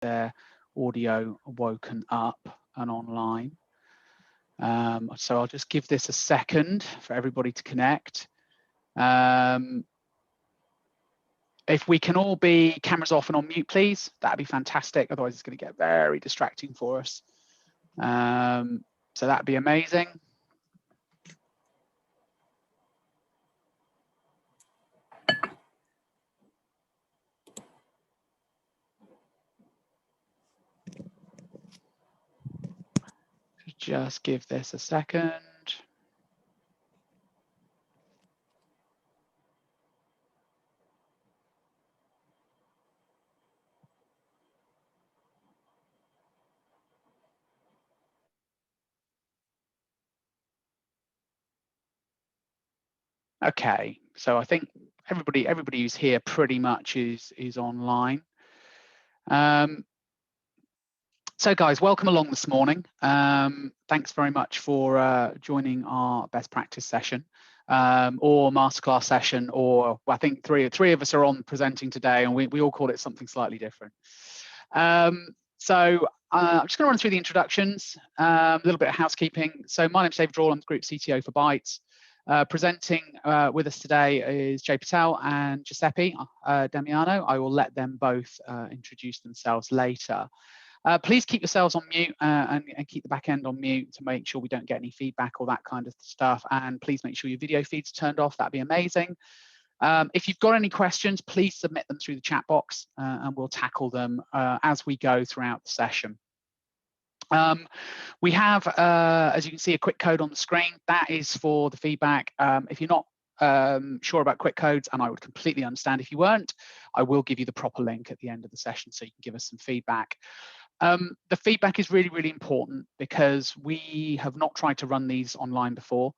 their audio woken up and online. So I'll just give this a second for everybody to connect. If we can all be cameras off and on mute, please, that'd be fantastic. Otherwise, it's going to get very distracting for us. So that'd be amazing. Just give this a second. Okay, so I think everybody who's here pretty much is online. So guys, welcome along this morning. Thanks very much for joining our best practice session or masterclass session, or well, I think three of us are on presenting today, and we all call it something slightly different. So I'm just going to run through the introductions, a little bit of housekeeping. So my name's David Royale, I'm the Group CTO for Bytes. Presenting with us today is Jay Patel and Giuseppe Damiano. I will let them both introduce themselves later. Please keep yourselves on mute and keep the back end on mute to make sure we don't get any feedback or that kind of stuff. And please make sure your video feed's turned off. That'd be amazing. If you've got any questions, please submit them through the chat box and we'll tackle them as we go throughout the session. We have, as you can see, a quick code on the screen. That is for the feedback. If you're not sure about quick codes, and I would completely understand if you weren't, I will give you the proper link at the end of the session so you can give us some feedback. The feedback is really, really important because we have not tried to run these online before.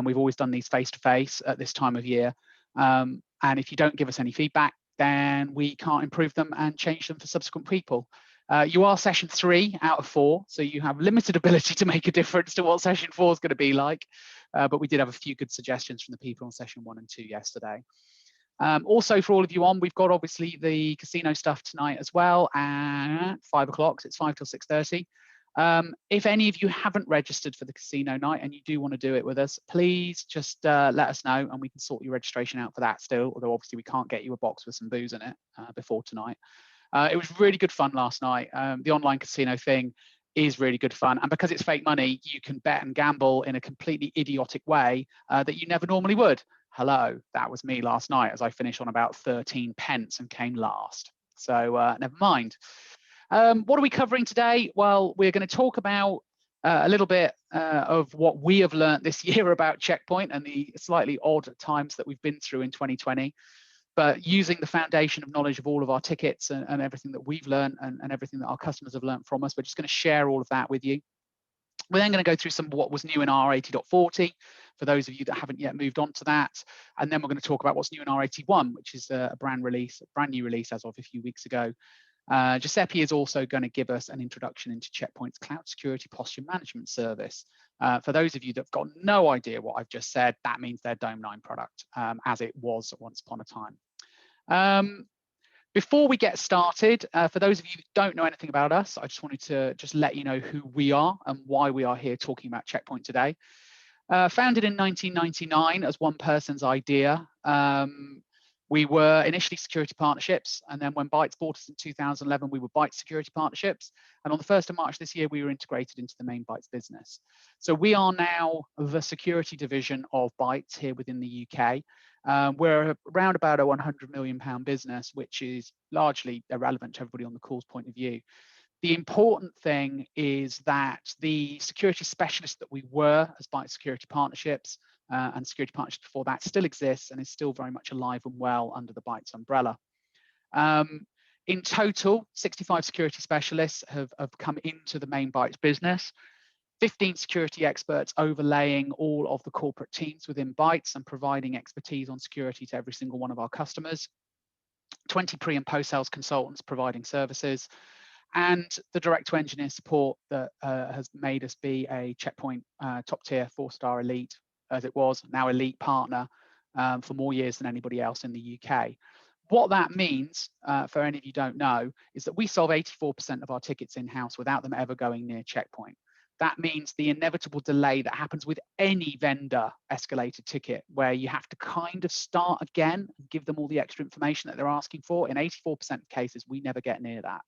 We've always done these face-to-face at this time of year. And if you don't give us any feedback, then we can't improve them and change them for subsequent people. You are session 3 out of 4, so you have limited ability to make a difference to what session 4 is going to be like. But we did have a few good suggestions from the people on session 1 and 2 yesterday. Also, for all of you on, we've got obviously the casino stuff tonight as well at 5 o'clock. So it's 5 till 6:30. If any of you haven't registered for the casino night and you do want to do it with us, please just let us know and we can sort your registration out for that still, although obviously we can't get you a box with some booze in it before tonight. It was really good fun last night. The online casino thing is really good fun. And because it's fake money, you can bet and gamble in a completely idiotic way that you never normally would. Hello, that was me last night as I finished on about 13 pence and came last. So never mind. What are we covering today? Well, we're going to talk about a little bit of what we have learned this year about Check Point and the slightly odd times that we've been through in 2020. But using the foundation of knowledge of all of our tickets and everything that we've learned and everything that our customers have learned from us, we're just going to share all of that with you. We're then going to go through some of what was new in R80.40 for those of you that haven't yet moved on to that. And then we're going to talk about what's new in R81, which is a brand new release as of a few weeks ago. Giuseppe is also going to give us an introduction into Check Point's cloud security posture management service. For those of you that have got no idea what I've just said, that means their Dome 9 product, as it was once upon a time. Before we get started, for those of you who don't know anything about us, I just wanted to let you know who we are and why we are here talking about Check Point today. Founded in 1999 as one person's idea. We were initially security partnerships, and then when Bytes bought us in 2011, we were Bytes security partnerships. And on the 1st of March this year, we were integrated into the main Bytes business. So we are now the security division of Bytes here within the UK. We're around about a £100 million business, which is largely irrelevant to everybody on the call's point of view. The important thing is that the security specialists that we were as Bytes security partnerships and security partnerships before that still exists and is still very much alive and well under the Bytes umbrella. In total, 65 security specialists have come into the main Bytes business. 15 security experts overlaying all of the corporate teams within Bytes and providing expertise on security to every single one of our customers. 20 pre and post-sales consultants providing services, and the direct-to-engineer support that has made us be a Check Point top-tier 4-star elite, as it was, now elite partner for more years than anybody else in the UK. What that means, for any of you who don't know, is that we solve 84% of our tickets in-house without them ever going near Check Point. That means the inevitable delay that happens with any vendor escalated ticket, where you have to kind of start again and give them all the extra information that they're asking for. In 84% of cases, we never get near that.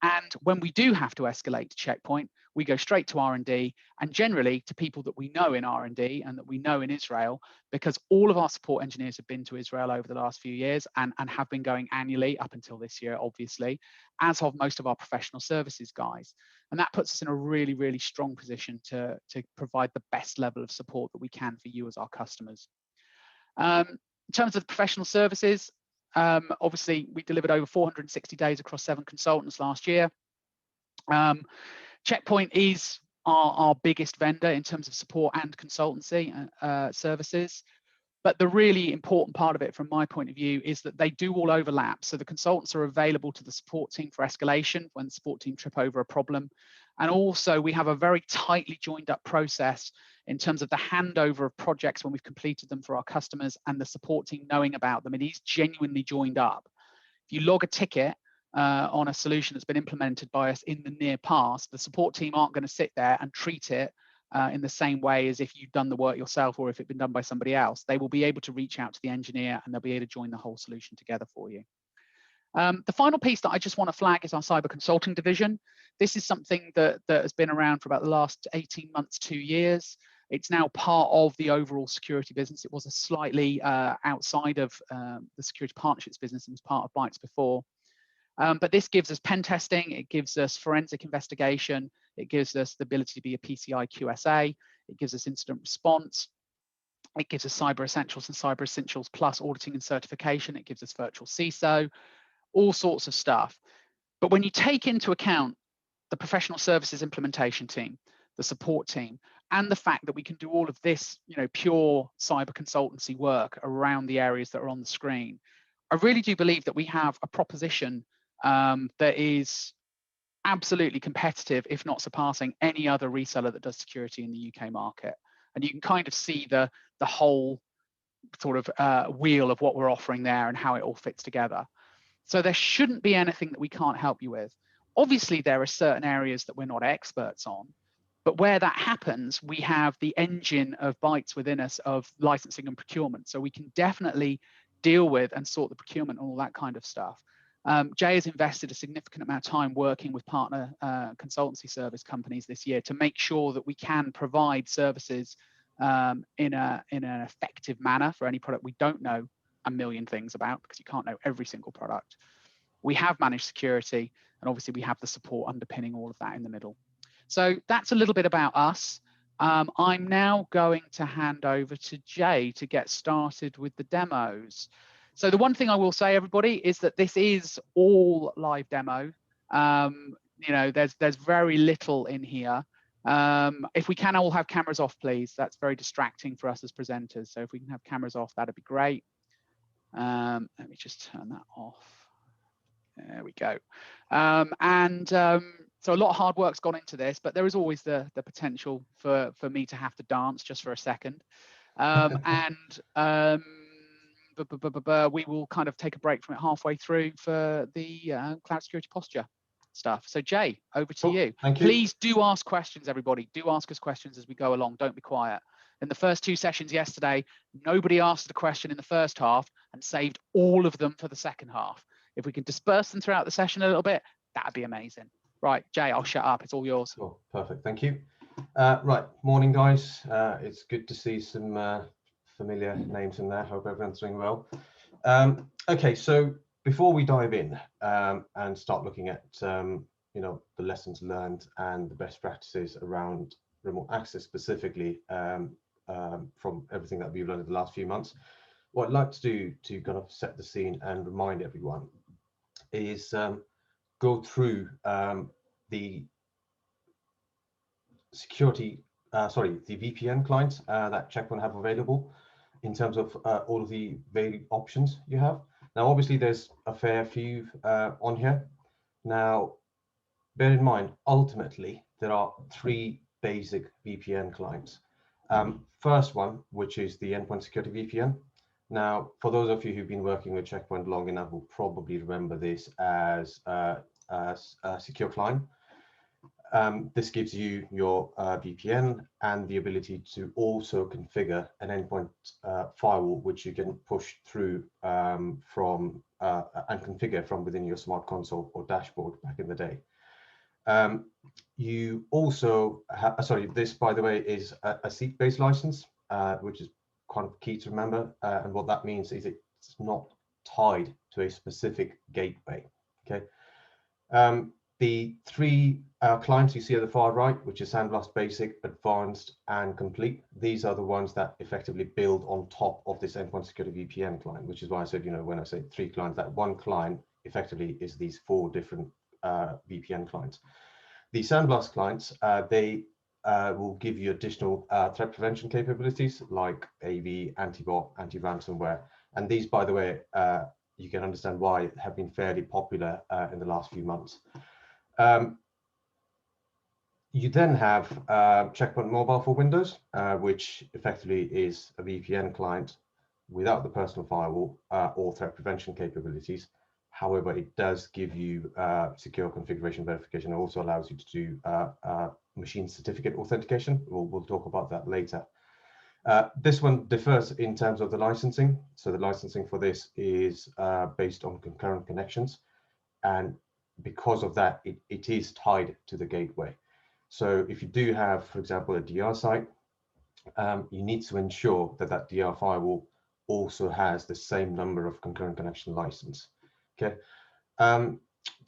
And when we do have to escalate to Check Point, we go straight to R&D, and generally to people that we know in R&D and that we know in Israel, because all of our support engineers have been to Israel over the last few years and have been going annually up until this year, obviously, as have most of our professional services guys. And that puts us in a really, really strong position to provide the best level of support that we can for you as our customers. In terms of professional services, obviously, we delivered over 460 days across 7 consultants last year. Check Point is our biggest vendor in terms of support and consultancy services. But the really important part of it, from my point of view, is that they do all overlap. So the consultants are available to the support team for escalation when the support team trip over a problem. And also, we have a very tightly joined up process in terms of the handover of projects when we've completed them for our customers and the support team knowing about them. It is genuinely joined up. If you log a ticket on a solution that's been implemented by us in the near past, the support team aren't going to sit there and treat it in the same way as if you've done the work yourself or if it'd been done by somebody else. They will be able to reach out to the engineer and they'll be able to join the whole solution together for you. The final piece that I just want to flag is our cyber consulting division. This is something that has been around for about the last 18 months, 2 years. It's now part of the overall security business. It was a slightly outside of the security partnerships business and was part of Bytes before. But this gives us pen testing, it gives us forensic investigation, it gives us the ability to be a PCI QSA, it gives us incident response, it gives us cyber essentials and cyber essentials plus auditing and certification, it gives us virtual CISO, all sorts of stuff. But when you take into account the professional services implementation team, the support team, and the fact that we can do all of this, pure cyber consultancy work around the areas that are on the screen, I really do believe that we have a proposition that is absolutely competitive, if not surpassing any other reseller that does security in the UK market. And you can kind of see the whole sort of wheel of what we're offering there and how it all fits together. So there shouldn't be anything that we can't help you with. Obviously, there are certain areas that we're not experts on, but where that happens, we have the engine of Bytes within us of licensing and procurement. So we can definitely deal with and sort the procurement and all that kind of stuff. Jay has invested a significant amount of time working with partner consultancy service companies this year to make sure that we can provide services in an effective manner for any product we don't know a million things about, because you can't know every single product. We have managed security, and obviously we have the support underpinning all of that in the middle. So that's a little bit about us. I'm now going to hand over to Jay to get started with the demos. So the one thing I will say, everybody, is that this is all live demo. There's very little in here. If we can all have cameras off, please. That's very distracting for us as presenters. So if we can have cameras off, that'd be great. Let me just turn that off. There we go. So a lot of hard work's gone into this, but there is always the potential for me to have to dance just for a second. We will kind of take a break from it halfway through for the cloud security posture stuff. So Jay, over to you. Thank you. Please do ask questions, everybody. Do ask us questions as we go along. Don't be quiet. In the first 2 sessions yesterday, nobody asked a question in the first half and saved all of them for the second half. If we can disperse them throughout the session a little bit, that'd be amazing. Right, Jay, I'll shut up. It's all yours. Cool. Perfect. Thank you. Right. Morning, guys. It's good to see some familiar names in there. Hope everyone's doing well. Okay, so before we dive in and start looking at the lessons learned and the best practices around remote access specifically from everything that we've learned in the last few months, what I'd like to do to kind of set the scene and remind everyone is go through the security, the VPN clients that Check Point have available in terms of all of the varied options you have. Now, obviously, there's a fair few on here. Now, bear in mind, ultimately, there are 3 basic VPN clients. First one, which is the Endpoint Security VPN. Now, for those of you who've been working with Check Point long enough, will probably remember this as a secure client. This gives you your VPN and the ability to also configure an endpoint firewall, which you can push through from and configure from within your smart console or dashboard back in the day. You also have, sorry, this, by the way, is a seat-based license, which is kind of key to remember. And what that means is it's not tied to a specific gateway. Okay. The three clients you see at the far right, which is Sandblast Basic, Advanced, and Complete, these are the ones that effectively build on top of this Endpoint Security VPN client, which is why I said, you know, when I say three clients, that one client effectively is these four different VPN clients. The Sandblast clients, they will give you additional threat prevention capabilities like AV, anti-bot, anti-ransomware. And these, by the way, you can understand why have been fairly popular in the last few months. You then have Check Point Mobile for Windows, which effectively is a VPN client without the personal firewall or threat prevention capabilities. However, it does give you secure configuration verification. It also allows you to do machine certificate authentication. We'll talk about that later. This one differs in terms of the licensing. So the licensing for this is based on concurrent connections. And because of that, it is tied to the gateway. So if you do have, for example, a DR site, you need to ensure that that DR firewall also has the same number of concurrent connection license. Okay.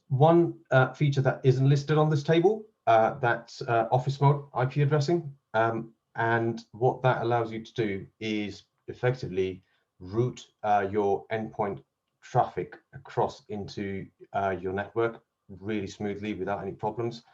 One feature that isn't listed on this table, that's office mode IP addressing. And what that allows you to do is effectively route your endpoint traffic across into your network really smoothly without any problems.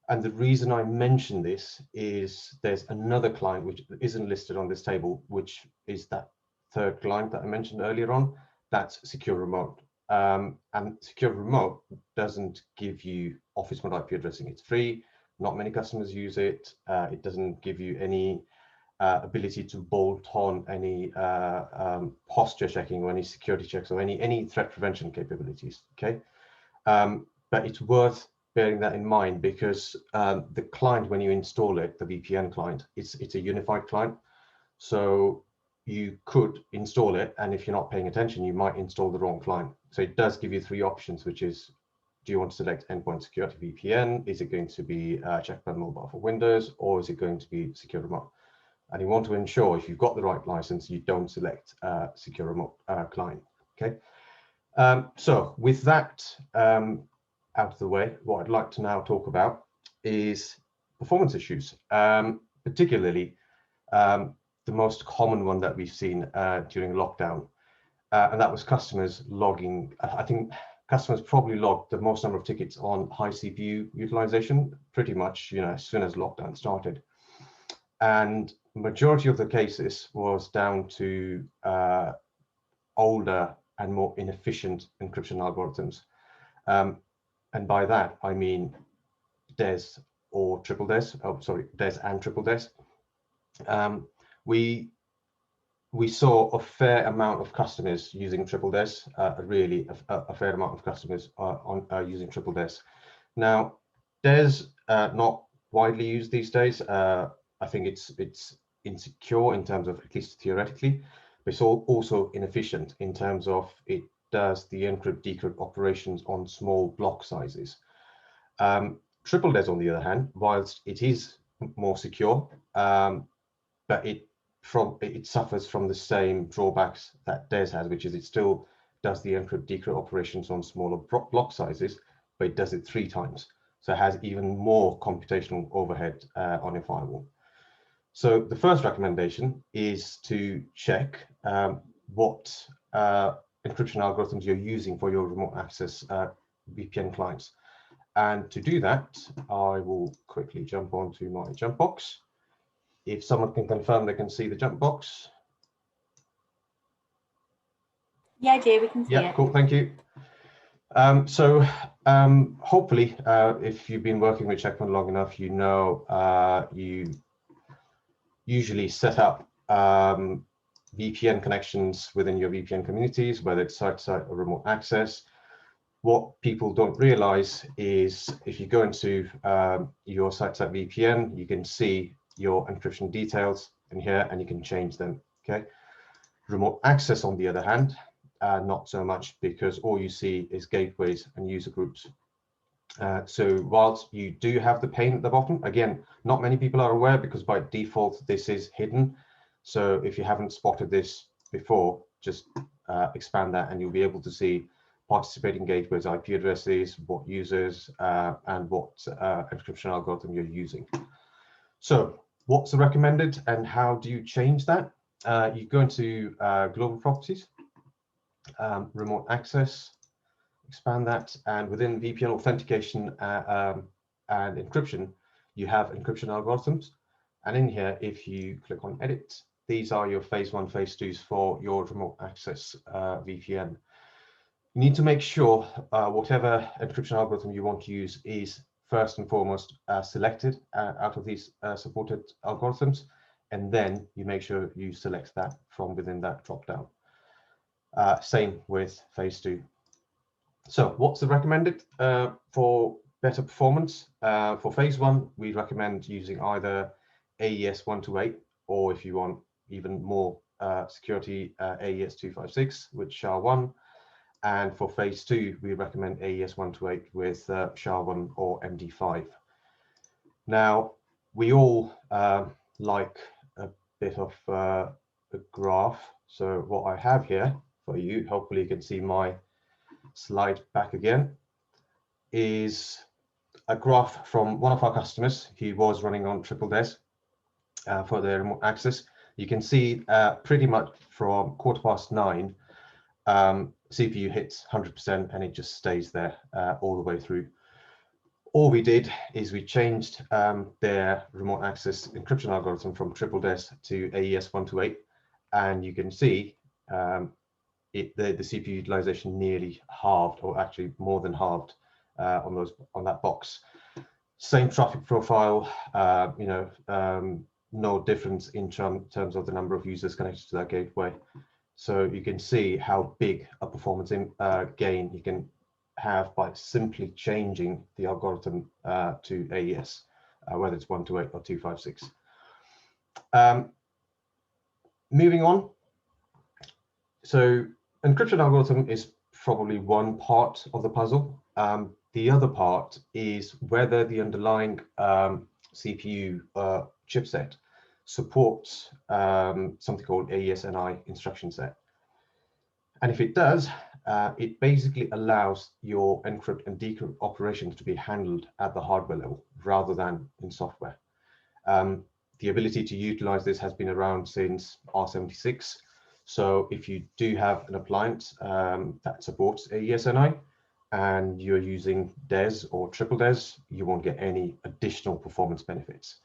And the reason I mention this is there's another client which isn't listed on this table, which is that third client that I mentioned earlier on. That's Secure Remote. And Secure Remote doesn't give you office mode IP addressing. It's free. Not many customers use it. It doesn't give you any ability to bolt on any posture checking or any security checks or any threat prevention capabilities. Okay, but it's worth bearing that in mind because the client, when you install it, the VPN client, it's a unified client. So you could install it, and if you're not paying attention, you might install the wrong client. So it does give you three options, which is, do you want to select Endpoint Security VPN? Is it going to be Check Point Mobile for Windows, or is it going to be Secure Remote? And you want to ensure if you've got the right license, you don't select Secure Remote client. Okay. So with that out of the way, what I'd like to now talk about is performance issues, particularly the most common one that we've seen during lockdown, and that was customers logging. I think customers probably logged the most number of tickets on high CPU utilization, pretty much, you know, as soon as lockdown started. And majority of the cases was down to older and more inefficient encryption algorithms. And by that, I mean DES or triple DES, oh, sorry, DES and triple DES. We saw a fair amount of customers using triple DES, really a fair amount of customers using triple DES. Now, DES not widely used these days. I think it's insecure in terms of, at least theoretically, but it's also inefficient in terms of it does the encrypt decrypt operations on small block sizes. Triple DES, on the other hand, whilst it is more secure, but it suffers from the same drawbacks that DES has, which is it still does the encrypt decrypt operations on smaller block sizes, but it does it 3 times. So it has even more computational overhead on your firewall. So the first recommendation is to check what encryption algorithms you're using for your remote access VPN clients. And to do that, I will quickly jump onto my jump box. If someone can confirm they can see the jump box. Yeah, Jay, we can see it. Yeah, cool, thank you. Hopefully, if you've been working with Check Point long enough, you know you usually set up VPN connections within your VPN communities, whether it's site-to-site or remote access. What people don't realize is if you go into your site-to-site VPN, you can see your encryption details in here and you can change them, okay? Remote access, on the other hand, not so much, because all you see is gateways and user groups. So whilst you do have the pane at the bottom, again, not many people are aware because by default this is hidden. So if you haven't spotted this before, just expand that and you'll be able to see participating gateways, IP addresses, what users, and what encryption algorithm you're using. So what's the recommended and how do you change that? You go into global properties, remote access, expand that, and within VPN authentication and encryption, you have encryption algorithms. And in here, if you click on edit, these are your phase 1, phase 2s for your remote access VPN. You need to make sure whatever encryption algorithm you want to use is first and foremost selected out of these supported algorithms, and then you make sure you select that from within that drop down. Same with phase 2. So what's the recommended for better performance? For phase 1, we recommend using either AES 128, or if you want even more security, AES 256 with SHA-1. And for phase 2, we recommend AES 128 with SHA-1 or MD5. Now, we all like a bit of a graph. So what I have here for you, hopefully you can see my slide back again, is a graph from one of our customers. He was running on triple DES for their remote access. You can see pretty much from 9:15, CPU hits 100% and it just stays there all the way through. All we did is we changed their remote access encryption algorithm from triple DES to AES 128, and you can see the CPU utilization nearly halved, or actually more than halved on that box. Same traffic profile, no difference in terms of the number of users connected to that gateway. So you can see how big a performance gain you can have by simply changing the algorithm to AES, whether it's 128 or 256. Moving on. So encryption algorithm is probably one part of the puzzle. The other part is whether the underlying CPU chipset supports something called AES-NI instruction set. And if it does, it basically allows your encrypt and decrypt operations to be handled at the hardware level rather than in software. The ability to utilize this has been around since R76. So if you do have an appliance that supports AES-NI and you're using DES or triple DES, you won't get any additional performance benefits.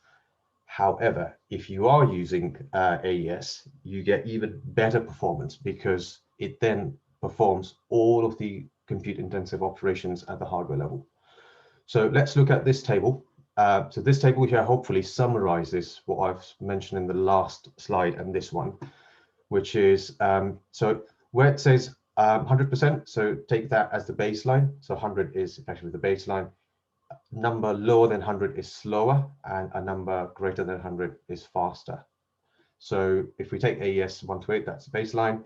However, if you are using AES, you get even better performance because it then performs all of the compute intensive operations at the hardware level. So let's look at this table. So this table here hopefully summarizes what I've mentioned in the last slide and this one, which is, so where it says 100%, so take that as the baseline. So 100 is effectively the baseline. Number lower than 100 is slower, and a number greater than 100 is faster. So if we take AES 128, that's the baseline.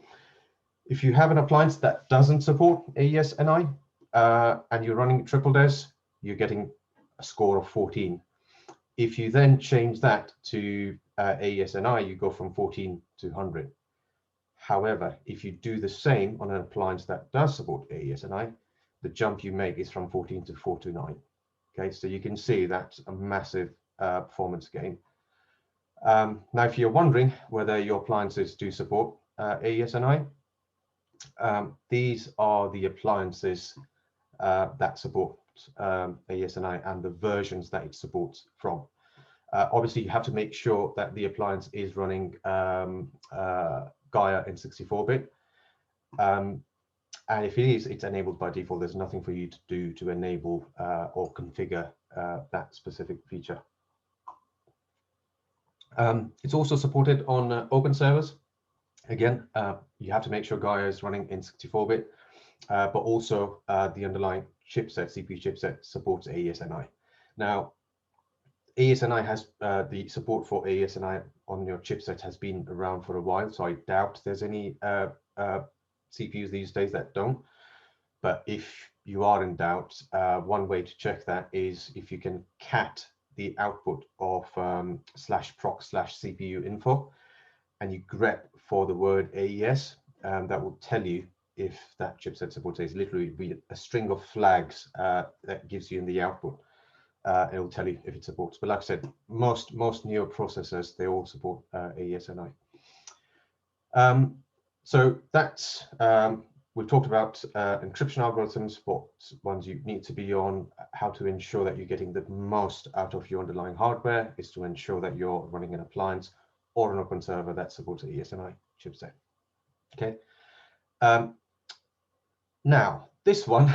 If you have an appliance that doesn't support AES-NI and you're running triple DES, you're getting a score of 14. If you then change that to AES-NI, you go from 14 to 100. However, if you do the same on an appliance that does support AES-NI, the jump you make is from 14 to 429. Okay, so you can see that's a massive performance gain. Now, if you're wondering whether your appliances do support AES-NI, these are the appliances that support AES-NI and the versions that it supports from. Obviously, you have to make sure that the appliance is running Gaia in 64-bit. And if it is, it's enabled by default. There's nothing for you to do to enable or configure that specific feature. It's also supported on open servers. Again, you have to make sure Gaia is running in 64-bit, but also the underlying chipset, CPU chipset, supports AES-NI. Now, AES-NI has the support for AES-NI on your chipset has been around for a while, so I doubt there's any CPUs these days that don't. But if you are in doubt, one way to check that is if you can cat the output of /proc/CPU info, and you grep for the word AES, that will tell you if that chipset supports AES. Literally be a string of flags that gives you in the output. It will tell you if it supports. But like I said, most newer processors, they all support AES-NI. So that's, we've talked about encryption algorithms, what ones you need to be on, how to ensure that you're getting the most out of your underlying hardware is to ensure that you're running an appliance or an open server that supports AES-NI chipset. Okay. Now, this one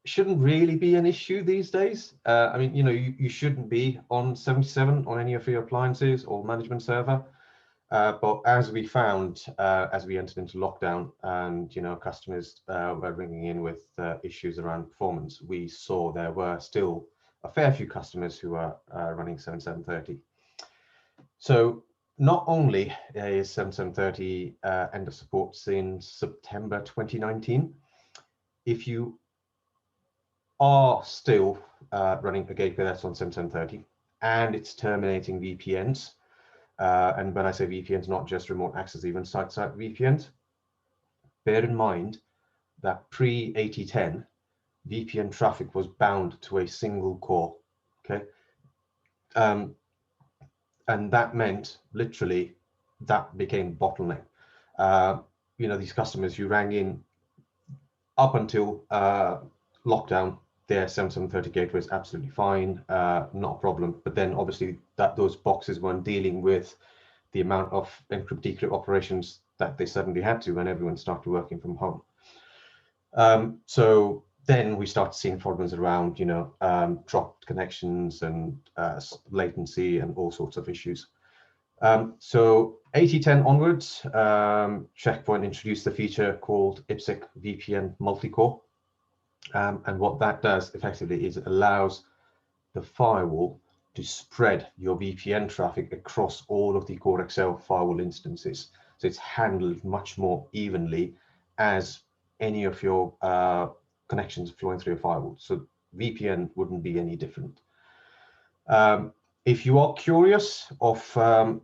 shouldn't really be an issue these days. I mean, you know, you shouldn't be on 77 on any of your appliances or management server. But as we found, as we entered into lockdown and, you know, customers were ringing in with issues around performance, we saw there were still a fair few customers who are running 7730. So not only is 7730 end of support since September 2019, if you are still running a gateway that's on 7730 and it's terminating VPNs, and when I say VPNs, not just remote access, even site-side VPNs, bear in mind that pre-8010, VPN traffic was bound to a single core, okay? And that meant literally that became bottleneck. You know, these customers who rang in up until lockdown, their 7730 gateway is absolutely fine, not a problem. But then obviously those boxes weren't dealing with the amount of encrypt decrypt operations that they suddenly had to when everyone started working from home. So then we started seeing problems around, you know, dropped connections and latency and all sorts of issues. So 8010 onwards, Check Point introduced a feature called IPsec VPN multi-core. And what that does effectively is it allows the firewall to spread your VPN traffic across all of the Core XL firewall instances. So it's handled much more evenly as any of your connections flowing through a firewall. So VPN wouldn't be any different. If you are curious of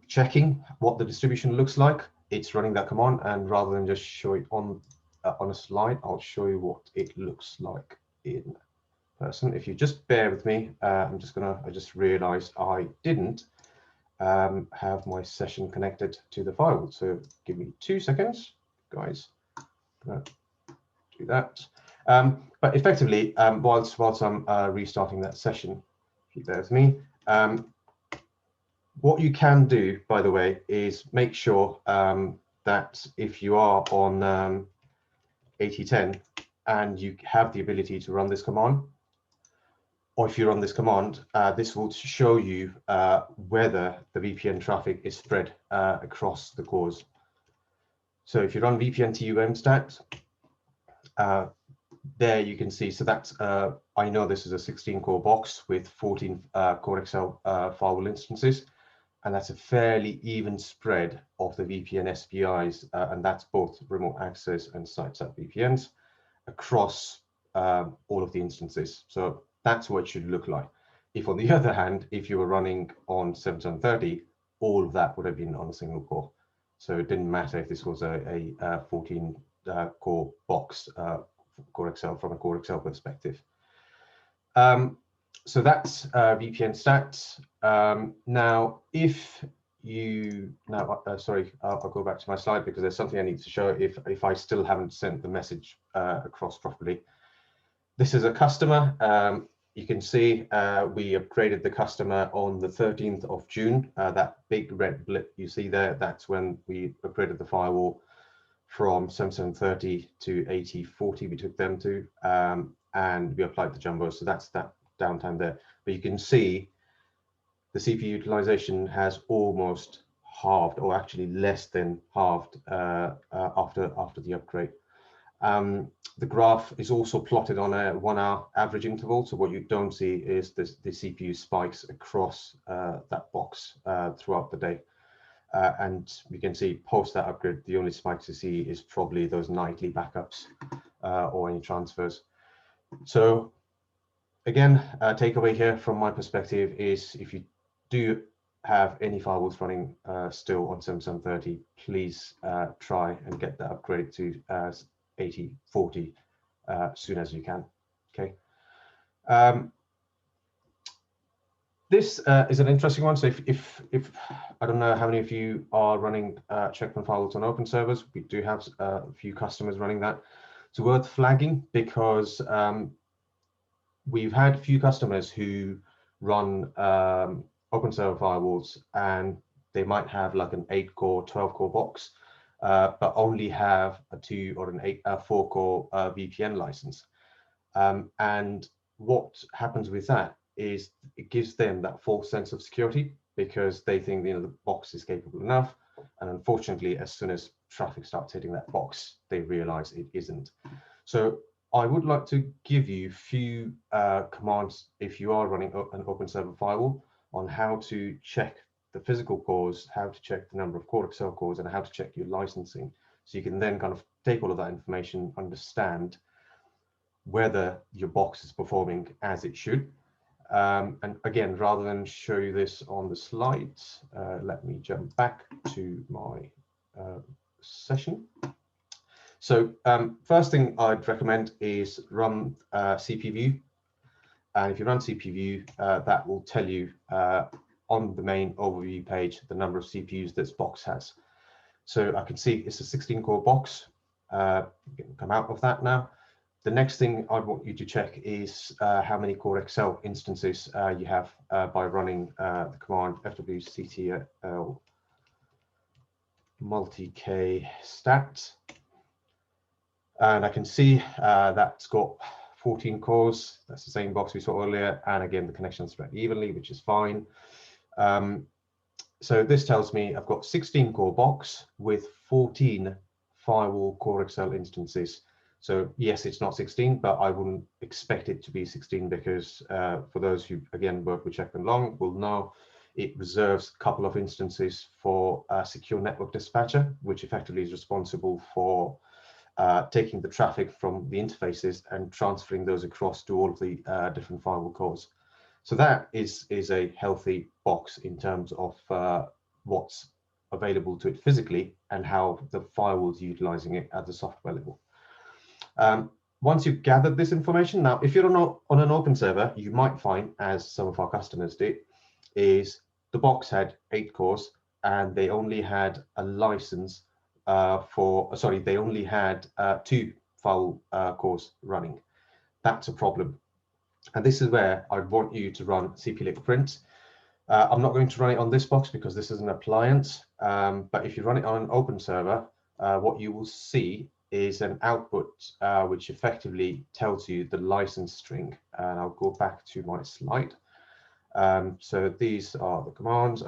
checking what the distribution looks like, it's running that command, and rather than just show it on a slide, I'll show you what it looks like in person. If you just bear with me, I just realized I didn't have my session connected to the firewall. So give me 2 seconds, guys. Do that. But effectively, whilst I'm restarting that session, keep there with me. What you can do, by the way, is make sure that if you are on 8010 and you have the ability to run this command, or if you run this command, this will show you whether the VPN traffic is spread across the cores. So if you run VPN TUM stat, there you can see, so that's, I know this is a 16 core box with 14 Core XL firewall instances, and that's a fairly even spread of the VPN SPIs, and that's both remote access and site-side VPNs across all of the instances. So that's what it should look like. If on the other hand, if you were running on 7730, all of that would have been on a single core. So it didn't matter if this was a 14 core box, Core XL from a Core XL perspective. So that's VPN stats. Now, if you sorry, I'll go back to my slide because there's something I need to show if I still haven't sent the message across properly. This is a customer. You can see we upgraded the customer on the 13th of June. That big red blip you see there, that's when we upgraded the firewall from 7730 to 8040. We took them to, and we applied the jumbo. So that's that downtime there. But you can see the CPU utilization has almost halved, or actually less than halved after the upgrade. The graph is also plotted on a 1 hour average interval. So what you don't see is the CPU spikes across that box throughout the day. And you can see post that upgrade, the only spikes you see is probably those nightly backups or any transfers. So again, takeaway here from my perspective is, if you do have any firewalls running still on 7730, please try and get that upgrade to 8040 as soon as you can. Okay. This is an interesting one. So if I don't know how many of you are running Check Point firewalls on open servers, we do have a few customers running that. It's worth flagging because we've had a few customers who run open server firewalls, and they might have like an 8-core, 12-core box, but only have a 2 or an 4-core VPN license. And what happens with that is it gives them that false sense of security, because they think, you know, the box is capable enough, and unfortunately, as soon as traffic starts hitting that box, they realize it isn't. So I would like to give you a few commands if you are running an open server firewall on how to check the physical cores, how to check the number of core Excel cores, and how to check your licensing. So you can then kind of take all of that information, understand whether your box is performing as it should. And again, rather than show you this on the slides, let me jump back to my session. So first thing I'd recommend is run CPView. And if you run CPView, that will tell you on the main overview page the number of CPUs this box has. So I can see it's a 16-core box. You can come out of that now. The next thing I want you to check is how many core Excel instances you have by running the command fwctl multi-k stat. And I can see that's got 14 cores. That's the same box we saw earlier. And again, the connections spread evenly, which is fine. So this tells me I've got 16-core box with 14 firewall core Excel instances. So yes, it's not 16, but I wouldn't expect it to be 16, because for those who, again, work with Check Point long will know it reserves a couple of instances for secure network dispatcher, which effectively is responsible for taking the traffic from the interfaces and transferring those across to all of the different firewall cores. So that is a healthy box in terms of what's available to it physically and how the firewall's utilizing it at the software level. Once you've gathered this information, now if you're on an open server, you might find, as some of our customers did, is the box had 8 cores and they only had a license they only had 2 firewall cores running. That's a problem. And this is where I want you to run cplick print. I'm not going to run it on this box because this is an appliance, but if you run it on an open server, what you will see is an output which effectively tells you the license string. And I'll go back to my slide. So these are the commands.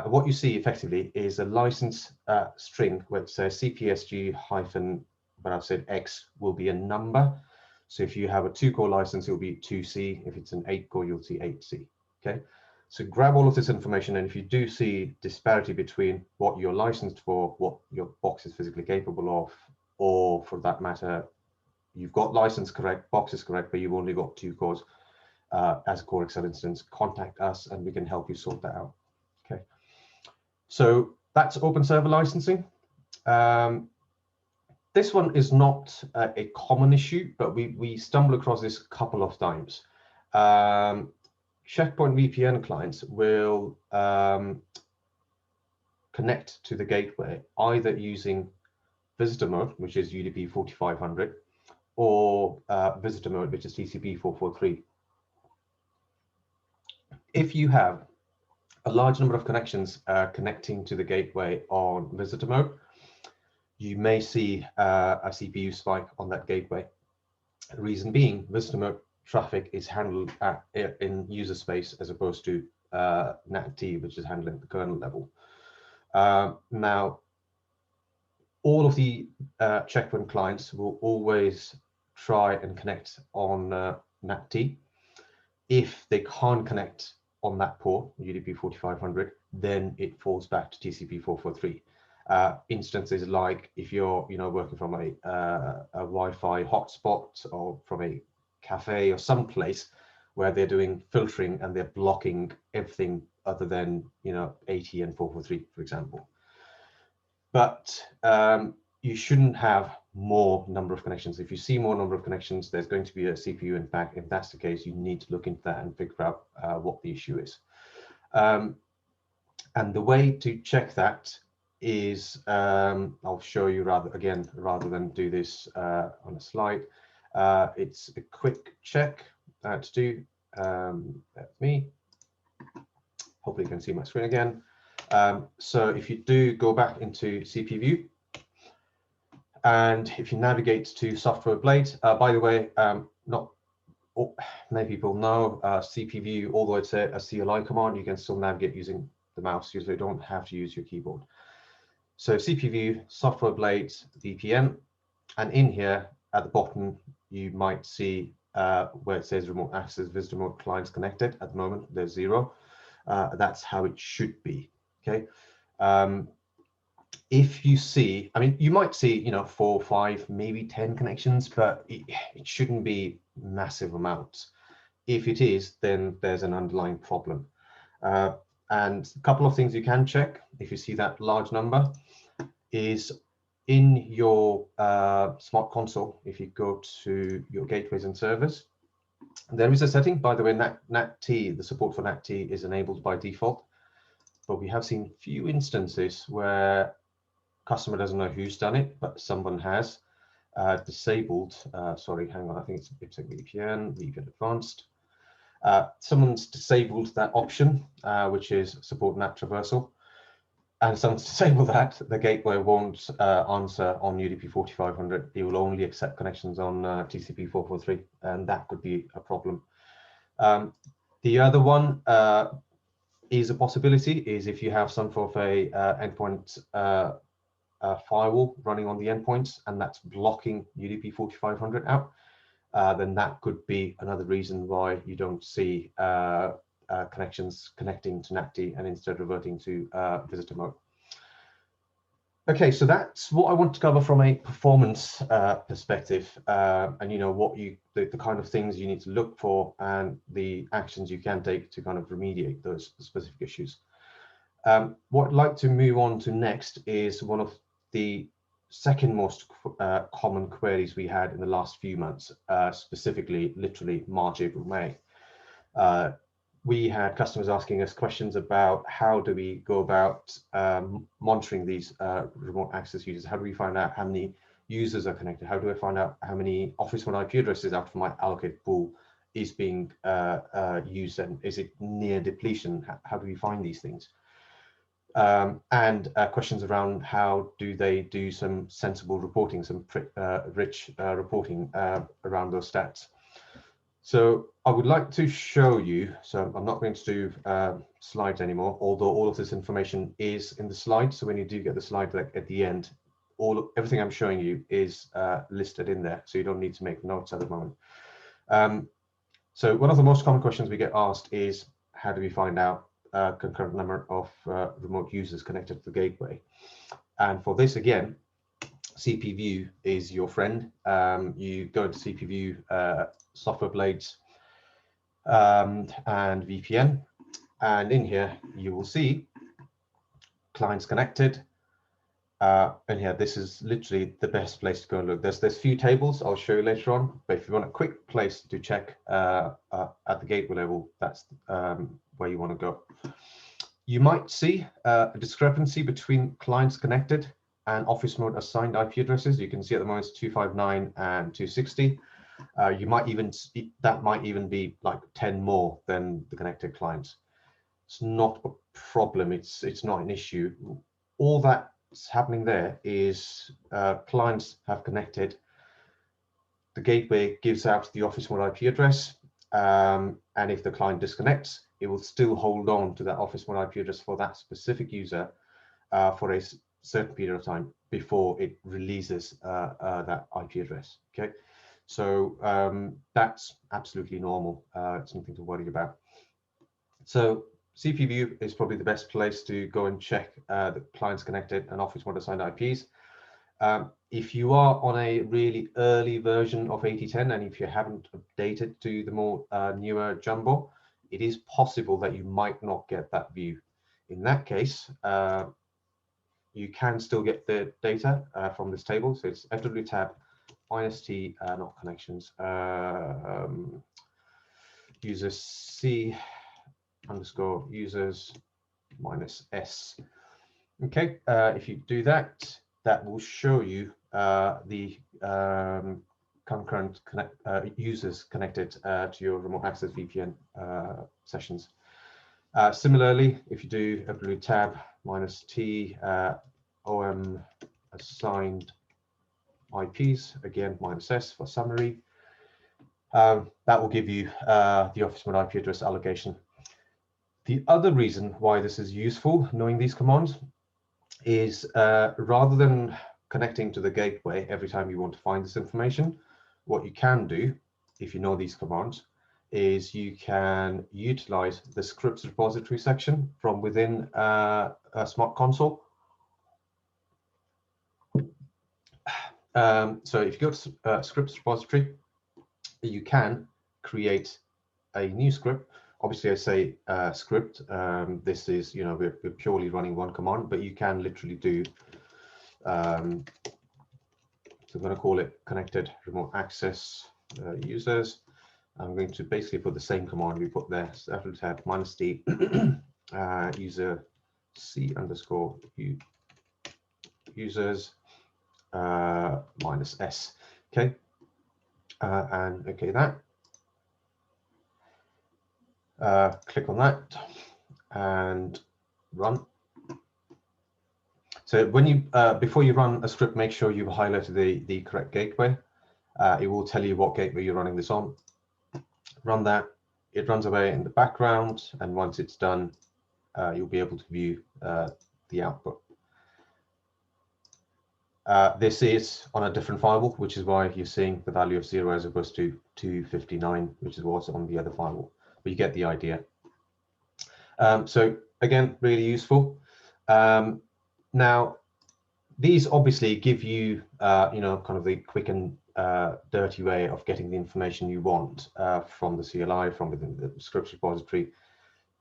What you see effectively is a license string which says CPSG hyphen, when I've said X, will be a number. So if you have a 2-core license, it will be 2C. If it's an 8-core, you'll see 8C. Okay. So grab all of this information, and if you do see disparity between what you're licensed for, what your box is physically capable of, or for that matter, you've got license correct, box is correct, but you've only got 2 cores as a core Excel instance, contact us and we can help you sort that out. Okay. So that's open server licensing. This one is not a common issue, but we stumble across this a couple of times. Check Point VPN clients will connect to the gateway either using visitor mode, which is UDP 4500, or visitor mode, which is TCP 443. If you have a large number of connections connecting to the gateway on visitor mode, you may see a CPU spike on that gateway. The reason being, visitor mode traffic is handled in user space as opposed to NAT-T, which is handling the kernel level. Now, all of the Checkpoint clients will always try and connect on NAT-T. If they can't connect on that port, UDP 4500, then it falls back to TCP 443. Instances like if you're working from a Wi-Fi hotspot or from a cafe or someplace where they're doing filtering and they're blocking everything other than 80 and 443, for example. But you shouldn't have more number of connections. If you see more number of connections, there's going to be a CPU impact. If that's the case, you need to look into that and figure out what the issue is. And the way to check that is, I'll show you rather than do this on a slide. It's a quick check to do. That's me. Hopefully you can see my screen again. So if you do go back into CP view, and if you navigate to software blade, by the way, not many people know CP view, although it's a CLI command, you can still navigate using the mouse. You don't have to use your keyboard. So CP view, software blade, VPN, and in here at the bottom, you might see where it says remote access, visitor remote clients connected. At the moment, there's 0. That's how it should be. Okay. If you see, you might see, 4, 5, maybe 10 connections, but it shouldn't be massive amounts. If it is, then there's an underlying problem. And a couple of things you can check if you see that large number is in your smart console. If you go to your gateways and servers, there is a setting, by the way, NAT-T, the support for NAT-T is enabled by default, but we have seen few instances where customer doesn't know who's done it, but someone has disabled, sorry, hang on, I think it's a VPN Advanced. Someone's disabled that option, which is support NAT traversal. And someone's disabled that, the gateway won't answer on UDP 4500. It will only accept connections on TCP 443, and that could be a problem. The other one is a possibility is if you have some sort of a endpoint firewall running on the endpoints, and that's blocking UDP 4500 out, then that could be another reason why you don't see connections connecting to NAT-T and instead reverting to visitor mode. Okay, so that's what I want to cover from a performance perspective, and what the kind of things you need to look for and the actions you can take to kind of remediate those specific issues. What I'd like to move on to next is one of the second most common queries we had in the last few months, specifically literally March, April, May. We had customers asking us questions about how do we go about monitoring these remote access users? How do we find out how many users are connected? How do I find out how many Office One IP addresses out of my allocated pool is being used, and is it near depletion? How do we find these things? And questions around how do they do some sensible reporting, some rich reporting around those stats. So I would like to show you, so I'm not going to do slides anymore, although all of this information is in the slides. So when you do get the slide deck at the end, everything I'm showing you is listed in there, so you don't need to make notes at the moment. So one of the most common questions we get asked is, how do we find out concurrent number of remote users connected to the gateway? And for this, again, CP view is your friend. You go into CP view, software blades, and VPN, and in here you will see clients connected. And here, this is literally the best place to go and look. There's few tables I'll show you later on, but if you want a quick place to check at the gateway level, that's where you want to go. You might see a discrepancy between clients connected and Office mode assigned IP addresses. You can see at the moment it's 259 and 260. You might even see, that might even be like 10 more than the connected clients. It's not a problem. It's not an issue. All that's happening there is clients have connected. The gateway gives out the Office mode IP address. and if the client disconnects, it will still hold on to that office mode IP address for that specific user for a certain period of time before it releases that IP address. Okay, so that's absolutely normal. It's nothing to worry about. So CPView is probably the best place to go and check the clients connected and office mode assigned IPs. If you are on a really early version of 8010 and if you haven't updated to the more newer Jumbo, it is possible that you might not get that view. In that case, you can still get the data from this table. So it's FW tab -T, not connections, users C _ users -S. Okay, if you do that, that will show you the concurrent users connected to your remote access VPN sessions. Similarly, if you do FW tab -T OM assigned IPs, again -S for summary, that will give you the office mode IP address allocation. The other reason why this is useful, knowing these commands, is rather than connecting to the gateway every time you want to find this information, what you can do, if you know these commands, is you can utilize the scripts repository section from within a Smart Console. So if you go to scripts repository, you can create a new script. Obviously, I say script. This is, we're purely running one command, but you can literally do. So I'm going to call it connected remote access users. I'm going to basically put the same command we put there. So after tab -D user C _ users -S. Okay, and okay that. Click on that and run. So when you before you run a script, make sure you've highlighted the correct gateway. It will tell you what gateway you're running this on. Run that. It runs away in the background, and once it's done, you'll be able to view the output. This is on a different firewall, which is why you're seeing the value of 0 as opposed to 259, which is what's on the other firewall. But you get the idea. So again, really useful. Now, these obviously give you, kind of the quick and dirty way of getting the information you want from the CLI, from within the scripts repository.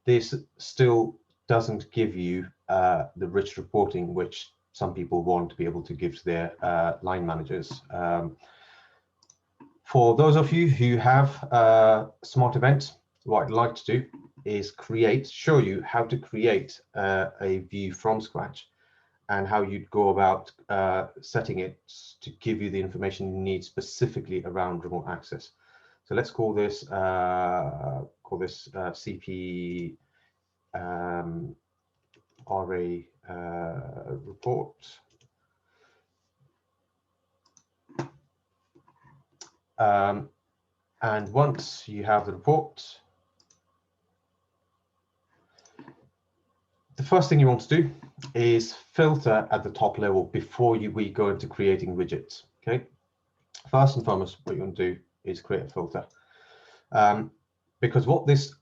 This still doesn't give you the rich reporting which some people want to be able to give to their line managers. For those of you who have smart events, what I'd like to do is show you how to create a view from scratch and how you'd go about setting it to give you the information you need specifically around remote access. So let's call this CP RA report. And once you have the report, the first thing you want to do is filter at the top level before we go into creating widgets. Okay, first and foremost, what you want to do is create a filter, because what this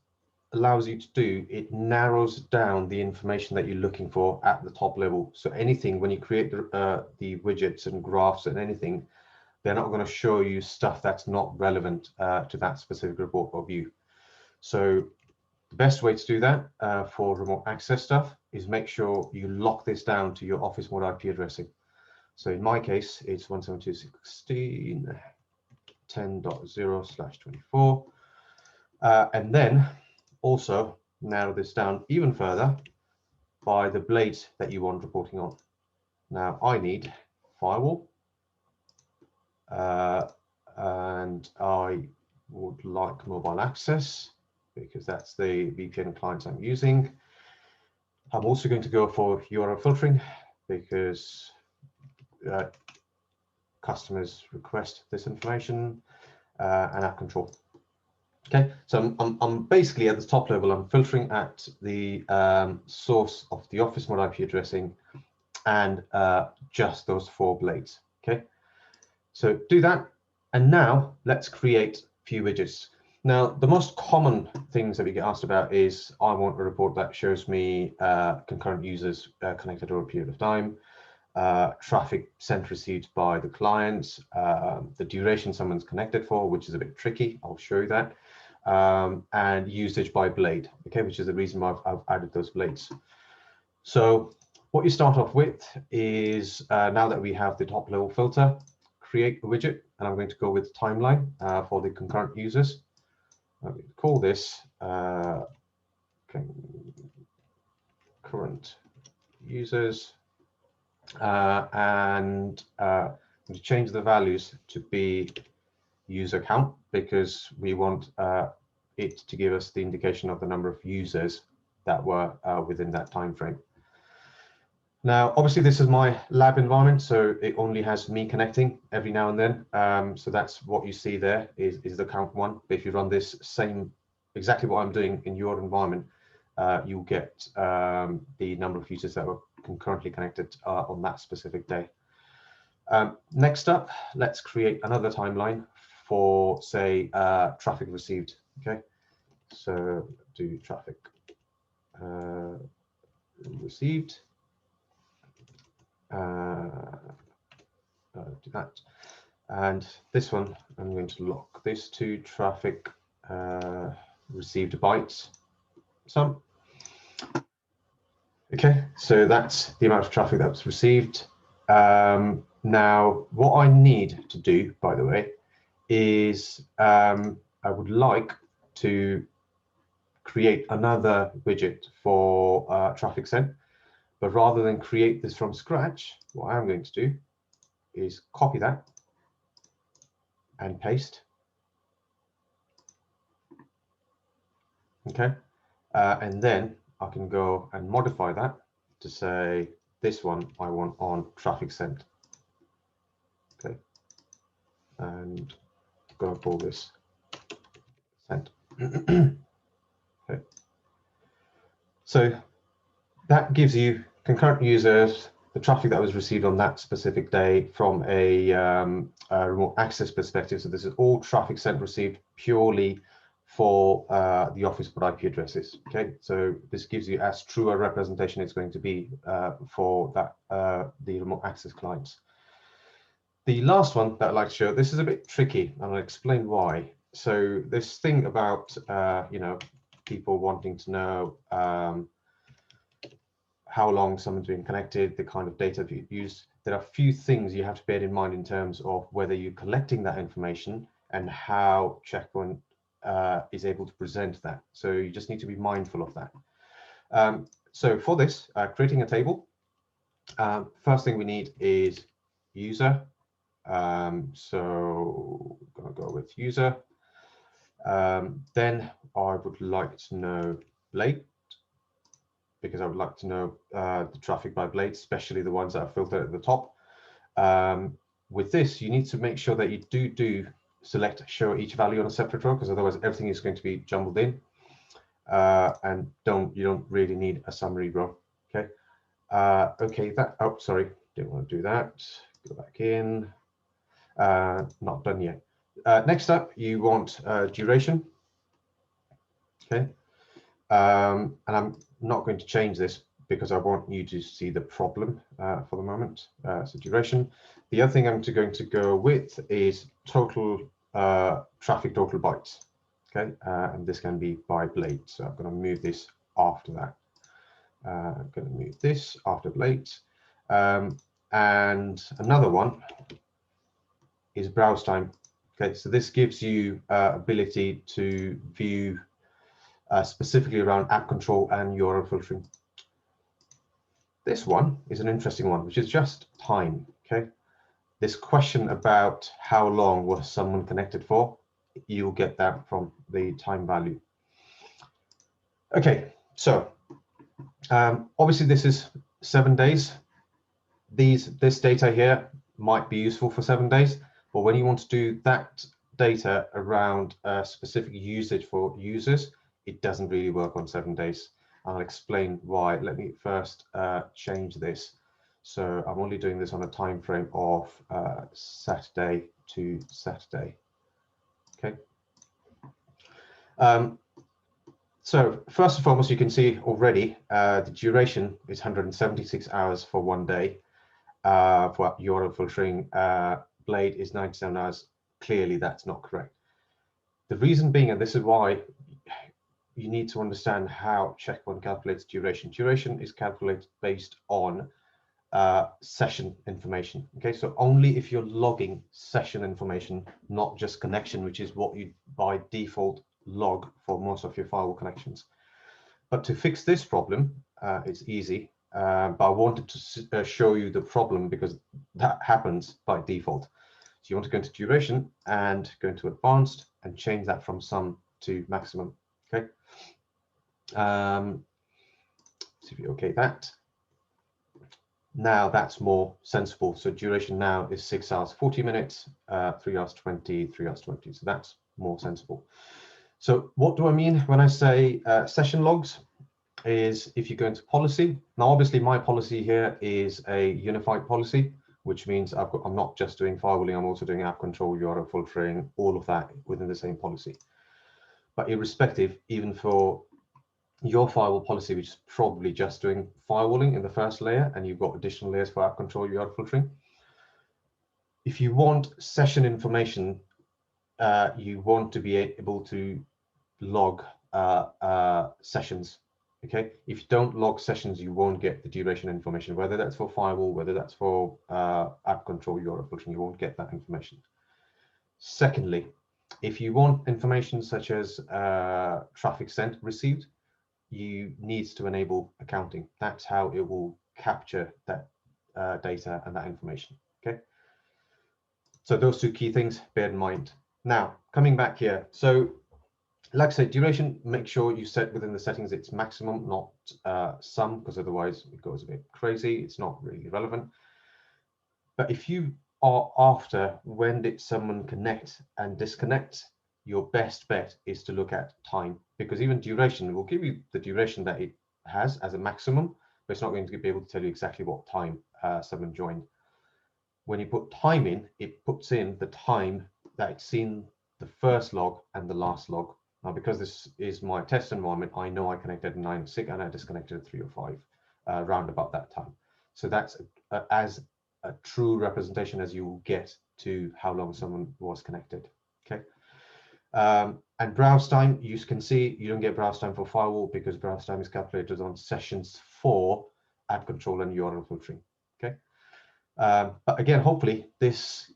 allows you to do, it narrows down the information that you're looking for at the top level. So anything, when you create the widgets and graphs and anything, they're not going to show you stuff that's not relevant to that specific report or view. So the best way to do that for remote access stuff is make sure you lock this down to your office mode IP addressing. So in my case, it's 172.16.10.0/24. And then also narrow this down even further by the blades that you want reporting on. Now I need firewall, and I would like mobile access because that's the VPN client I'm using. I'm also going to go for URL filtering because customers request this information, and app control. Okay, so I'm basically at the top level, I'm filtering at the source of the office mode IP addressing and just those 4 blades. Okay, so do that. And now let's create a few widgets. Now, the most common things that we get asked about is I want a report that shows me concurrent users connected over a period of time, traffic sent received by the clients, the duration someone's connected for, which is a bit tricky. I'll show you that. And usage by blade, okay, which is the reason why I've added those blades. So what you start off with is, now that we have the top level filter, create a widget, and I'm going to go with timeline for the concurrent users. I'm going to call this current users, and I'm going to change the values to be user count, because we want it to give us the indication of the number of users that were within that time frame. Now, obviously, this is my lab environment, so it only has me connecting every now and then. So that's what you see there is the count 1. But if you run this exactly what I'm doing in your environment, you'll get the number of users that were concurrently connected on that specific day. Next up, let's create another timeline for, say, traffic received. Okay, so do traffic received. Do that, and this one I'm going to lock this to traffic received bytes sum. Okay, so that's the amount of traffic that was received. Now, what I need to do, by the way, is I would like to create another widget for traffic sent. But rather than create this from scratch, what I'm going to do is copy that and paste. Okay, and then I can go and modify that to say this one I want on traffic sent. Okay, and go call this sent. Okay, so that gives you concurrent users, the traffic that was received on that specific day from a remote access perspective. So this is all traffic sent received purely for the office port IP addresses. Okay, so this gives you as true a representation it's going to be for that the remote access clients. The last one that I'd like to show, this is a bit tricky, and I'll explain why. So this thing about you know, people wanting to know how long someone's been connected, the kind of data you use. There are a few things you have to bear in mind in terms of whether you're collecting that information and how Check Point is able to present that. So you just need to be mindful of that. So for this, creating a table, first thing we need is user. So I'm going to go with user. Then I would like to know blade, because I would like to know the traffic by blade, especially the ones that are filtered at the top. With this, you need to make sure that you do select show each value on a separate row, because otherwise everything is going to be jumbled in. And you don't really need a summary row. Okay. Okay. Oh, sorry, didn't want to do that. Go back in. Not done yet. Next up, you want duration. Okay. And I'm not going to change this because I want you to see the problem for the moment. So duration. The other thing I'm going to go with is total traffic total bytes. Okay, and this can be by blade. So I'm going to move this after that. I'm going to move this after blade. And another one is browse time. Okay, so this gives you ability to view specifically around app control and URL filtering. This one is an interesting one, which is just time. Okay, this question about how long was someone connected for, you'll get that from the time value. Okay, so obviously this is 7 days. This data here might be useful for 7 days, but when you want to do that data around specific usage for users, it doesn't really work on 7 days. I'll explain why. Let me first change this. So I'm only doing this on a time frame of Saturday to Saturday. Okay. So first and foremost, you can see already the duration is 176 hours for 1 day. For URL filtering, Blade is 97 hours. Clearly, that's not correct. The reason being, and this is why you need to understand how Check Point calculates duration. Duration is calculated based on session information. Okay, so only if you're logging session information, not just connection, which is what you by default log for most of your firewall connections. But to fix this problem, it's easy. But I wanted to show you the problem because that happens by default. So you want to go into duration and go into advanced and change that from sum to maximum. Okay. See if you okay that. Now that's more sensible. So duration now is 6 hours 40 minutes, 3 hours 20, 3 hours 20. So that's more sensible. So what do I mean when I say session logs? Is if you go into policy. Now, obviously, my policy here is a unified policy, which means I'm not just doing firewalling, I'm also doing app control, URL filtering, all of that within the same policy. But irrespective, even for your firewall policy, which is probably just doing firewalling in the first layer, and you've got additional layers for app control, URL filtering. If you want session information, you want to be able to log sessions. Okay, if you don't log sessions, you won't get the duration information, whether that's for firewall, whether that's for app control, URL filtering, you won't get that information. Secondly, if you want information such as traffic sent, received, you need to enable accounting. That's how it will capture that data and that information. Okay, so those two key things, bear in mind. Now, coming back here, so like I said, duration, make sure you set within the settings it's maximum, not sum, because otherwise it goes a bit crazy. It's not really relevant. But if you are after when did someone connect and disconnect, your best bet is to look at time, because even duration will give you the duration that it has as a maximum, but it's not going to be able to tell you exactly what time someone joined. When you put time in, it puts in the time that it's seen the first log and the last log. Now, because this is my test environment, I know I connected at 9:06 and I disconnected at 3:05, round about that time. So that's as a true representation as you will get to how long someone was connected. Okay. And browse time, you can see you don't get browse time for firewall because browse time is calculated on sessions for app control and URL filtering. Okay. But again, hopefully this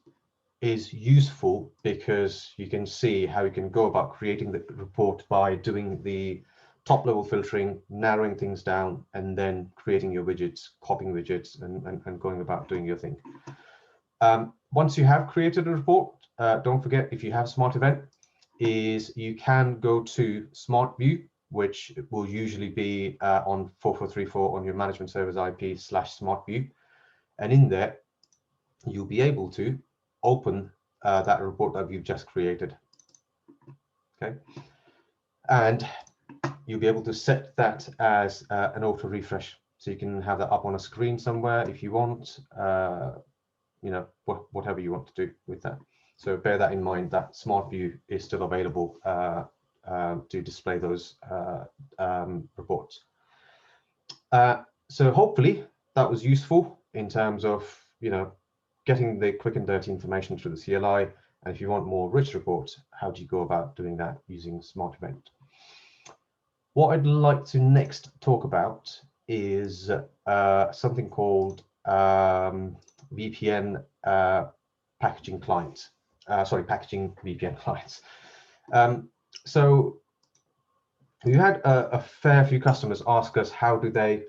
is useful because you can see how you can go about creating the report by doing the top level filtering, narrowing things down, and then creating your widgets, copying widgets, and going about doing your thing. Once you have created a report, don't forget, if you have smart event, is you can go to smart view, which will usually be on 4434 on your management servers IP/smart view. And in there, you'll be able to open that report that we've just created. Okay, and you'll be able to set that as an auto refresh, so you can have that up on a screen somewhere if you want, you know, whatever you want to do with that. So bear that in mind, that smart view is still available to display those reports. So hopefully that was useful in terms of, you know, getting the quick and dirty information through the CLI. And if you want more rich reports, how do you go about doing that using Smart Event? What I'd like to next talk about is something called VPN packaging clients. Packaging VPN clients. So we had a fair few customers ask us, how do they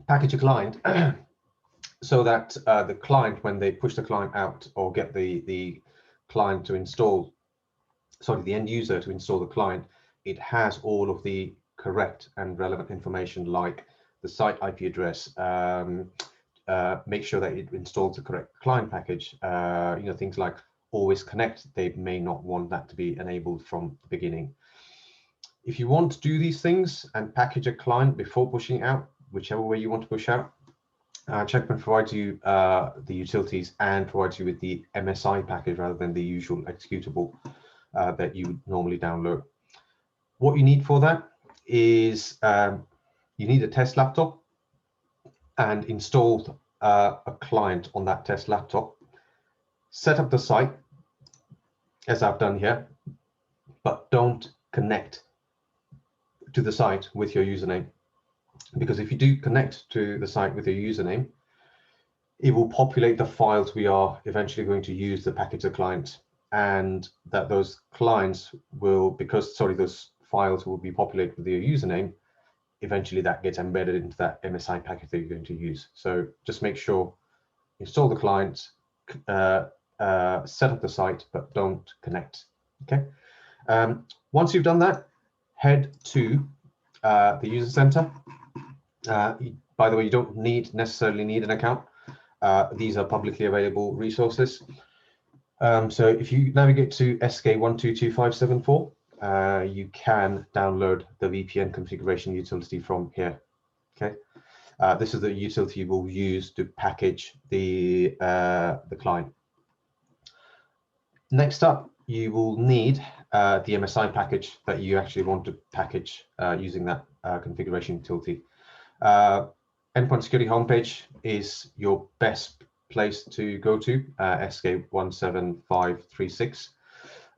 package a client so that the client, when they push the client out or get the client to install, sorry, the end user to install the client, it has all of the correct and relevant information like the site IP address, make sure that it installs the correct client package. Things like always connect, they may not want that to be enabled from the beginning. If you want to do these things and package a client before pushing out, whichever way you want to push out, Check Point provides you the utilities and provides you with the MSI package rather than the usual executable that you would normally download. What you need for that is you need a test laptop and install a client on that test laptop. Set up the site as I've done here, but don't connect to the site with your username, because if you do connect to the site with your username, it will populate the files we are eventually going to use to package the client, and that those clients will, those files will be populated with your username, eventually that gets embedded into that MSI package that you're going to use. So just make sure, install the client, set up the site, but don't connect. Okay. Once you've done that, head to the user center. By the way, you don't necessarily need an account. These are publicly available resources. So if you navigate to SK122574, you can download the VPN configuration utility from here. Okay, this is the utility we'll use to package the client. Next up, you will need the MSI package that you actually want to package using that configuration utility. Endpoint security homepage is your best place to go to, SK17536.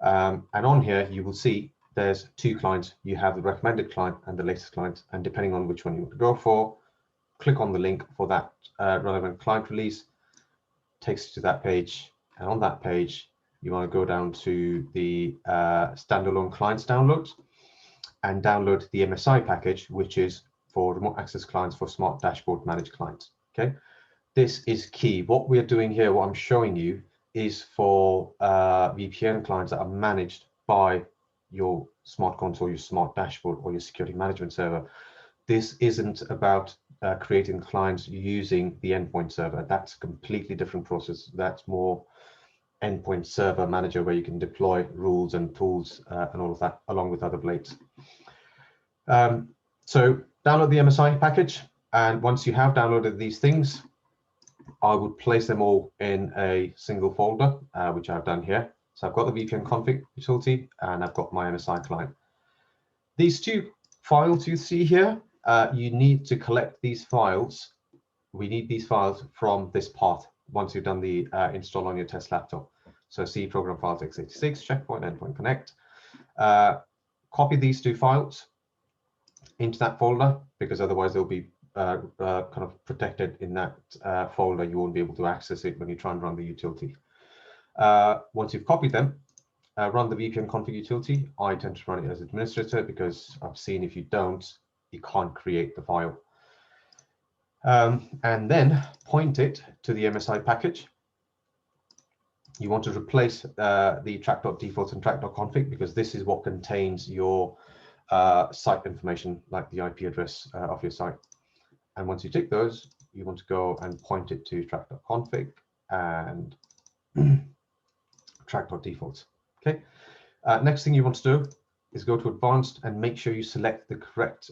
And on here, you will see there's two clients. You have the recommended client and the latest client. And depending on which one you want to go for, click on the link for that relevant client release, takes you to that page. And on that page, you want to go down to the standalone clients downloads and download the MSI package, which is for remote access clients for smart dashboard managed clients. Okay, this is key. What we're doing here, what I'm showing you, is for VPN clients that are managed by your smart console, your smart dashboard, or your security management server. This isn't about creating clients using the endpoint server. That's a completely different process. That's more endpoint server manager, where you can deploy rules and tools and all of that along with other blades. So download the MSI package, and once you have downloaded these things, I would place them all in a single folder, which I've done here. So I've got the VPN config utility and I've got my MSI client. These two files you see here, you need to collect these files. We need these files from this path once you've done the install on your test laptop. So C program files x86, checkpoint, endpoint connect. Copy these two files into that folder, because otherwise they'll be kind of protected in that folder. You won't be able to access it when you try and run the utility. Once you've copied them, run the VPN config utility. I tend to run it as administrator because I've seen if you don't, you can't create the file. And then point it to the MSI package. You want to replace the track.defaults and track.config, because this is what contains your site information, like the IP address of your site. And once you tick those, you want to go and point it to track.config and track.defaults. Okay. Next thing you want to do is go to advanced and make sure you select the correct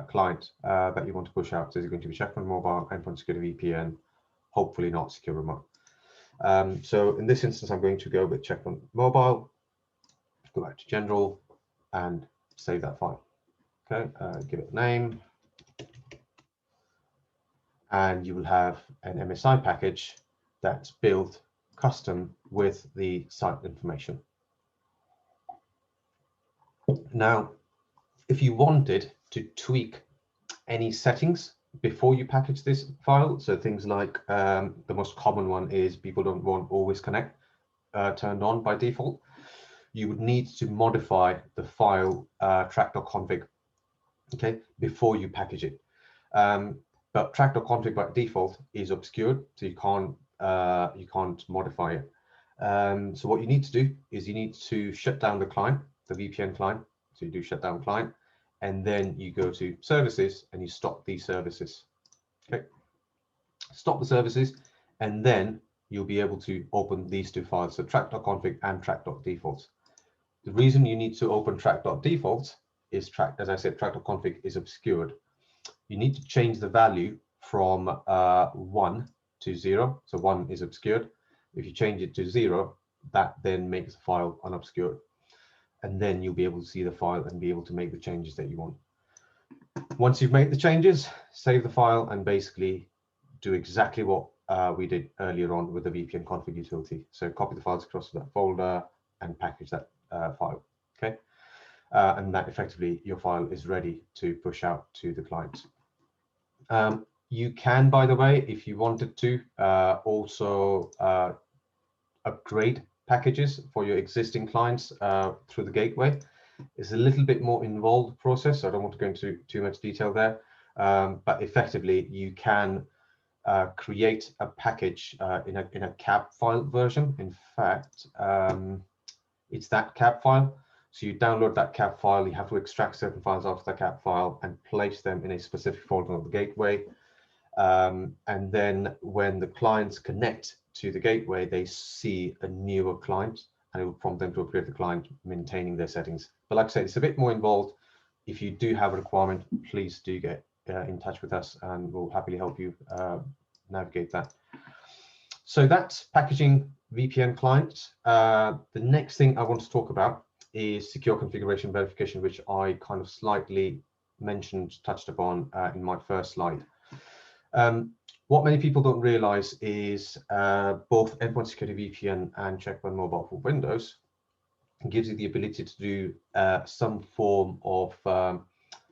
client that you want to push out. So it's going to be Check Point Mobile, Endpoint Security VPN, hopefully not Secure Remote. So in this instance, I'm going to go with Check Point Mobile, go back to General and save that file. Okay, give it a name. And you will have an MSI package that's built custom with the site information. Now, if you wanted to tweak any settings before you package this file, so things like the most common one is people don't want always connect turned on by default, you would need to modify the file track.config, okay, before you package it. But track.config by default is obscured, so you can't modify it. So what you need to do is you need to shut down the client, the VPN client. So you do shut down client, and then you go to services and you stop these services. Okay. stop the services, and then you'll be able to open these two files, so track.config and track.defaults. The reason you need to open track.defaults is as I said, track.config is obscured. You need to change the value from 1 to 0. So 1 is obscured. If you change it to 0, that then makes the file unobscured. And then you'll be able to see the file and be able to make the changes that you want. Once you've made the changes, save the file and basically do exactly what we did earlier on with the VPN config utility. So copy the files across to that folder and package that file. Okay. And that effectively your file is ready to push out to the client. You can, by the way, if you wanted to, also upgrade packages for your existing clients through the gateway. It's a little bit more involved process, so I don't want to go into too much detail there. But effectively, you can create a package in a cab file version. In fact, it's that cab file. So you download that cab file, you have to extract certain files out of that cab file and place them in a specific folder on the gateway. And then when the clients connect to the gateway, they see a newer client and it will prompt them to upgrade the client, maintaining their settings. But like I said, it's a bit more involved. If you do have a requirement, please do get in touch with us and we'll happily help you navigate that. So that's packaging VPN clients. The next thing I want to talk about is secure configuration verification, which I kind of slightly touched upon in my first slide. What many people don't realize is both Endpoint Security VPN and Check Point Mobile for Windows gives you the ability to do some form of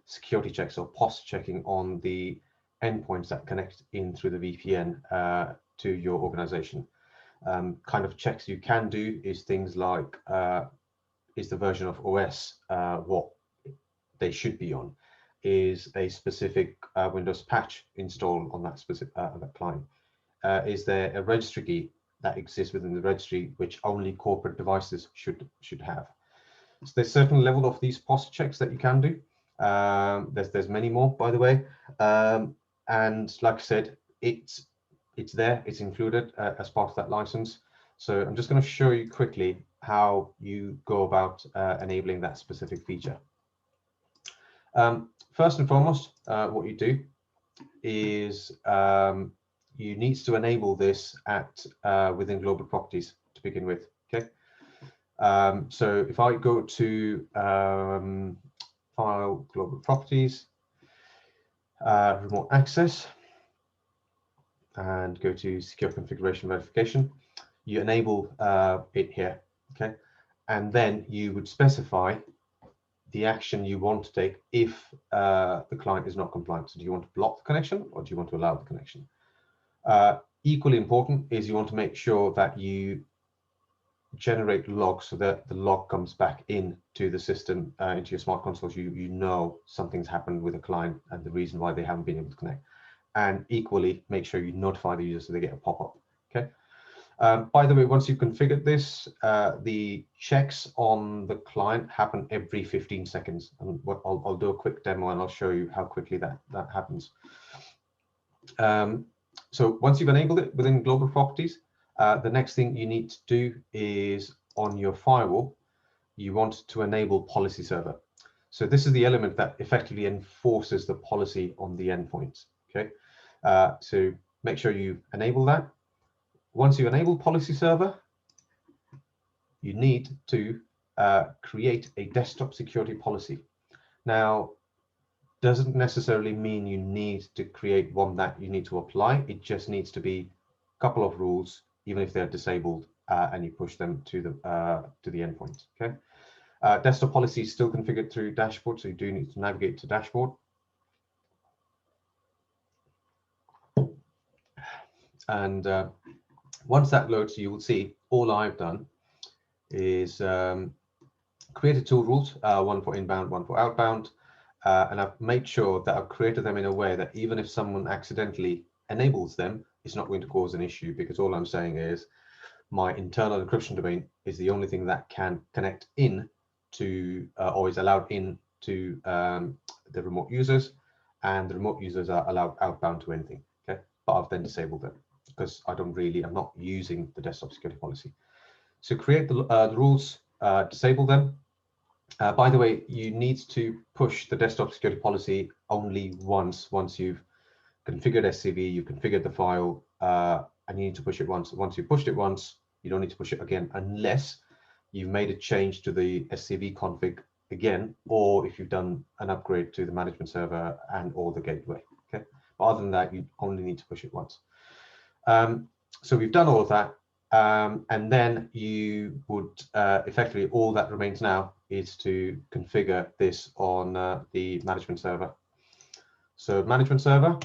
security checks or POS checking on the endpoints that connect in through the VPN to your organization. Kind of checks you can do is things like, is the version of OS what they should be on? Is a specific Windows patch installed on that specific that client? Is there a registry key that exists within the registry which only corporate devices should have? So there's certain level of these POS checks that you can do. There's many more, by the way, and like I said, it's there, it's included as part of that license. So I'm just going to show you quickly how you go about enabling that specific feature. First and foremost, what you do is you need to enable this at within global properties to begin with. Okay, so if I go to File, Global Properties, Remote Access, and go to Secure Configuration Verification, you enable it here. Okay, and then you would specify the action you want to take if the client is not compliant. So do you want to block the connection or do you want to allow the connection? Equally important is you want to make sure that you generate logs so that the log comes back in to the system, into your smart console. So you know something's happened with a client and the reason why they haven't been able to connect. And equally, make sure you notify the user so they get a pop-up. Okay. By the way, once you've configured this, the checks on the client happen every 15 seconds. And I'll do a quick demo and I'll show you how quickly that happens. So once you've enabled it within global properties, the next thing you need to do is on your firewall, you want to enable policy server. So this is the element that effectively enforces the policy on the endpoints. Okay, so make sure you enable that. Once you enable policy server, you need to create a desktop security policy. Now, doesn't necessarily mean you need to create one that you need to apply. It just needs to be a couple of rules, even if they're disabled, and you push them to the endpoint. Okay. Desktop policy is still configured through dashboard, so you do need to navigate to dashboard. And once that loads, you will see all I've done is created two rules, one for inbound, one for outbound. And I've made sure that I've created them in a way that even if someone accidentally enables them, it's not going to cause an issue, because all I'm saying is my internal encryption domain is the only thing that can connect in to or is allowed in to the remote users, and the remote users are allowed outbound to anything. Okay, but I've then disabled them because I'm not using the desktop security policy. So create the rules, disable them. By the way, you need to push the desktop security policy only once you've configured SCV, you configured the file, and you need to push it once. Once you've pushed it once, you don't need to push it again unless you've made a change to the SCV config again, or if you've done an upgrade to the management server and or the gateway. Okay, but other than that, you only need to push it once. So we've done all of that, and then you would effectively, all that remains now is to configure this on the management server. So management server,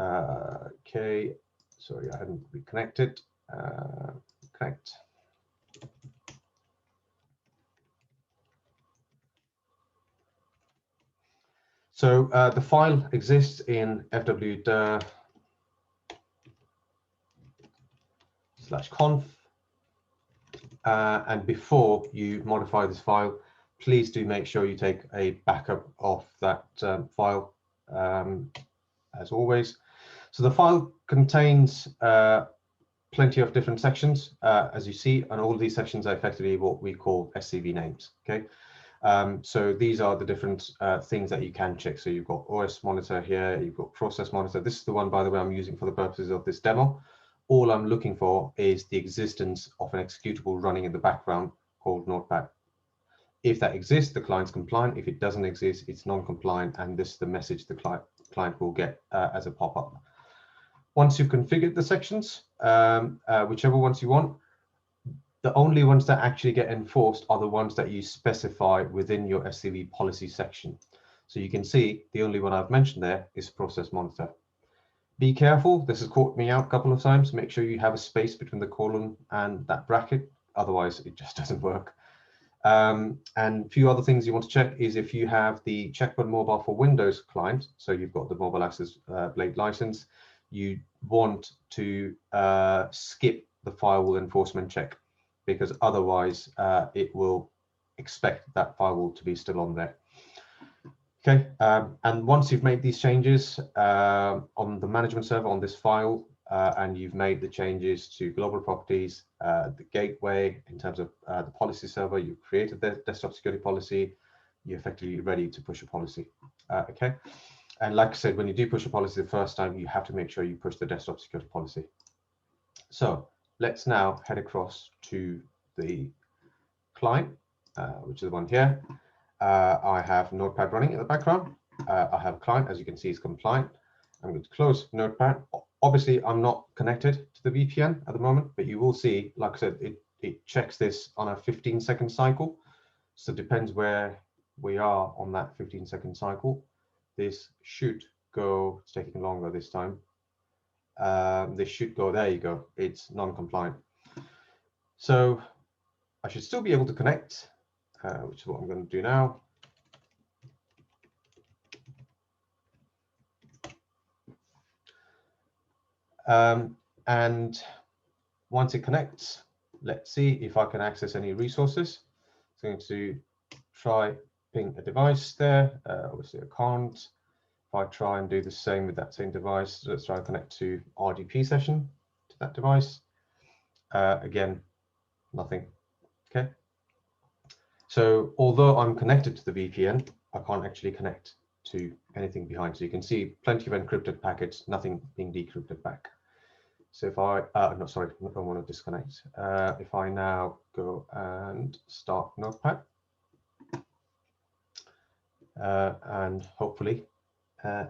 okay, sorry, I hadn't reconnected. Connect. So the file exists in fwdir/conf, and before you modify this file, please do make sure you take a backup of that file, as always. So the file contains plenty of different sections, as you see, and all of these sections are effectively what we call SCV names. Okay. So these are the different things that you can check. So you've got OS monitor here, you've got process monitor. This is the one, by the way, I'm using for the purposes of this demo. All I'm looking for is the existence of an executable running in the background called Notepad. If that exists, the client's compliant. If it doesn't exist, it's non-compliant, and this is the message the client will get as a pop-up. Once you've configured the sections, whichever ones you want, the only ones that actually get enforced are the ones that you specify within your SCV policy section. So you can see the only one I've mentioned there is process monitor. Be careful, this has caught me out a couple of times. Make sure you have a space between the colon and that bracket, otherwise it just doesn't work. And a few other things you want to check is if you have the Check Point Mobile for Windows client, so you've got the mobile access blade license, you want to skip the firewall enforcement check, because otherwise it will expect that firewall to be still on there. Okay, and once you've made these changes on the management server on this file, and you've made the changes to global properties, the gateway in terms of the policy server, you've created the desktop security policy, you're effectively ready to push a policy. Okay, and like I said, when you do push a policy the first time, you have to make sure you push the desktop security policy. So let's now head across to the client, which is the one here. I have Notepad running in the background. I have a client, as you can see, is compliant. I'm going to close Notepad. Obviously, I'm not connected to the VPN at the moment, but you will see, like I said, it checks this on a 15-second cycle. So it depends where we are on that 15-second cycle. This should go, it's taking longer this time. This should go, there you go, it's non-compliant. So I should still be able to connect, which is what I'm going to do now. And once it connects, let's see if I can access any resources. So I'm going to try ping a device there. Obviously I can't. If I try and do the same with that same device, let's try and connect to RDP session to that device. Again, nothing. Okay. So although I'm connected to the VPN, I can't actually connect to anything behind. So you can see plenty of encrypted packets, nothing being decrypted back. So if I, no, sorry, I don't want to disconnect. If I now go and start Notepad, and hopefully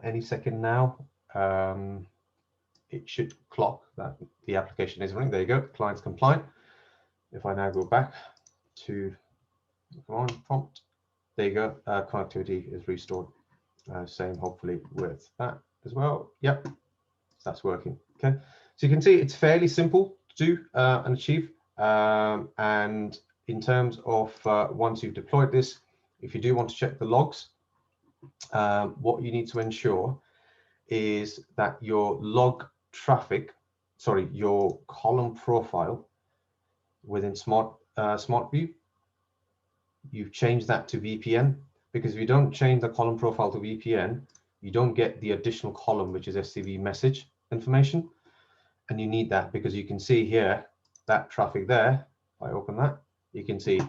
any second now, it should clock that the application is running. There you go, client's compliant. If I now go back to command prompt, there you go, connectivity is restored. Same hopefully with that as well. Yep, that's working. Okay, so you can see it's fairly simple to do and achieve. And in terms of once you've deployed this, if you do want to check the logs, what you need to ensure is that your log traffic, sorry, your column profile within Smart View, you've changed that to VPN, because if you don't change the column profile to VPN, you don't get the additional column, which is SCV message. information, and you need that because you can see here that traffic there. If I open that, you can see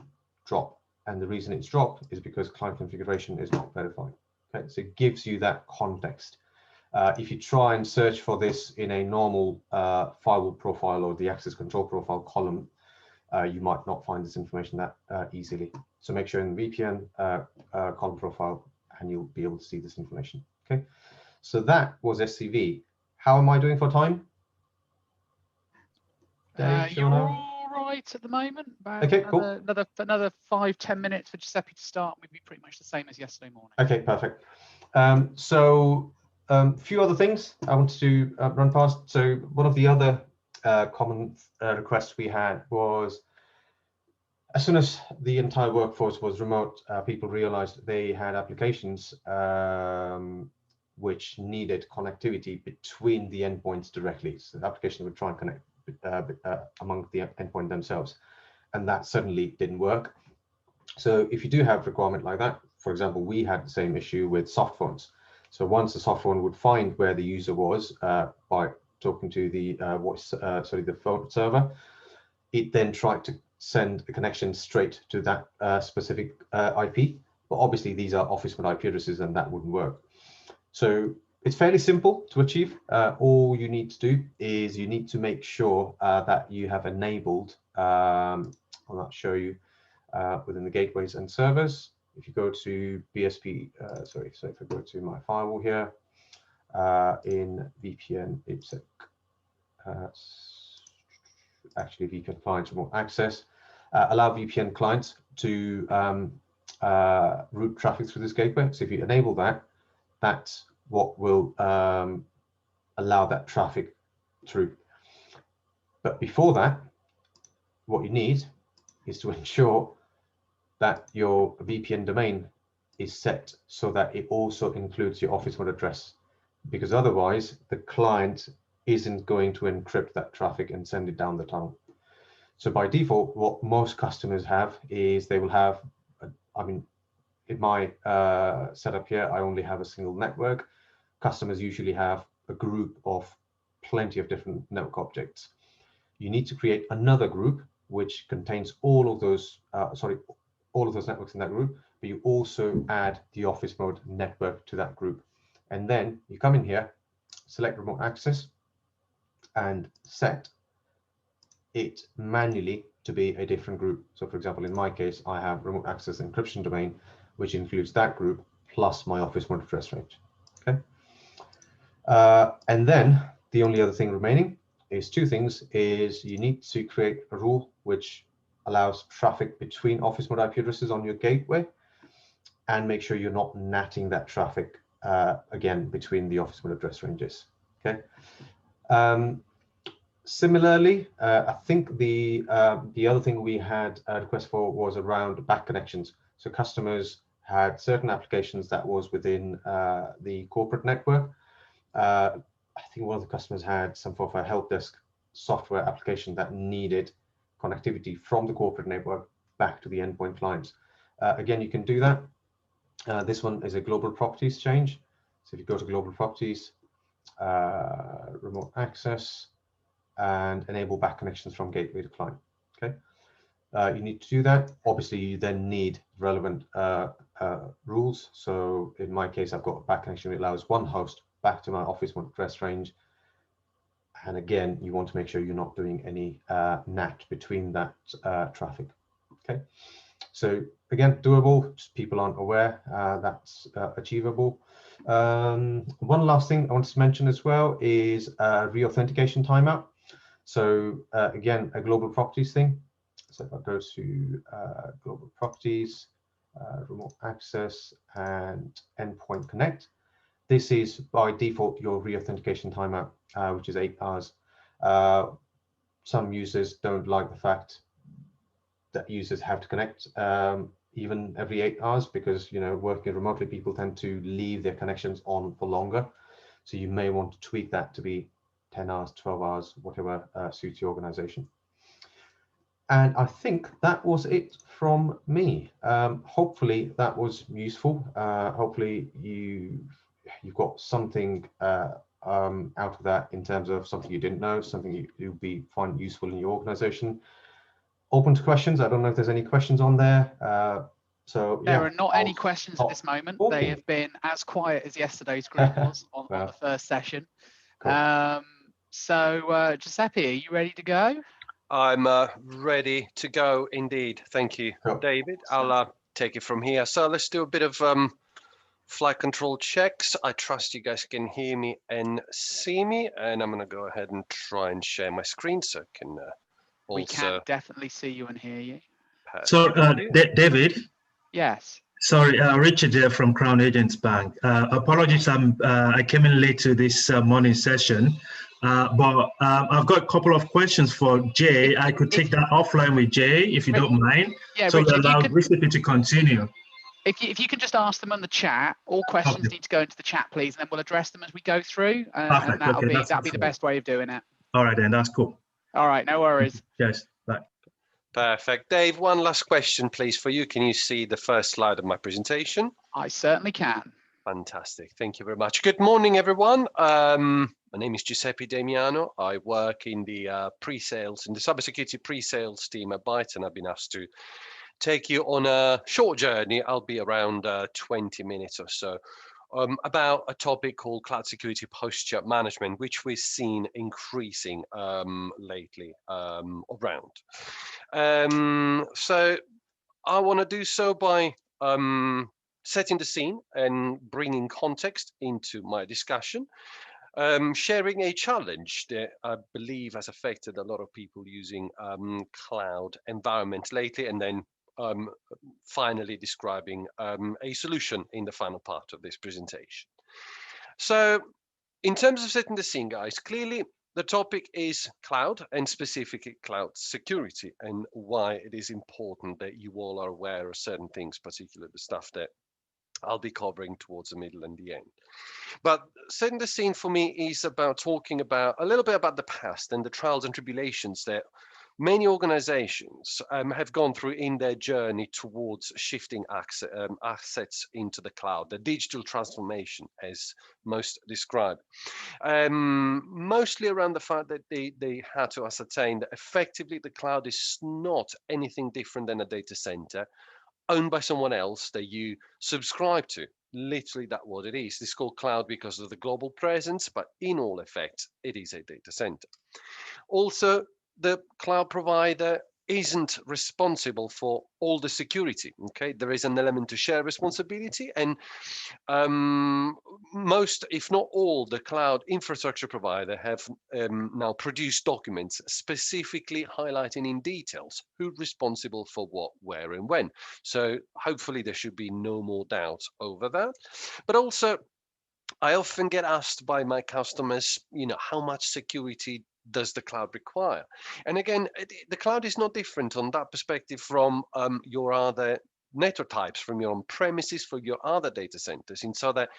drop, and the reason it's dropped is because client configuration is not verified. Okay, so it gives you that context. If you try and search for this in a normal firewall profile or the access control profile column, you might not find this information that easily. So make sure in the VPN column profile, and you'll be able to see this information. Okay, so that was SCV. How am I doing for time? Dave, You're all right at the moment. About okay, another 5-10 minutes for Giuseppe to start. We'd be pretty much the same as yesterday morning. Okay, perfect. So a few other things I wanted to run past. So one of the other common requests we had was, as soon as the entire workforce was remote, people realized they had applications which needed connectivity between the endpoints directly. So the application would try and connect among the endpoint themselves, and that certainly didn't work. So if you do have a requirement like that, for example, we had the same issue with soft phones. So once the soft phone would find where the user was by talking to the the phone server, it then tried to send a connection straight to that specific IP. But obviously these are office mode IP addresses, and that wouldn't work. So it's fairly simple to achieve. All you need to do is you need to make sure that you have enabled, I'll not show you, within the gateways and servers. If you go to BSP, so if I go to my firewall here, in VPN IPsec, actually VPN clients remote access, allow VPN clients to route traffic through this gateway. So if you enable that, that's what will allow that traffic through. But before that, what you need is to ensure that your VPN domain is set so that it also includes your office mode address, because otherwise the client isn't going to encrypt that traffic and send it down the tunnel. So by default, what most customers have is they will have, I mean, in my setup here, I only have a single network. Customers usually have a group of plenty of different network objects. You need to create another group which contains all of those, all of those networks in that group, but you also add the office mode network to that group. And then you come in here, select remote access, and set it manually to be a different group. So for example, in my case, I have remote access encryption domain, which includes that group plus my office mode address range. Okay. And then the only other thing remaining is two things. Is you need to create a rule which allows traffic between office mode IP addresses on your gateway, and make sure you're not natting that traffic again between the office mode address ranges. Okay. Similarly, I think the other thing we had a request for was around back connections. So customers had certain applications that was within the corporate network. I think one of the customers had some sort of a help desk software application that needed connectivity from the corporate network back to the endpoint clients. Again, you can do that. This one is a global properties change. So if you go to global properties, remote access, and enable back connections from gateway to client. Okay, you need to do that. Obviously, you then need relevant rules. So in my case, I've got a back connection that allows one host back to my office mode address range. And again, you want to make sure you're not doing any NAT between that traffic. Okay, so again, doable. Just people aren't aware that's achievable. One last thing I wanted to mention as well is re-authentication timeout. So again, a global properties thing. So if I go to global properties, remote access, and endpoint connect, this is by default your re-authentication timeout, which is 8 hours. Some users don't like the fact that users have to connect even every 8 hours, because working remotely, people tend to leave their connections on for longer. So you may want to tweak that to be 10 hours, 12 hours, whatever suits your organization. And I think that was it from me. Hopefully that was useful. Hopefully you've got something out of that in terms of something you didn't know, something you'll find useful in your organization. Open to questions. I don't know if there's any questions on there. So yeah, there are not any questions at this moment. They have been as quiet as yesterday's group was on the first session. Cool. So Giuseppe, are you ready to go? I'm ready to go indeed. Thank you, David. I'll take it from here. So let's do a bit of flight control checks. I trust you guys can hear me and see me, and I'm going to go ahead and try and share my screen so I can also... We can definitely see you and hear you. So, David? Yes. Sorry, Richard here from Crown Agents Bank. Apologies, I came in late to this morning session, but I've got a couple of questions for Jay. I could take that offline with Jay, if you don't mind. Yeah, so Richard, we allow Giuseppe to continue. If you can just ask them on the chat, all questions need to go into the chat, please, and then we'll address them as we go through, and that'll be the best way of doing it. All right, then, that's cool. All right, no worries. Yes, bye. Perfect. Dave, one last question, please, for you. Can you see the first slide of my presentation? I certainly can. Fantastic. Thank you very much. Good morning, everyone. My name is Giuseppe Damiano. I work in the pre-sales, in the cybersecurity pre-sales team at Byte, and I've been asked to take you on a short journey. I'll be around 20 minutes or so. About a topic called cloud security posture management, which we've seen increasing lately around. So I want to do so by setting the scene and bringing context into my discussion, sharing a challenge that I believe has affected a lot of people using cloud environment lately, and then finally describing a solution in the final part of this presentation. So in terms of setting the scene, guys, clearly the topic is cloud, and specifically cloud security, and why it is important that you all are aware of certain things, particularly the stuff that I'll be covering towards the middle and the end. But setting the scene for me is about talking about a little bit about the past and the trials and tribulations that many organizations have gone through in their journey towards shifting assets into the cloud, the digital transformation as most described. Mostly around the fact that they had to ascertain that effectively the cloud is not anything different than a data center owned by someone else that you subscribe to. Literally, that's what it is. It's called cloud because of the global presence, but in all effect, it is a data center. Also, the cloud provider isn't responsible for all the security. Okay, there is an element to share responsibility, and most, if not all, the cloud infrastructure provider have now produced documents specifically highlighting in details who's responsible for what, where, and when. So hopefully there should be no more doubt over that. But also, I often get asked by my customers, how much security does the cloud require? And again, the cloud is not different on that perspective from your other network types, from your on-premises, for your other data centers, and so that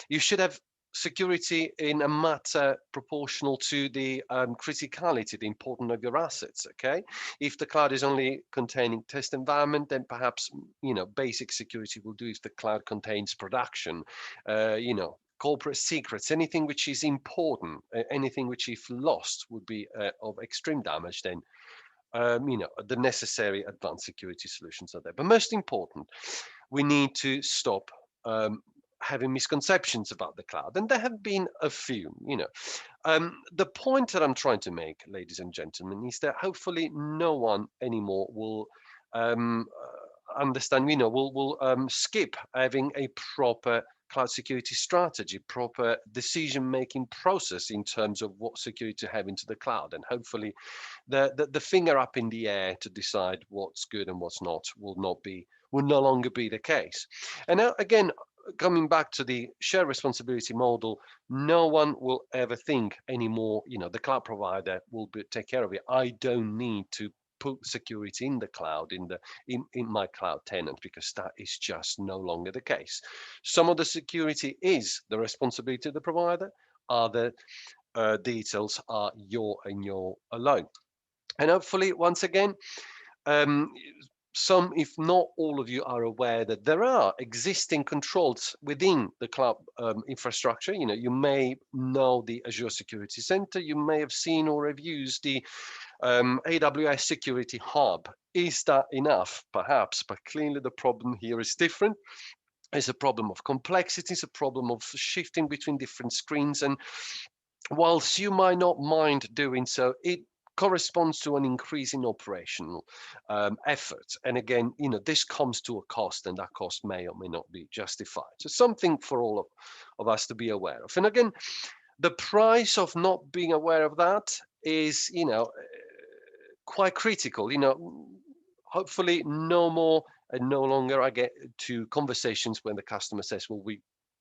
you should have security in a matter proportional to the criticality, the importance of your assets. Okay, if the cloud is only containing test environment, then perhaps basic security will do. If the cloud contains production, corporate secrets, anything which is important, anything which if lost would be of extreme damage, then the necessary advanced security solutions are there. But most important, we need to stop having misconceptions about the cloud, and there have been a few. The point that I'm trying to make, ladies and gentlemen, is that hopefully no one anymore will understand, will skip having a proper cloud security strategy, proper decision-making process in terms of what security to have into the cloud. And hopefully the finger up in the air to decide what's good and what's not will no longer be the case. And now, again, coming back to the shared responsibility model, no one will ever think anymore, the cloud provider will take care of it. I don't need to put security in the cloud, in my cloud tenant, because that is just no longer the case. Some of the security is the responsibility of the provider. Other details are your alone. And hopefully, once again, some, if not all of you, are aware that there are existing controls within the cloud infrastructure. You know, you may know the Azure Security Center, you may have seen or have used the AWS Security Hub. Is that enough? Perhaps, but clearly the problem here is different. It's a problem of complexity, it's a problem of shifting between different screens, and whilst you might not mind doing so, it corresponds to an increase in operational effort. And again, you know, this comes to a cost, and that cost may or may not be justified. So something for all of us to be aware of. And again, the price of not being aware of that is, you know, quite critical. You know, hopefully no more and no longer I get to conversations when the customer says, well,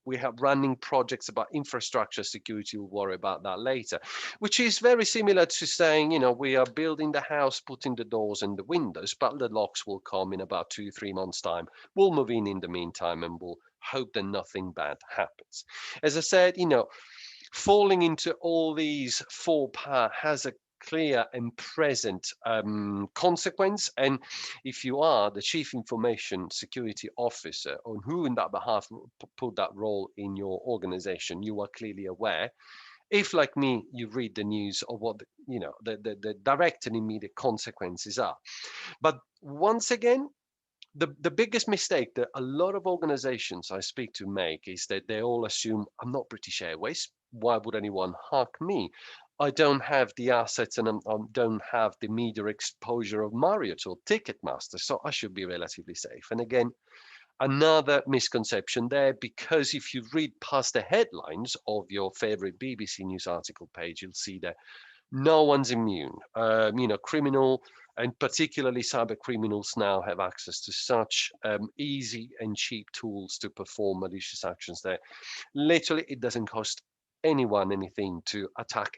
we have running projects about infrastructure security, we'll worry about that later, which is very similar to saying, you know, we are building the house, putting the doors and the windows, but the locks will come in about 2-3 months time. We'll move in the meantime, and we'll hope that nothing bad happens. As I said, you know, falling into all these faux pas has a clear and present consequence. And if you are the chief information security officer, on who in that behalf put that role in your organization, you are clearly aware. If, like me, you read the news of what the direct and immediate consequences are. But once again, the biggest mistake that a lot of organizations I speak to make is that they all assume, I'm not British Airways, why would anyone hack me? I don't have the assets, and I don't have the media exposure of Marriott or Ticketmaster, so I should be relatively safe. And again, another misconception there, because if you read past the headlines of your favorite BBC News article page, you'll see that no one's immune. You know, criminal and particularly cyber criminals now have access to such easy and cheap tools to perform malicious actions there. Literally, it doesn't cost anyone anything to attack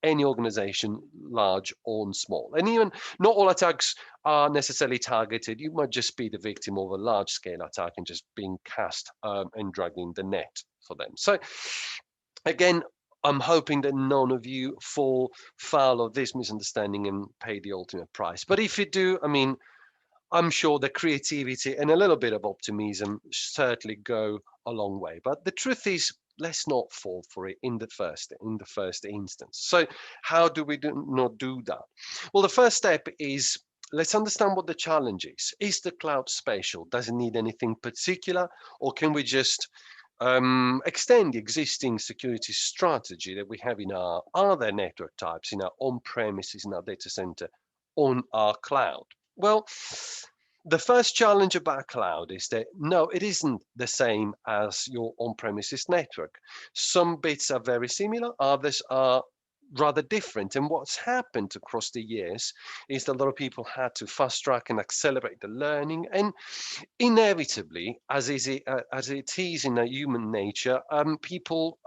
any organization, large or small. And even not all attacks are necessarily targeted. You might just be the victim of a large scale attack and just being cast and dragged in the net for them. So again, I'm hoping that none of you fall foul of this misunderstanding and pay the ultimate price. But if you do, I mean, I'm sure the creativity and a little bit of optimism certainly go a long way. But the truth is, let's not fall for it in the first instance. So how do we not do that? Well, the first step is, let's understand what the challenge is. Is the cloud spatial? Does it need anything particular, or can we just extend the existing security strategy that we have in our other network types, in our on-premises, in our data center, on our cloud? Well, the first challenge about cloud is that, no, it isn't the same as your on-premises network. Some bits are very similar, others are rather different. And what's happened across the years is that a lot of people had to fast track and accelerate the learning. And inevitably, as it is in a human nature, people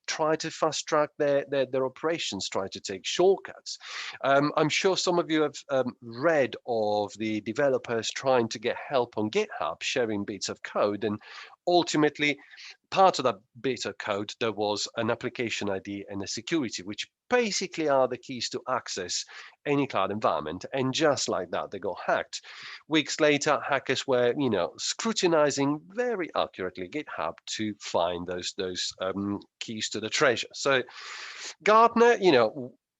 try to fast track their operations, try to take shortcuts. I'm sure some of you have read of the developers trying to get help on GitHub, sharing bits of code, and ultimately part of that bit of code, there was an application ID and a security, which basically are the keys to access any cloud environment. And just like that, they got hacked. Weeks later, hackers were, scrutinizing very accurately GitHub to find those keys to the treasure. So Gartner,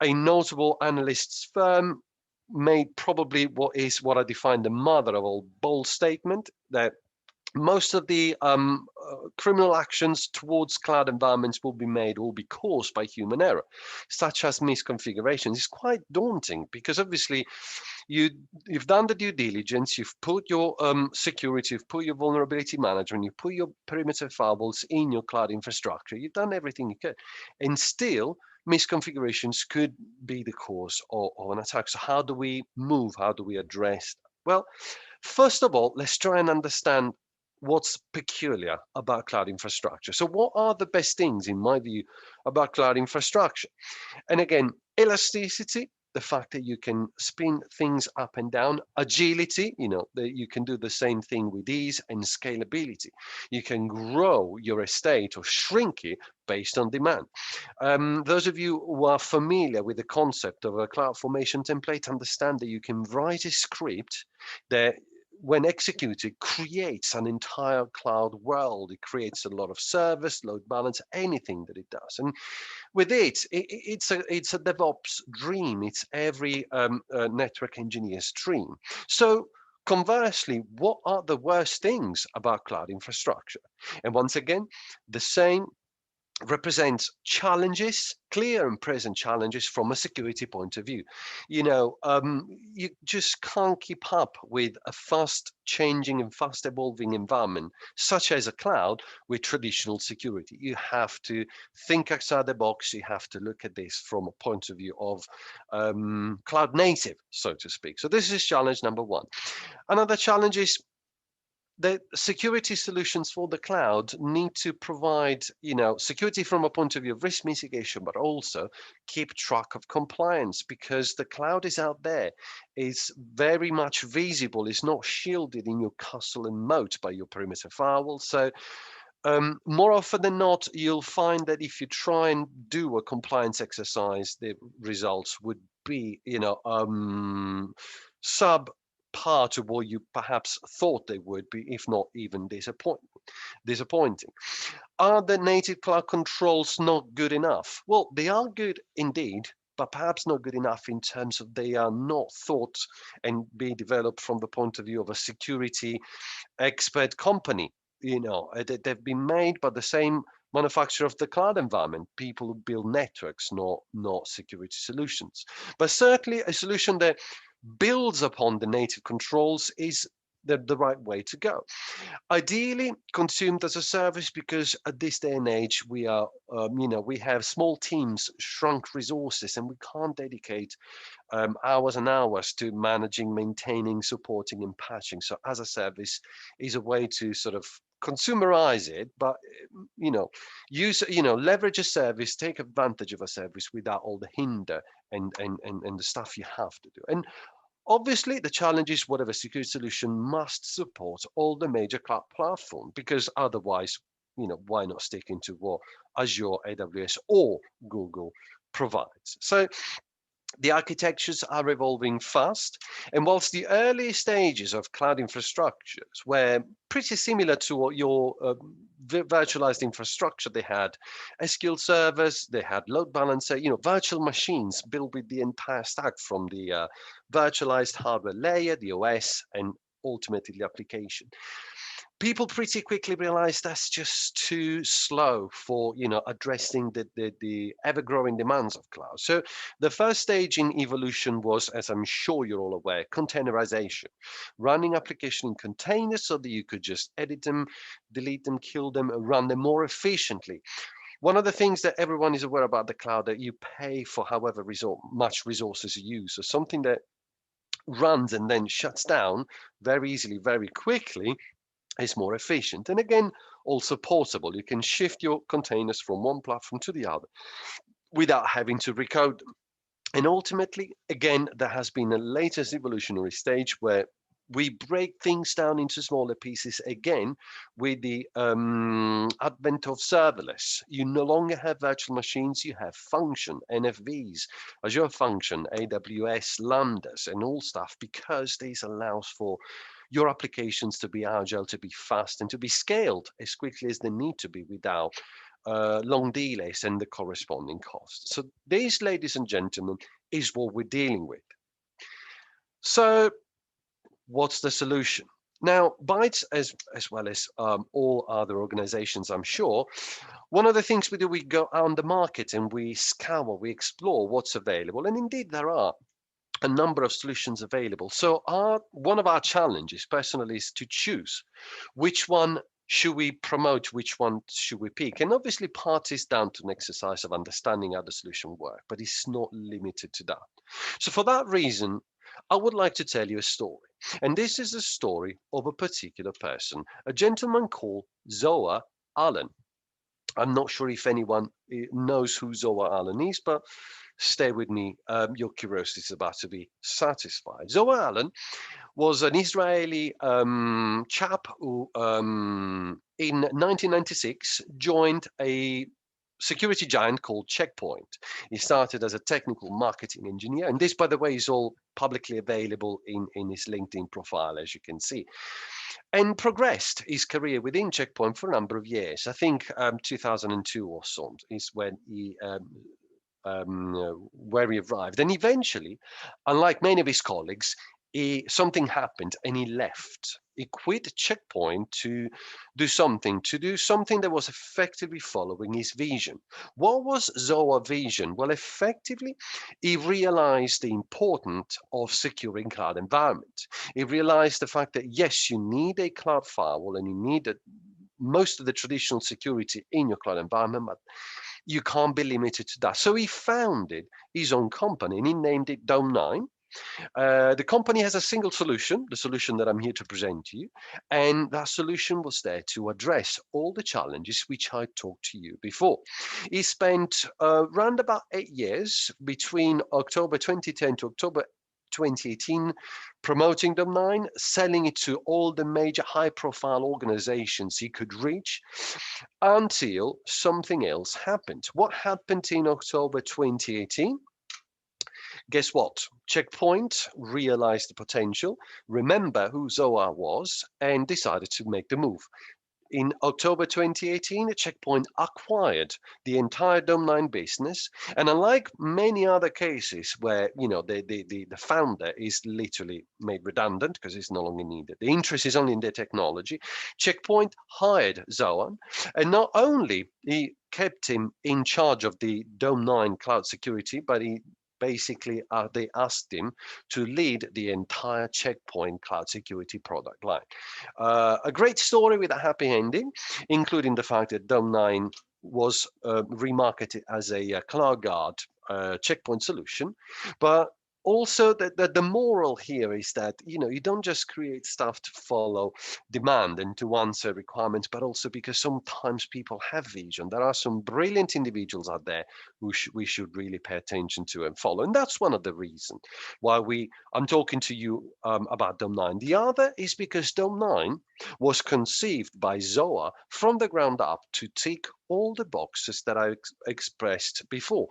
a notable analysts firm, made probably what I define the mother of all bold statement, that most of the criminal actions towards cloud environments will be caused by human error, such as misconfigurations. It's quite daunting because obviously you've done the due diligence, you've put your security, you've put your vulnerability management, you put your perimeter firewalls in your cloud infrastructure, you've done everything you could, and still misconfigurations could be the cause of an attack. So how do we move? How do we address that? Well, first of all, let's try and understand what's peculiar about cloud infrastructure. So what are the best things, in my view, about cloud infrastructure? And again, elasticity, the fact that you can spin things up and down, agility, that you can do the same thing with ease, and scalability. You can grow your estate or shrink it based on demand. Those of you who are familiar with the concept of a CloudFormation template understand that you can write a script that, when executed, creates an entire cloud world. It creates a lot of service, load balance, anything that it does. And with it's a DevOps dream. It's every network engineer's dream. So conversely, what are the worst things about cloud infrastructure? And once again, the same represents challenges, clear and present challenges from a security point of view. You just can't keep up with a fast changing and fast evolving environment such as a cloud with traditional security. You have to think outside the box. You have to look at this from a point of view of cloud native, so to speak. So this is challenge number one. Another challenge is the security solutions for the cloud need to provide, security from a point of view of risk mitigation, but also keep track of compliance, because the cloud is out there, is very much visible, is not shielded in your castle and moat by your perimeter firewall. So more often than not, you'll find that if you try and do a compliance exercise, the results would be, part of what you perhaps thought they would be, if not even disappointing. Are the native cloud controls not good enough? Well, they are good indeed, but perhaps not good enough in terms of they are not thought and be developed from the point of view of a security expert company. They've been made by the same manufacturer of the cloud environment, people who build networks, not security solutions. But certainly a solution that builds upon the native controls is the right way to go. Ideally consumed as a service, because at this day and age we are, we have small teams, shrunk resources, and we can't dedicate hours and hours to managing, maintaining, supporting, and patching. So as a service is a way to sort of consumerize it, but leverage a service, take advantage of a service without all the hinder and the stuff you have to do. And obviously, the challenge is whatever security solution must support all the major cloud platforms, because otherwise, why not stick into what Azure, AWS, or Google provides? So the architectures are evolving fast, and whilst the early stages of cloud infrastructures were pretty similar to what your virtualized infrastructure, they had SQL servers, they had load balancer, virtual machines built with the entire stack from the virtualized hardware layer, the OS, and ultimately the application. People pretty quickly realized that's just too slow for addressing the ever-growing demands of cloud. So the first stage in evolution was, as I'm sure you're all aware, containerization, running application in containers so that you could just edit them, delete them, kill them, run them more efficiently. One of the things that everyone is aware about the cloud, that you pay for however much resources you use. So something that runs and then shuts down very easily, very quickly, is more efficient. And again, also portable. You can shift your containers from one platform to the other without having to recode them. And ultimately, again, there has been a latest evolutionary stage where we break things down into smaller pieces again with the advent of serverless. You no longer have virtual machines, you have function, NFVs, Azure Function, AWS, Lambdas, and all stuff, because this allows for your applications to be agile, to be fast, and to be scaled as quickly as they need to be without long delays and the corresponding costs. So this, ladies and gentlemen, is what we're dealing with. So what's the solution? Now, Bytes, as well as all other organizations, I'm sure, one of the things we do, we go out on the market and we scour, we explore what's available. And indeed, there are a number of solutions available. So one of our challenges personally is to choose which one should we promote, which one should we pick. And obviously part is down to an exercise of understanding how the solution works, but it's not limited to that. So for that reason, I would like to tell you a story. And this is a story of a particular person, a gentleman called Zoa Allen. I'm not sure if anyone knows who Zoa Allen is, but stay with me. Your curiosity is about to be satisfied. Zohar Allen was an Israeli chap who in 1996 joined a security giant called Check Point. He started as a technical marketing engineer, and this, by the way, is all publicly available in his LinkedIn profile, as you can see, and progressed his career within Check Point for a number of years. I think 2002 or so is when he where he arrived, and eventually, unlike many of his colleagues, something happened and he left. He quit Check Point to do something that was effectively following his vision. What was Zohar's vision? Well, effectively, he realized the importance of securing cloud environment. He realized the fact that yes, you need a cloud firewall and you need most of the traditional security in your cloud environment, but you can't be limited to that. So he founded his own company and he named it Dome9. The company has a single solution, the solution that I'm here to present to you, and that solution was there to address all the challenges which I talked to you before. He spent around about 8 years between October 2010 to October 2018 promoting Dome9, selling it to all the major high-profile organizations he could reach until something else happened. What happened in October 2018? Guess what? Check Point realized the potential, remember who Zohar was, and decided to make the move. In October 2018, Check Point acquired the entire Dome9 business, and unlike many other cases where the founder is literally made redundant because it's no longer needed, the interest is only in their technology. Check Point hired Zohar, and not only he kept him in charge of the Dome9 cloud security, but they asked him to lead the entire Check Point cloud security product line. A great story with a happy ending, including the fact that Dome9 was remarketed as a CloudGuard Check Point solution, but also that the moral here is that you don't just create stuff to follow demand and to answer requirements, but also because sometimes people have vision. There are some brilliant individuals out there who we should really pay attention to and follow, and that's one of the reasons why I'm talking to you about Dome9. The other is because Dome9 was conceived by Zohar from the ground up to tick all the boxes that I expressed before,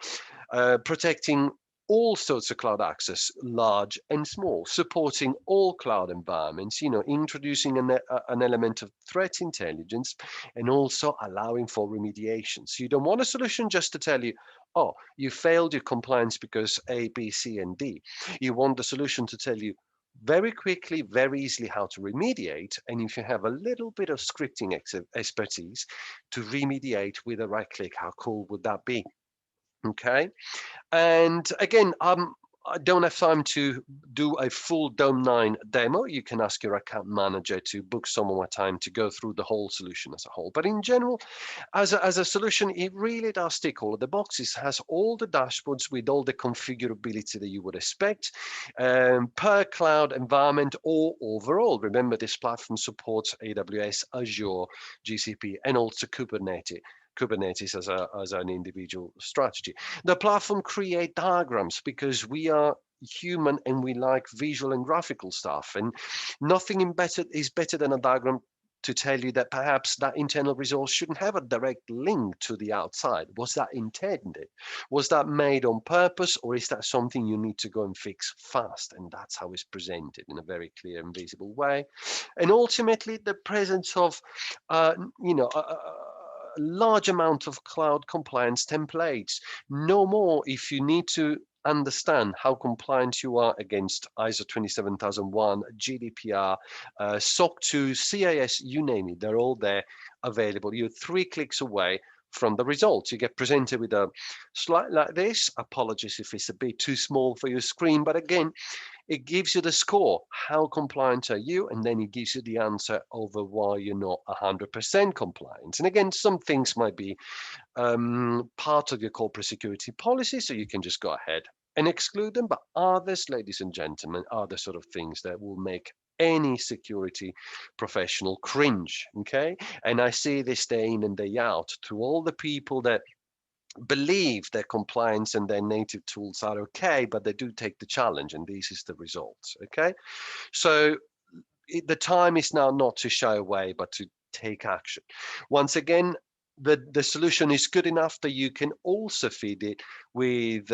protecting all sorts of cloud access, large and small, supporting all cloud environments, introducing an element of threat intelligence, and also allowing for remediation. So you don't want a solution just to tell you, oh, you failed your compliance because A, B, C, and D. You want the solution to tell you very quickly, very easily how to remediate, and if you have a little bit of scripting expertise, to remediate with a right click. How cool would that be? Okay. And again, I don't have time to do a full Dome9 demo. You can ask your account manager to book some more time to go through the whole solution as a whole. But in general, as a solution, it really does tick all of the boxes. It has all the dashboards with all the configurability that you would expect per cloud environment or overall. Remember, this platform supports AWS, Azure, GCP, and also Kubernetes as an individual strategy. The platform create diagrams because we are human and we like visual and graphical stuff, and nothing is better than a diagram to tell you that perhaps that internal resource shouldn't have a direct link to the outside. Was that intended? Was that made on purpose, or is that something you need to go and fix fast? And that's how it's presented in a very clear and visible way. And ultimately, the presence of a large amount of cloud compliance templates. No more if you need to understand how compliant you are against ISO 27001, GDPR, SOC 2, CIS, you name it, they're all there available. You're 3 clicks away from the results. You get presented with a slide like this. Apologies if it's a bit too small for your screen, but again, it gives you the score. How compliant are you? And then it gives you the answer over why you're not 100% compliant. And again, some things might be part of your corporate security policy, so you can just go ahead and exclude them. But others, ladies and gentlemen, are the sort of things that will make any security professional cringe, okay? And I see this day in and day out to all the people that believe their compliance and their native tools are okay, but they do take the challenge, and this is the results. Okay, so the time is now not to shy away, but to take action. Once again, the solution is good enough that you can also feed it with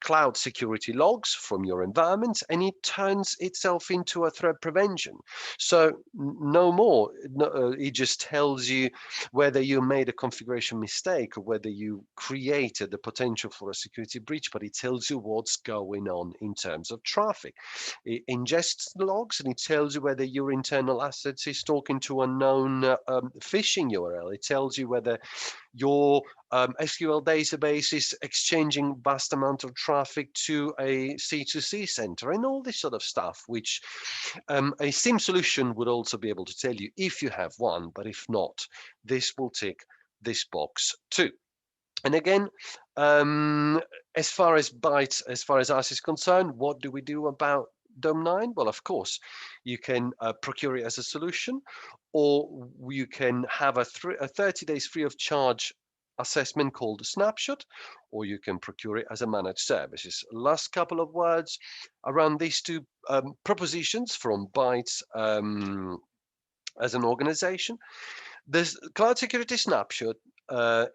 cloud security logs from your environment, and it turns itself into a threat prevention. So no more, it just tells you whether you made a configuration mistake or whether you created the potential for a security breach, but it tells you what's going on in terms of traffic. It ingests the logs and it tells you whether your internal assets is talking to a known phishing URL. It tells you whether your SQL database is exchanging vast amount of traffic to a C2C center and all this sort of stuff, which a SIEM solution would also be able to tell you if you have one, but if not, this will tick this box too. And again, as far as Bytes, as far as us is concerned, what do we do about Dome9? Well, of course, you can procure it as a solution, or you can have a 30 days free of charge assessment called a snapshot, or you can procure it as a managed services. Last couple of words around these two propositions from Bytes as an organization. This cloud security snapshot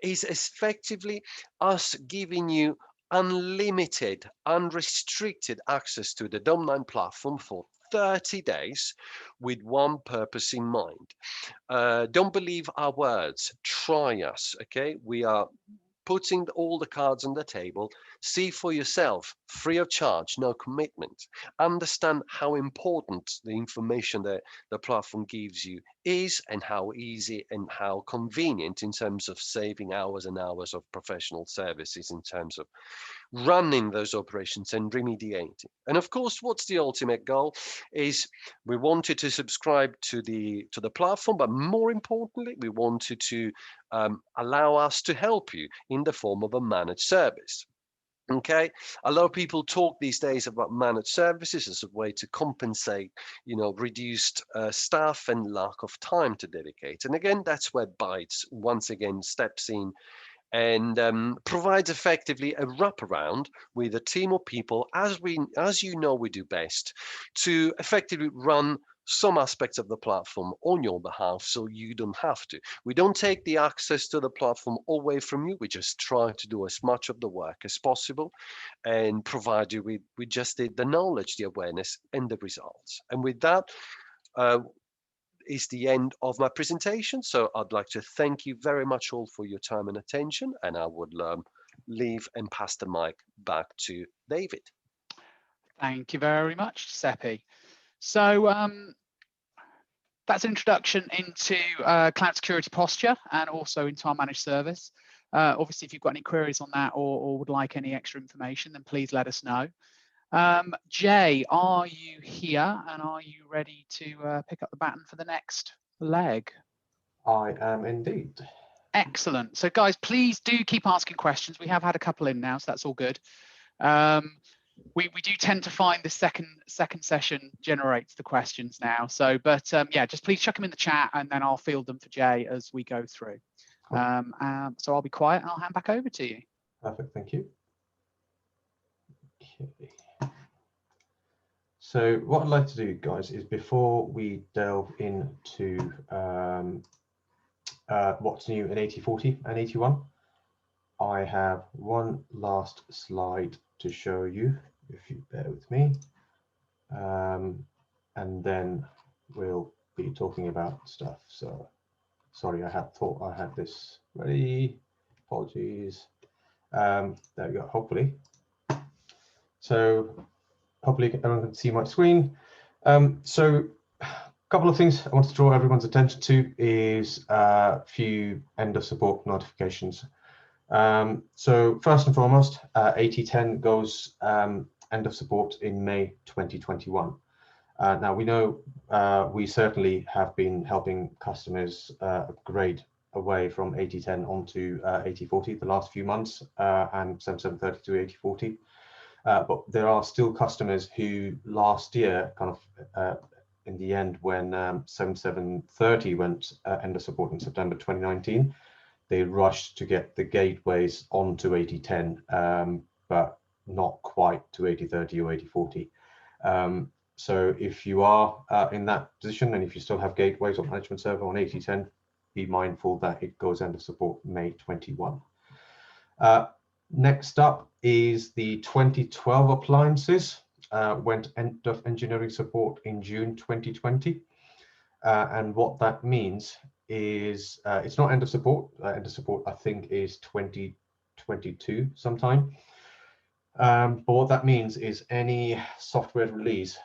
is effectively us giving you unlimited, unrestricted access to the Dome9 platform for 30 days with one purpose in mind. Don't believe our words, try us, okay? We are putting all the cards on the table. See for yourself, free of charge, no commitment. Understand how important the information that the platform gives you is, and how easy and how convenient in terms of saving hours and hours of professional services in terms of running those operations and remediating. And of course, what's the ultimate goal is we wanted to subscribe to the platform, but more importantly, we wanted to allow us to help you in the form of a managed service. Okay, a lot of people talk these days about managed services as a way to compensate, reduced staff and lack of time to dedicate. And again, that's where Bytes once again steps in and provides effectively a wraparound with a team of people, as you know we do best, to effectively run some aspects of the platform on your behalf, so you don't have to. We don't take the access to the platform away from you. We just try to do as much of the work as possible and provide you with just the knowledge, the awareness, and the results. And with that, is the end of my presentation. So I'd like to thank you very much all for your time and attention, and I would leave and pass the mic back to David. Thank you very much, Seppi. So that's an introduction into cloud security posture and also into our managed service. Obviously, if you've got any queries on that or would like any extra information, then please let us know. Jay, are you here and are you ready to pick up the baton for the next leg? I am indeed. Excellent. So guys, please do keep asking questions. We have had a couple in now, so that's all good. We do tend to find the second session generates the questions now. So, but yeah, just please chuck them in the chat and then I'll field them for Jay as we go through. Cool. So I'll be quiet and I'll hand back over to you. Perfect, thank you. Okay. So what I'd like to do, guys, is before we delve into what's new in 8040 and 81, I have one last slide to show you, if you bear with me, and then we'll be talking about stuff. So sorry, I thought I had this ready. Apologies. There we go, hopefully. So hopefully everyone can see my screen. So a couple of things I want to draw everyone's attention to is a few end of support notifications. So first and foremost, 8010 goes end of support in May 2021. Now we know we certainly have been helping customers upgrade away from 8010 onto 8040 the last few months, and 7730 to 8040. But there are still customers who last year, kind of in the end, when 7730 went end of support in September 2019, they rushed to get the gateways onto 8010, but not quite to 8030 or 8040. So if you are in that position, and if you still have gateways or management server on 8010, be mindful that it goes end of support May 21. Next up is the 2012 appliances, went end of engineering support in June 2020. And what that means is it's not end of support. End of support, I think, is 2022 sometime. But what that means is any software release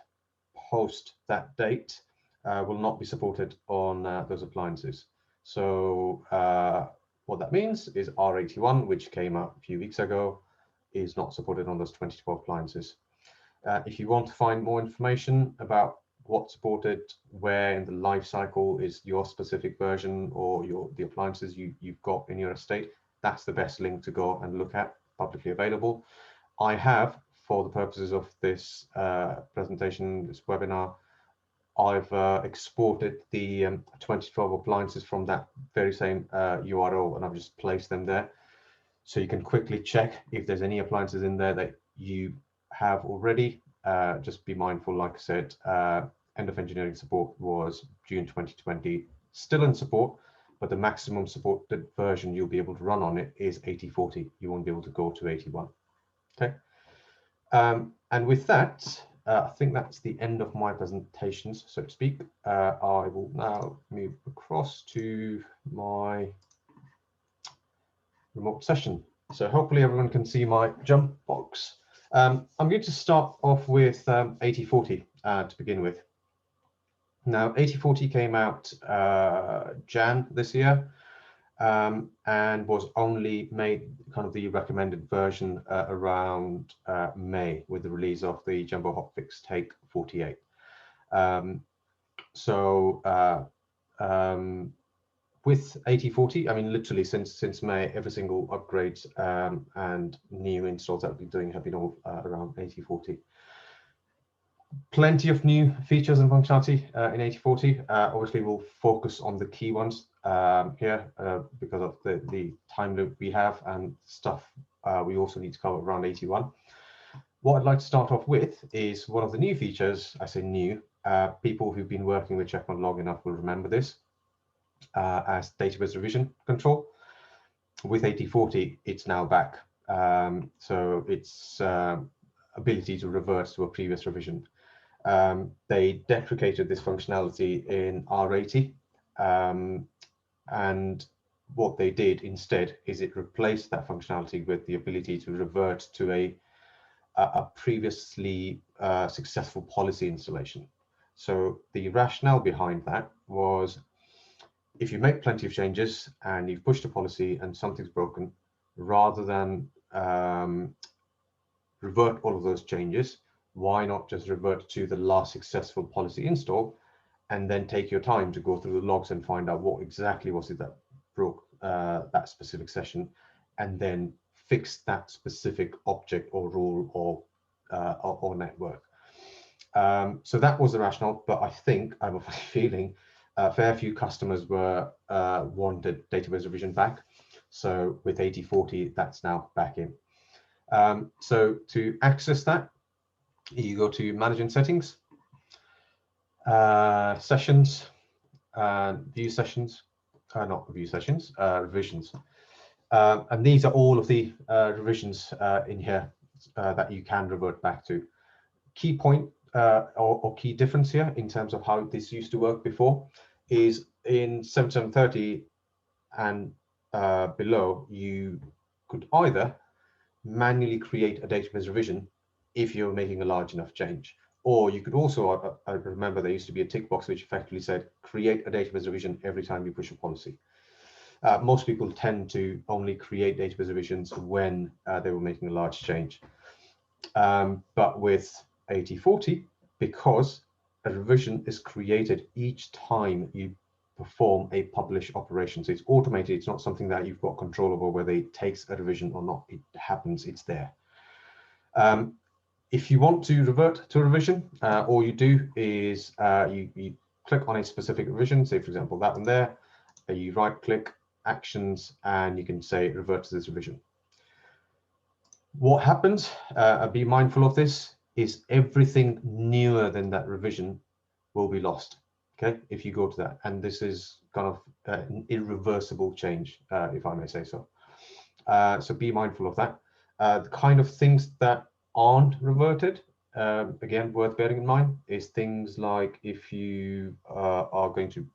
post that date will not be supported on those appliances. So what that means is R81, which came out a few weeks ago, is not supported on those 2012 appliances. If you want to find more information about what's supported, where in the life cycle is your specific version or the appliances you've got in your estate, that's the best link to go and look at, publicly available. I have, for the purposes of this presentation, this webinar, I've exported the 2012 appliances from that very same URL, and I've just placed them there. So you can quickly check if there's any appliances in there that you have already. Just be mindful, like I said, end of engineering support was June 2020, still in support, but the maximum supported version you'll be able to run on it is 8040. You won't be able to go to 81. Okay. And with that, I think that's the end of my presentations, so to speak. I will now move across to my remote session. So hopefully everyone can see my jump box. I'm going to start off with 8040 to begin with. Now, 8040 came out Jan this year, and was only made kind of the recommended version around May with the release of the Jumbo Hotfix Take 48. With 8040, I mean, literally since May, every single upgrades and new installs that we've been doing have been all around 8040. Plenty of new features and functionality in 8040. Obviously, we'll focus on the key ones here because of the time that we have and stuff we also need to cover around 81. What I'd like to start off with is one of the new features. I say new. People who've been working with Check Point long enough will remember this as database revision control. With 8040, it's now back. So it's ability to revert to a previous revision. They deprecated this functionality in R80, and what they did instead is it replaced that functionality with the ability to revert to a previously successful policy installation. So the rationale behind that was, if you make plenty of changes and you've pushed a policy and something's broken, rather than revert all of those changes, why not just revert to the last successful policy install and then take your time to go through the logs and find out what exactly was it that broke that specific session, and then fix that specific object or rule or network. So that was the rationale, but I think, I have a feeling, a fair few customers were wanted database revision back. So with 8040, that's now back in. So to access that, you go to Managing Settings, Sessions, View Sessions, not View Sessions, Revisions. And these are all of the revisions in here that you can revert back to. Key point or key difference here in terms of how this used to work before is in 7730 and below, you could either manually create a database revision if you're making a large enough change, or you could also, I remember there used to be a tick box which effectively said create a database revision every time you push a policy. Most people tend to only create database revisions when they were making a large change. But with 8040, because a revision is created each time you perform a publish operation, so it's automated, it's not something that you've got control over whether it takes a revision or not. It happens, it's there. If you want to revert to a revision, all you do is you click on a specific revision, say for example that one there, you right click actions, and you can say revert to this revision. What happens, be mindful of this, is everything newer than that revision will be lost, okay, if you go to that. And this is kind of an irreversible change, if I may say so. So be mindful of that. The kind of things that aren't reverted, again, worth bearing in mind, is things like if you are going to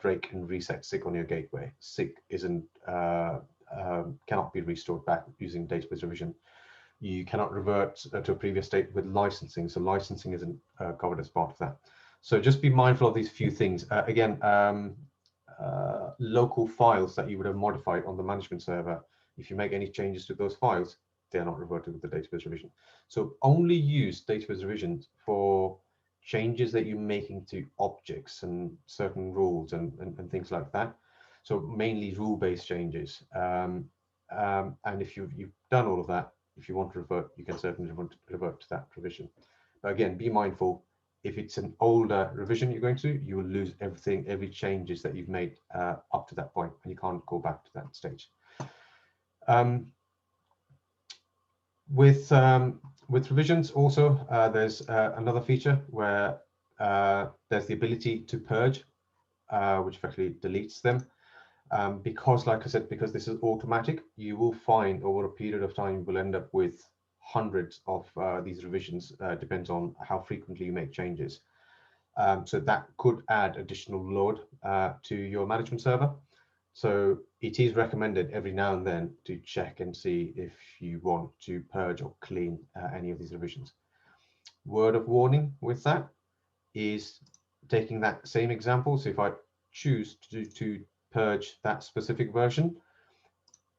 break and reset SIG on your gateway. SIG isn't cannot be restored back using database revision. You cannot revert to a previous state with licensing, so licensing isn't covered as part of that. So just be mindful of these few things. Again, local files that you would have modified on the management server, if you make any changes to those files, they're not reverted with the database revision. So only use database revisions for changes that you're making to objects and certain rules and things like that. So mainly rule-based changes. And if you've done all of that, if you want to revert, you can certainly revert to that revision. But again, be mindful, if it's an older revision you're going to, you will lose everything, every changes that you've made up to that point, and you can't go back to that stage. With revisions also, there's another feature where there's the ability to purge, which effectively deletes them. Because, like I said, because this is automatic, you will find over a period of time, you will end up with hundreds of these revisions, depends on how frequently you make changes. So that could add additional load to your management server. So it is recommended every now and then to check and see if you want to purge or clean any of these revisions. Word of warning with that is taking that same example. So if I choose to purge that specific version,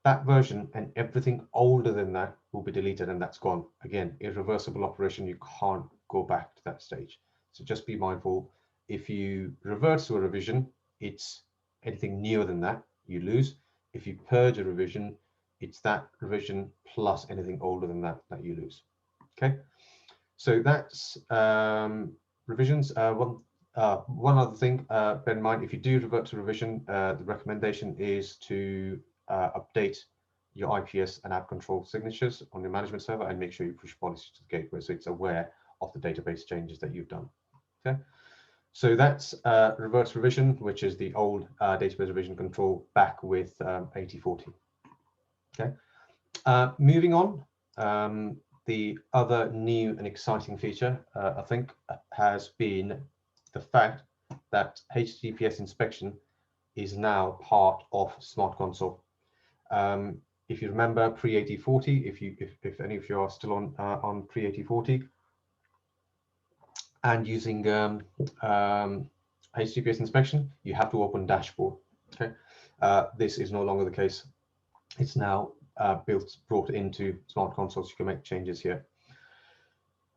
that version and everything older than that will be deleted, and that's gone. Again, irreversible operation, you can't go back to that stage. So just be mindful, if you revert to a revision, it's anything newer than that you lose. If you purge a revision, it's that revision plus anything older than that you lose. Okay, so that's revisions. One other thing, bear in mind, if you do revert to revision, the recommendation is to update your IPS and app control signatures on your management server and make sure you push policy to the gateway so it's aware of the database changes that you've done. Okay, so that's reverse revision, which is the old database revision control back with 8040. Okay, moving on. The other new and exciting feature, I think, has been the fact that HTTPS inspection is now part of Smart Console. If you remember pre-8040, if any of you are still on pre-8040 and using HTTPS inspection, you have to open dashboard. Okay, this is no longer the case. It's now brought into Smart Console, so you can make changes here.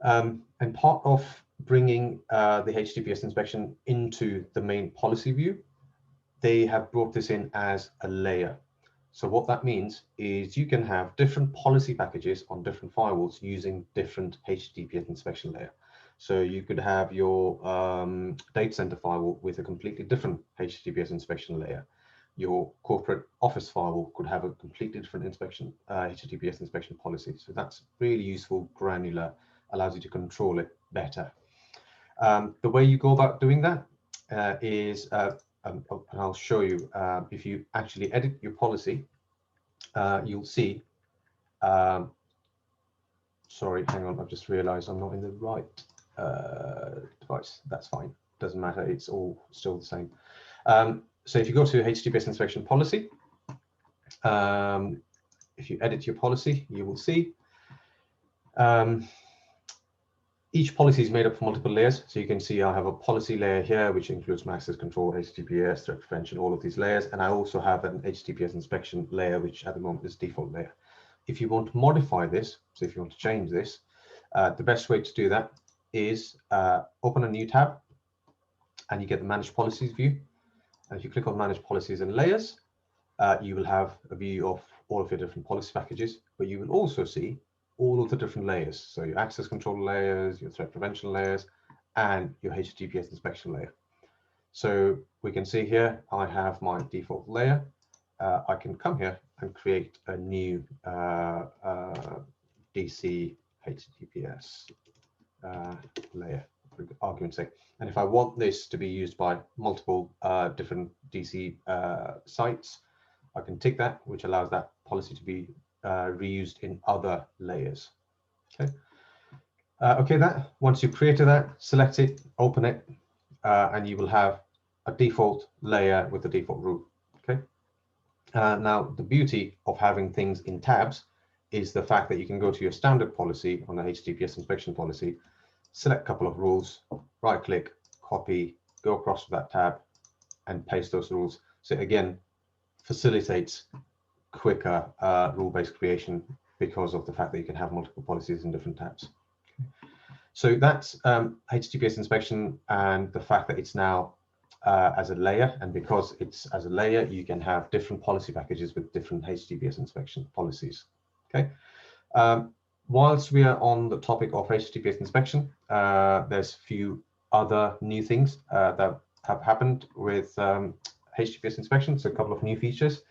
And part of bringing the HTTPS inspection into the main policy view, they have brought this in as a layer. So what that means is you can have different policy packages on different firewalls using different HTTPS inspection layer. So you could have your data center firewall with a completely different HTTPS inspection layer. Your corporate office firewall could have a completely different inspection, HTTPS inspection policy. So that's really useful, granular, allows you to control it better. The way you go about doing that is, and I'll show you, if you actually edit your policy, you'll see, sorry, hang on, I've just realized I'm not in the right device. That's fine, doesn't matter, it's all still the same. So if you go to HTTPS inspection policy, if you edit your policy, you will see each policy is made up of multiple layers. So you can see I have a policy layer here, which includes access control, HTTPS, threat prevention, all of these layers. And I also have an HTTPS inspection layer, which at the moment is default layer. If you want to modify this, so if you want to change this, the best way to do that is open a new tab and you get the manage policies view. And if you click on manage policies and layers, you will have a view of all of your different policy packages, but you will also see all of the different layers. So your access control layers, your threat prevention layers, and your HTTPS inspection layer. So we can see here, I have my default layer, I can come here and create a new DC HTTPS layer, for argument's sake. And if I want this to be used by multiple different DC sites, I can tick that, which allows that policy to be reused in other layers. Okay. Okay, that once you've created that, select it, open it, and you will have a default layer with the default root. Okay. Now, the beauty of having things in tabs is the fact that you can go to your standard policy on the HTTPS inspection policy, select a couple of rules, right click, copy, go across to that tab and paste those rules. So again, facilitates quicker rule-based creation because of the fact that you can have multiple policies in different tabs. So that's HTTPS inspection and the fact that it's now as a layer, and because it's as a layer, you can have different policy packages with different HTTPS inspection policies. Okay. Whilst we are on the topic of HTTPS inspection, there's a few other new things that have happened with HTTPS inspection. So a couple of new features.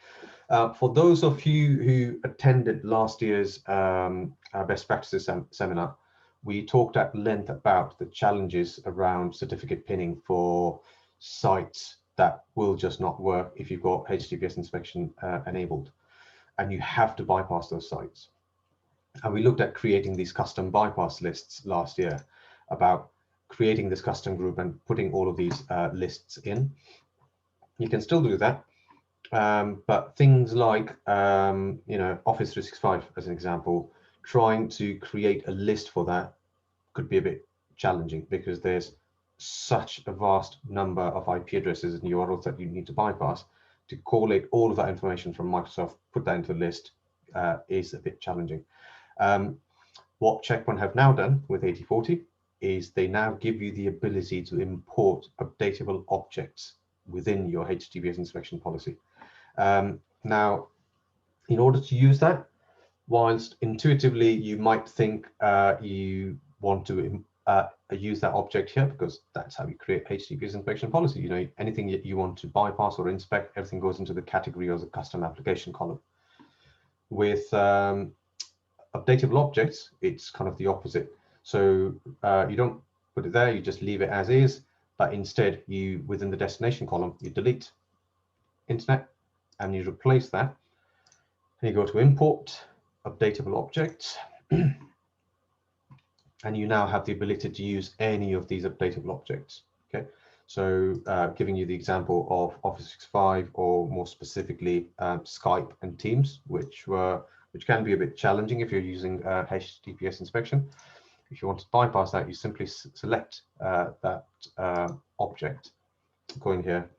For those of you who attended last year's best practices seminar, we talked at length about the challenges around certificate pinning for sites that will just not work if you've got HTTPS inspection enabled, and you have to bypass those sites. And we looked at creating these custom bypass lists last year, about creating this custom group and putting all of these lists in. You can still do that, but things like Office 365 as an example, trying to create a list for that could be a bit challenging because there's such a vast number of IP addresses and URLs that you need to bypass. To collate all of that information from Microsoft, put that into a list is a bit challenging. What Check Point have now done with 8040 is they now give you the ability to import updatable objects within your HTTPS inspection policy. Now, in order to use that, whilst intuitively you might think you want to use that object here because that's how you create HTTPS inspection policy. You know, anything that you want to bypass or inspect, everything goes into the category or the custom application column. With updatable objects, it's kind of the opposite. So you don't put it there, you just leave it as is, but instead you, within the destination column, you delete internet and you replace that. And you go to import updatable objects. And you now have the ability to use any of these updatable objects. Okay, so giving you the example of Office 365 or more specifically Skype and Teams, which can be a bit challenging if you're using HTTPS inspection. If you want to bypass that, you simply select that object, go in here,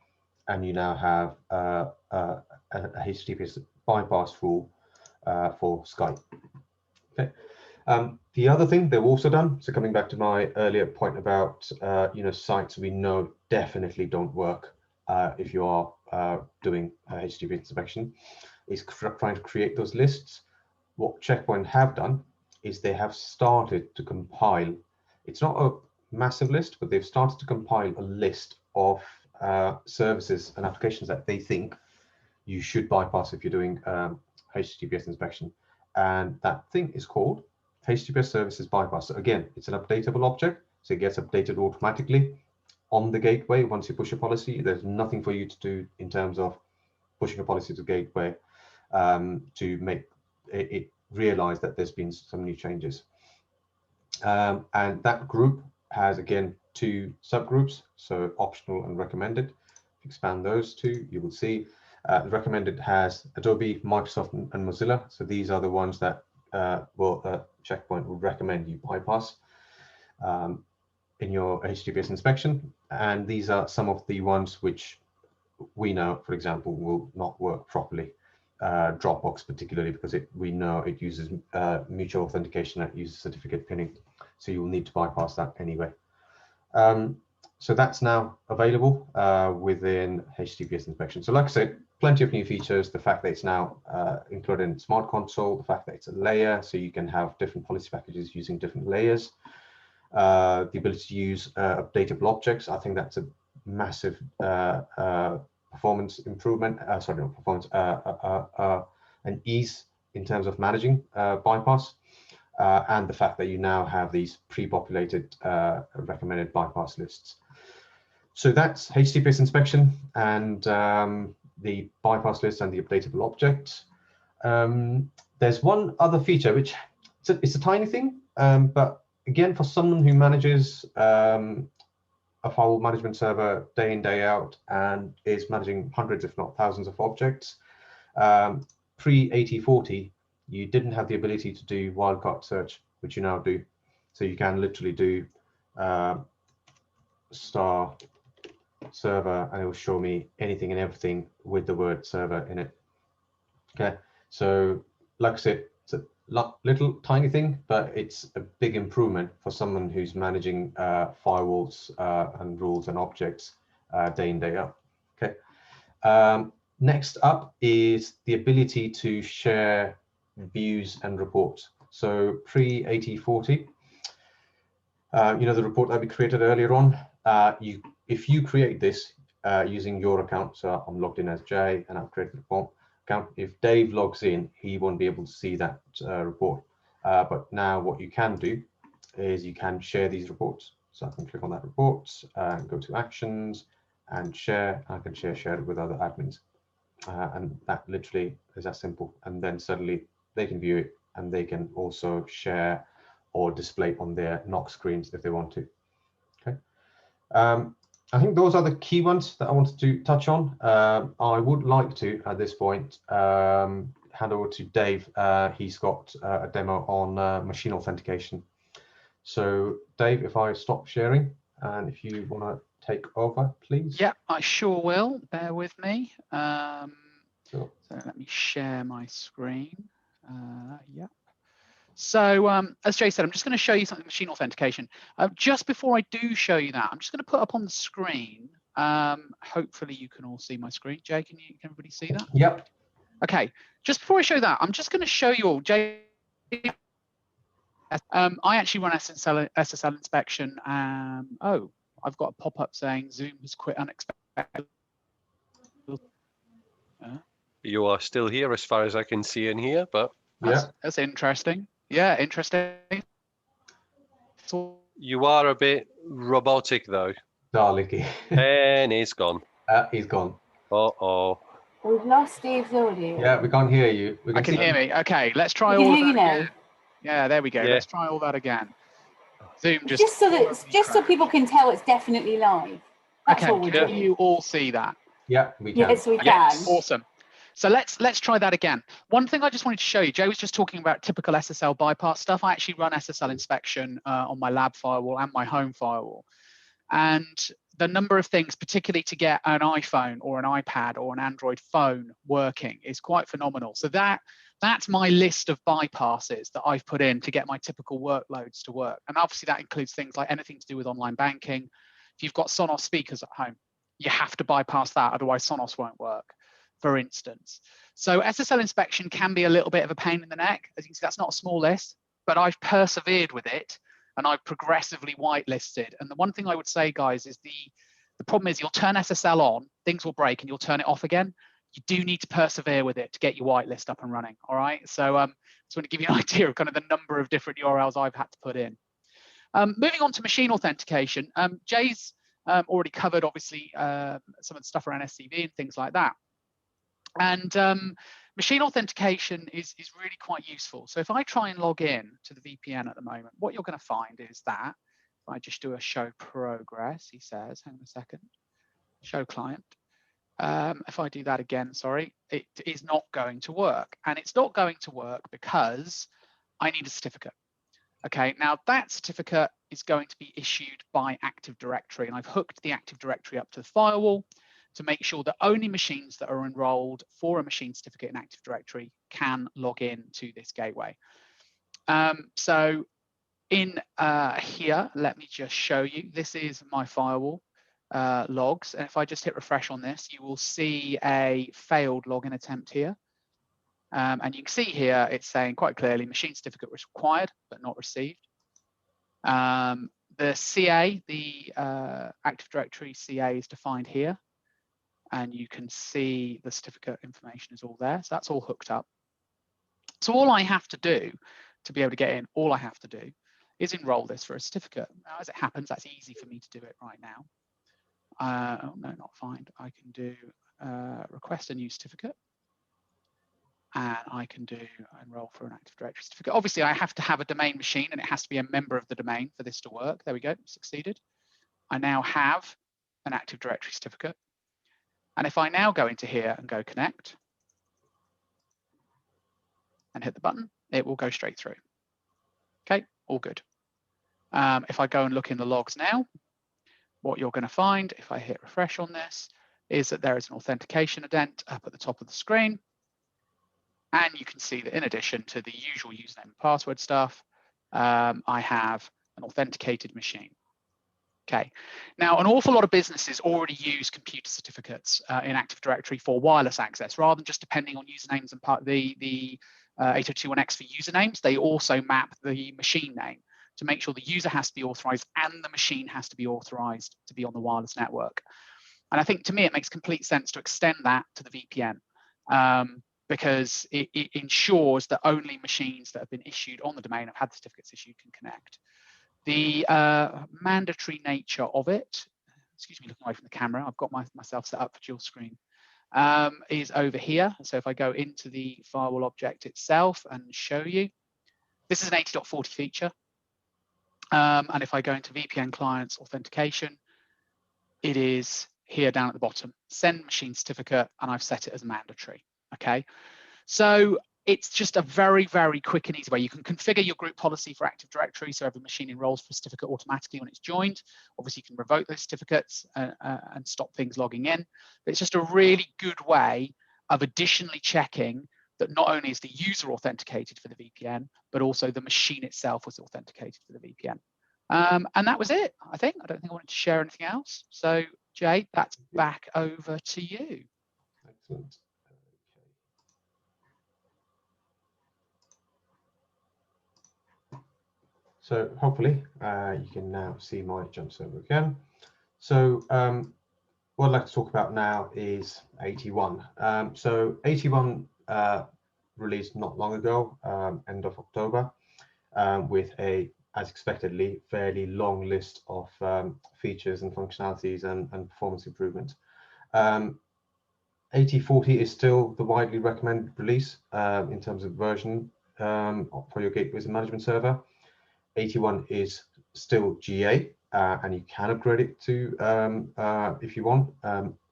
and you now have a HTTPS bypass rule for Skype. Okay. The other thing they've also done, so coming back to my earlier point about sites we know definitely don't work if you are doing HTTP inspection, is trying to create those lists. What Check Point have done is they have started to compile. It's not a massive list, but they've started to compile a list of services and applications that they think you should bypass if you're doing HTTPS inspection, and that thing is called HTTPS services bypass. So again, it's an updatable object, so it gets updated automatically on the gateway. Once you push a policy, there's nothing for you to do in terms of pushing a policy to gateway to make it realize that there's been some new changes. And that group has, again, two subgroups, so optional and recommended. If you expand those two, you will see the recommended has Adobe, Microsoft, and Mozilla. So these are the ones that Check Point would recommend you bypass in your HTTPS inspection. And these are some of the ones which we know, for example, will not work properly. Dropbox particularly, because we know it uses mutual authentication, that uses certificate pinning. So you will need to bypass that anyway. So that's now available within HTTPS inspection. So like I said, plenty of new features. The fact that it's now included in Smart Console, the fact that it's a layer, so you can have different policy packages using different layers. The ability to use updatable objects. I think that's a massive performance improvement, sorry, not performance, an ease in terms of managing bypass, and the fact that you now have these pre-populated recommended bypass lists. So that's HTTPS inspection and the bypass list and the updatable object. There's one other feature, which it's a tiny thing, but again, for someone who manages a firewall management server day in, day out, and is managing hundreds, if not thousands of objects, pre-AT40, you didn't have the ability to do wildcard search, which you now do. So you can literally do star server, and it will show me anything and everything with the word server in it. Okay, so like I said, it's a little tiny thing, but it's a big improvement for someone who's managing firewalls and rules and objects day in, day out. Okay. Next up is the ability to share views and reports. So pre-AT40, you know, the report that we created earlier on, if you create this using your account, so I'm logged in as Jay and I've created the account, if Dave logs in, he won't be able to see that report. But now what you can do is you can share these reports. So I can click on that report and go to actions and share. I can share it with other admins. And that literally is as simple. And then suddenly they can view it, and they can also share or display on their NOC screens if they want to. Okay. I think those are the key ones that I wanted to touch on. I would like to, at this point, hand over to Dave. He's got a demo on machine authentication. So Dave, if I stop sharing, and if you want to take over, please. Yeah, I sure will. Bear with me. Sure. So let me share my screen. Yeah. So as Jay said, I'm just going to show you something machine authentication. Just before I do show you that, I'm just going to put up on the screen. Hopefully you can all see my screen. Jay, can everybody see that? Yep. Okay. Just before I show that, I'm just going to show you all. Jay, I actually run SSL inspection. Oh, I've got a pop-up saying Zoom has quit unexpectedly. You are still here as far as I can see in here, but that's interesting. Yeah, interesting. You are a bit robotic though. Darlicky. And he's gone. He's gone. Uh-oh. We've lost Steve's audio. Yeah, we can't hear you. I can hear me. Okay, let's try We all can of hear that you now. again. Yeah, there we go. Yeah. Let's try all that again. Zoom Just so people can tell it's definitely live. That's okay, all we're can doing. you all see that? Yeah, we can. Yes, we can. Yes, awesome. So let's try that again. One thing I just wanted to show you, Jay was just talking about typical SSL bypass stuff. I actually run SSL inspection on my lab firewall and my home firewall. And the number of things, particularly to get an iPhone or an iPad or an Android phone working, is quite phenomenal. So that's my list of bypasses that I've put in to get my typical workloads to work. And obviously that includes things like anything to do with online banking. If you've got Sonos speakers at home, you have to bypass that, otherwise Sonos won't work, for instance. So SSL inspection can be a little bit of a pain in the neck. As you can see, that's not a small list, but I've persevered with it and I've progressively whitelisted. And the one thing I would say, guys, is the problem is you'll turn SSL on, things will break, and you'll turn it off again. You do need to persevere with it to get your whitelist up and running, all right? So I just want to give you an idea of kind of the number of different URLs I've had to put in. Moving on to machine authentication, Jay's already covered, obviously, some of the stuff around SCV and things like that. And machine authentication is really quite useful. So if I try and log in to the VPN at the moment, what you're going to find is that if I just do a show progress, he says, hang on a second, show client. If I do that again, sorry, it is not going to work. And it's not going to work because I need a certificate. Okay, now that certificate is going to be issued by Active Directory, and I've hooked the Active Directory up to the firewall to make sure that only machines that are enrolled for a machine certificate in Active Directory can log in to this gateway. So in here, let me just show you, this is my firewall logs. And if I just hit refresh on this, you will see a failed login attempt here. And you can see here, it's saying quite clearly, machine certificate was required, but not received. The CA, the Active Directory CA is defined here. and you can see the certificate information is all there. So that's all hooked up. So all I have to do to be able to get in, all I have to do is enroll this for a certificate. Now, as it happens, that's easy for me to do it right now. Oh no, not find. I can do request a new certificate, and I can do enroll for an Active Directory certificate. Obviously, I have to have a domain machine, and it has to be a member of the domain for this to work. There we go, succeeded. I now have an Active Directory certificate. And if I now go into here and go connect and hit the button, it will go straight through. Okay, all good. If I go and look in the logs now, what you're going to find, if I hit refresh on this, is that there is an authentication indent up at the top of the screen. And you can see that in addition to the usual username and password stuff, I have an authenticated machine. Okay, now an awful lot of businesses already use computer certificates in Active Directory for wireless access, rather than just depending on usernames and part the 8021X for usernames. They also map the machine name to make sure the user has to be authorized and the machine has to be authorized to be on the wireless network. And I think to me, it makes complete sense to extend that to the VPN because it ensures that only machines that have been issued on the domain, have had the certificates issued, can connect. The mandatory nature of it, excuse me, looking away from the camera, I've got myself set up for dual screen, is over here. So if I go into the firewall object itself and show you, this is an 80.40 feature. And if I go into VPN clients authentication, it is here down at the bottom, send machine certificate, and I've set it as mandatory. Okay, so it's just a very, very quick and easy way. You can configure your group policy for Active Directory so every machine enrolls for a certificate automatically when it's joined. Obviously, you can revoke those certificates and stop things logging in. But it's just a really good way of additionally checking that not only is the user authenticated for the VPN, but also the machine itself was authenticated for the VPN. And that was it, I think. I don't think I wanted to share anything else. So, Jay, that's back over to you. Excellent. So hopefully you can now see my jump server again. So what I'd like to talk about now is 81. So 81 released not long ago, end of October, with a, as expectedly, fairly long list of features and functionalities and performance improvements. 8040 is still the widely recommended release in terms of version for your gateways and management server. 81 is still GA, and you can upgrade it to if you want,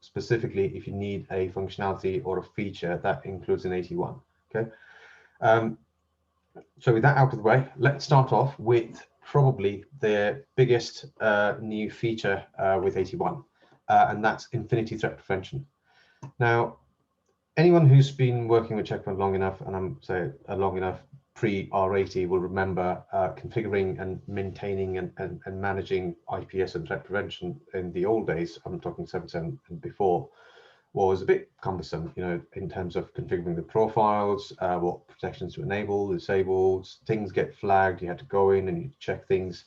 specifically if you need a functionality or a feature that includes an 81. Okay, so with that out of the way, let's start off with probably the biggest new feature with 81, and that's Infinity Threat Prevention. Now, anyone who's been working with Check Point long enough, and I'm saying long enough, pre-R80 will remember configuring and maintaining and managing IPS and threat prevention in the old days, I'm talking 7.7 and before, was a bit cumbersome, you know, in terms of configuring the profiles, what protections to enable, disabled, things get flagged, you had to go in and you check things.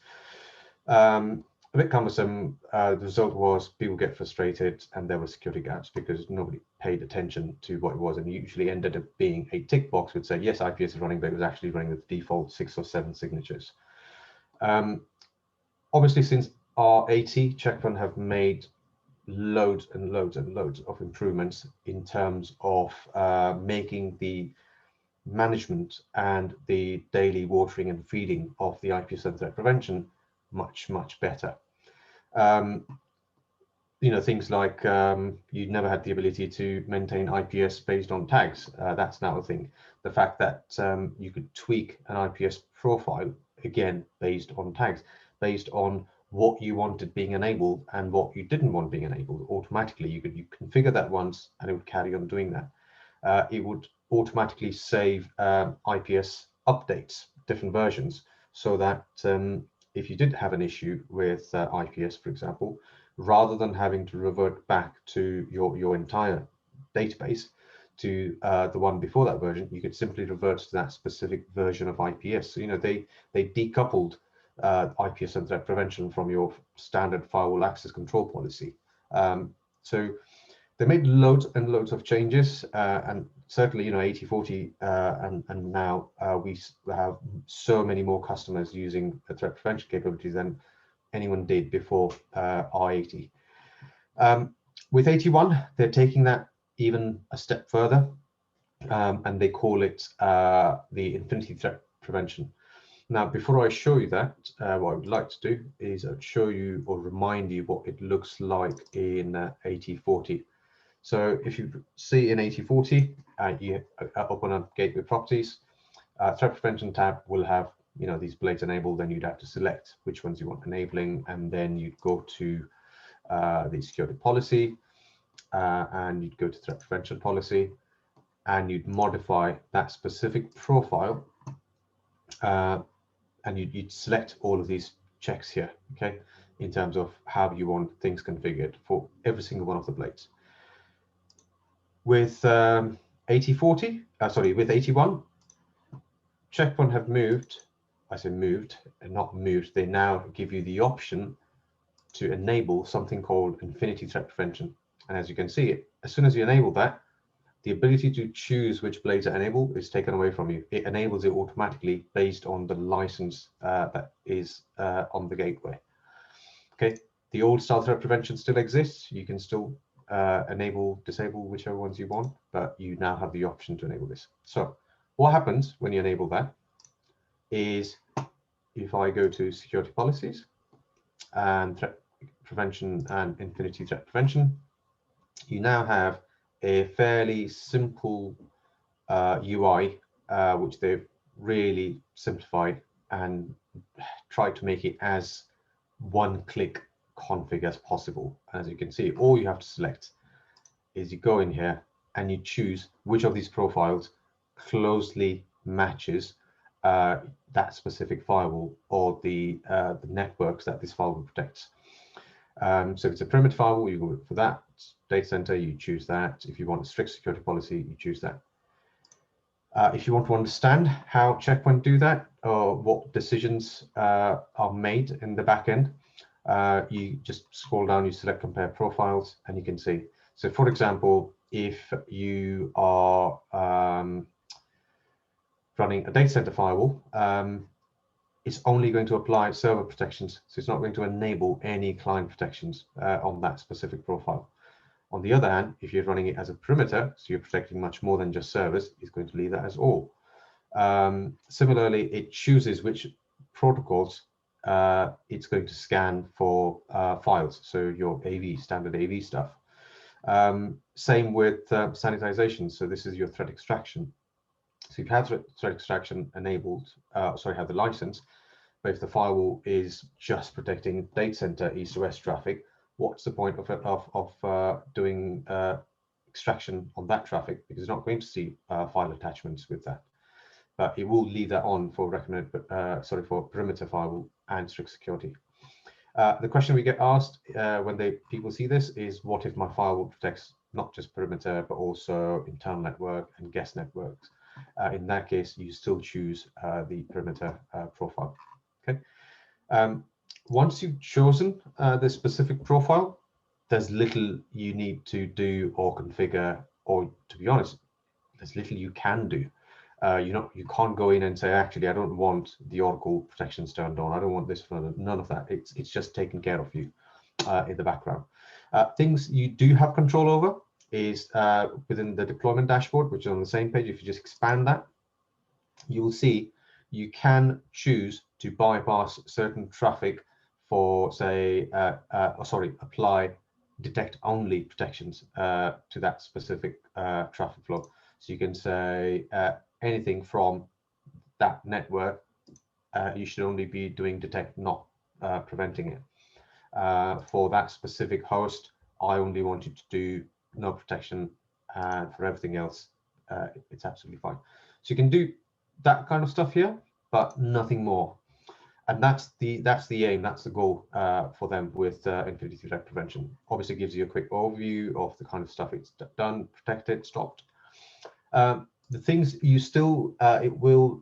A bit cumbersome. The result was people get frustrated and there were security gaps because nobody paid attention to what it was, and usually ended up being a tick box would say yes, IPS is running, but it was actually running with the default 6 or 7 signatures. Obviously, since R80, Check Point have made loads and loads and loads of improvements in terms of making the management and the daily watering and feeding of the IPS and threat prevention much better. You know, things like you never had the ability to maintain IPS based on tags. That's now a thing. The fact that you could tweak an IPS profile, again, based on tags, based on what you wanted being enabled and what you didn't want being enabled automatically. You configure that once and it would carry on doing that. It would automatically save IPS updates, different versions, so that if you did have an issue with IPS, for example, rather than having to revert back to your entire database to the one before that version, you could simply revert to that specific version of IPS. So, you know, they decoupled IPS and threat prevention from your standard firewall access control policy. So they made loads and loads of changes, and certainly, 8040 and now we have so many more customers using the threat prevention capabilities than anyone did before R80. With 81, they're taking that even a step further, and they call it the Infinity Threat Prevention. Now, before I show you that, what I would like to do is show you or remind you what it looks like in 8040. So if you see in 8040, you open up Gateway Properties, Threat Prevention tab will have these blades enabled. Then you'd have to select which ones you want enabling, and then you'd go to the security policy, and you'd go to threat prevention policy, and you'd modify that specific profile, and you'd select all of these checks here, okay, in terms of how you want things configured for every single one of the blades. With 8040, with 81, Check Point have moved. I say moved and not moved. They now give you the option to enable something called Infinity Threat Prevention. And as you can see, as soon as you enable that, the ability to choose which blades are enabled is taken away from you. It enables it automatically based on the license that is on the gateway. Okay, the old style threat prevention still exists. You can still enable, disable whichever ones you want, but you now have the option to enable this. So what happens when you enable that is, if I go to security policies and threat prevention and Infinity Threat Prevention, you now have a fairly simple UI, which they've really simplified and tried to make it as one-click config as possible. As you can see, all you have to select is you go in here and you choose which of these profiles closely matches that specific firewall or the networks that this firewall protects. So if it's a perimeter firewall, you go for that. Data center, you choose that. If you want a strict security policy, you choose that. If you want to understand how Check Point do that, or what decisions are made in the back end, you just scroll down, you select compare profiles, and you can see. So for example, if you are running a data center firewall, it's only going to apply server protections. So it's not going to enable any client protections on that specific profile. On the other hand, if you're running it as a perimeter, so you're protecting much more than just servers, it's going to leave that as all. Similarly, it chooses which protocols it's going to scan for files. So your AV, standard AV stuff. Same with sanitization. So this is your threat extraction. So if you have threat extraction enabled, have the license, but if the firewall is just protecting data center east to west traffic, what's the point of doing extraction on that traffic? Because it's not going to see file attachments with that, but it will leave that on for for perimeter firewall and strict security. The question we get asked when people see this is, what if my firewall protects not just perimeter but also internal network and guest networks? In that case, you still choose the perimeter profile. Okay. Once you've chosen the specific profile, there's little you need to do or configure, or to be honest, there's little you can do. You can't go in and say, actually, I don't want the Oracle protections turned on. I don't want this, none of that. It's just taken care of you in the background. Things you do have control over is within the deployment dashboard, which is on the same page. If you just expand that, you will see you can choose to bypass certain traffic for, say, apply detect only protections to that specific traffic flow. So you can say anything from that network, you should only be doing detect, not preventing it. For that specific host, I only want you to do no protection, and for everything else, it's absolutely fine. So you can do that kind of stuff here, but nothing more. And that's the aim, that's the goal for them with Infinity Threat Prevention. Obviously, it gives you a quick overview of the kind of stuff it's done, protected, stopped. The things you still it will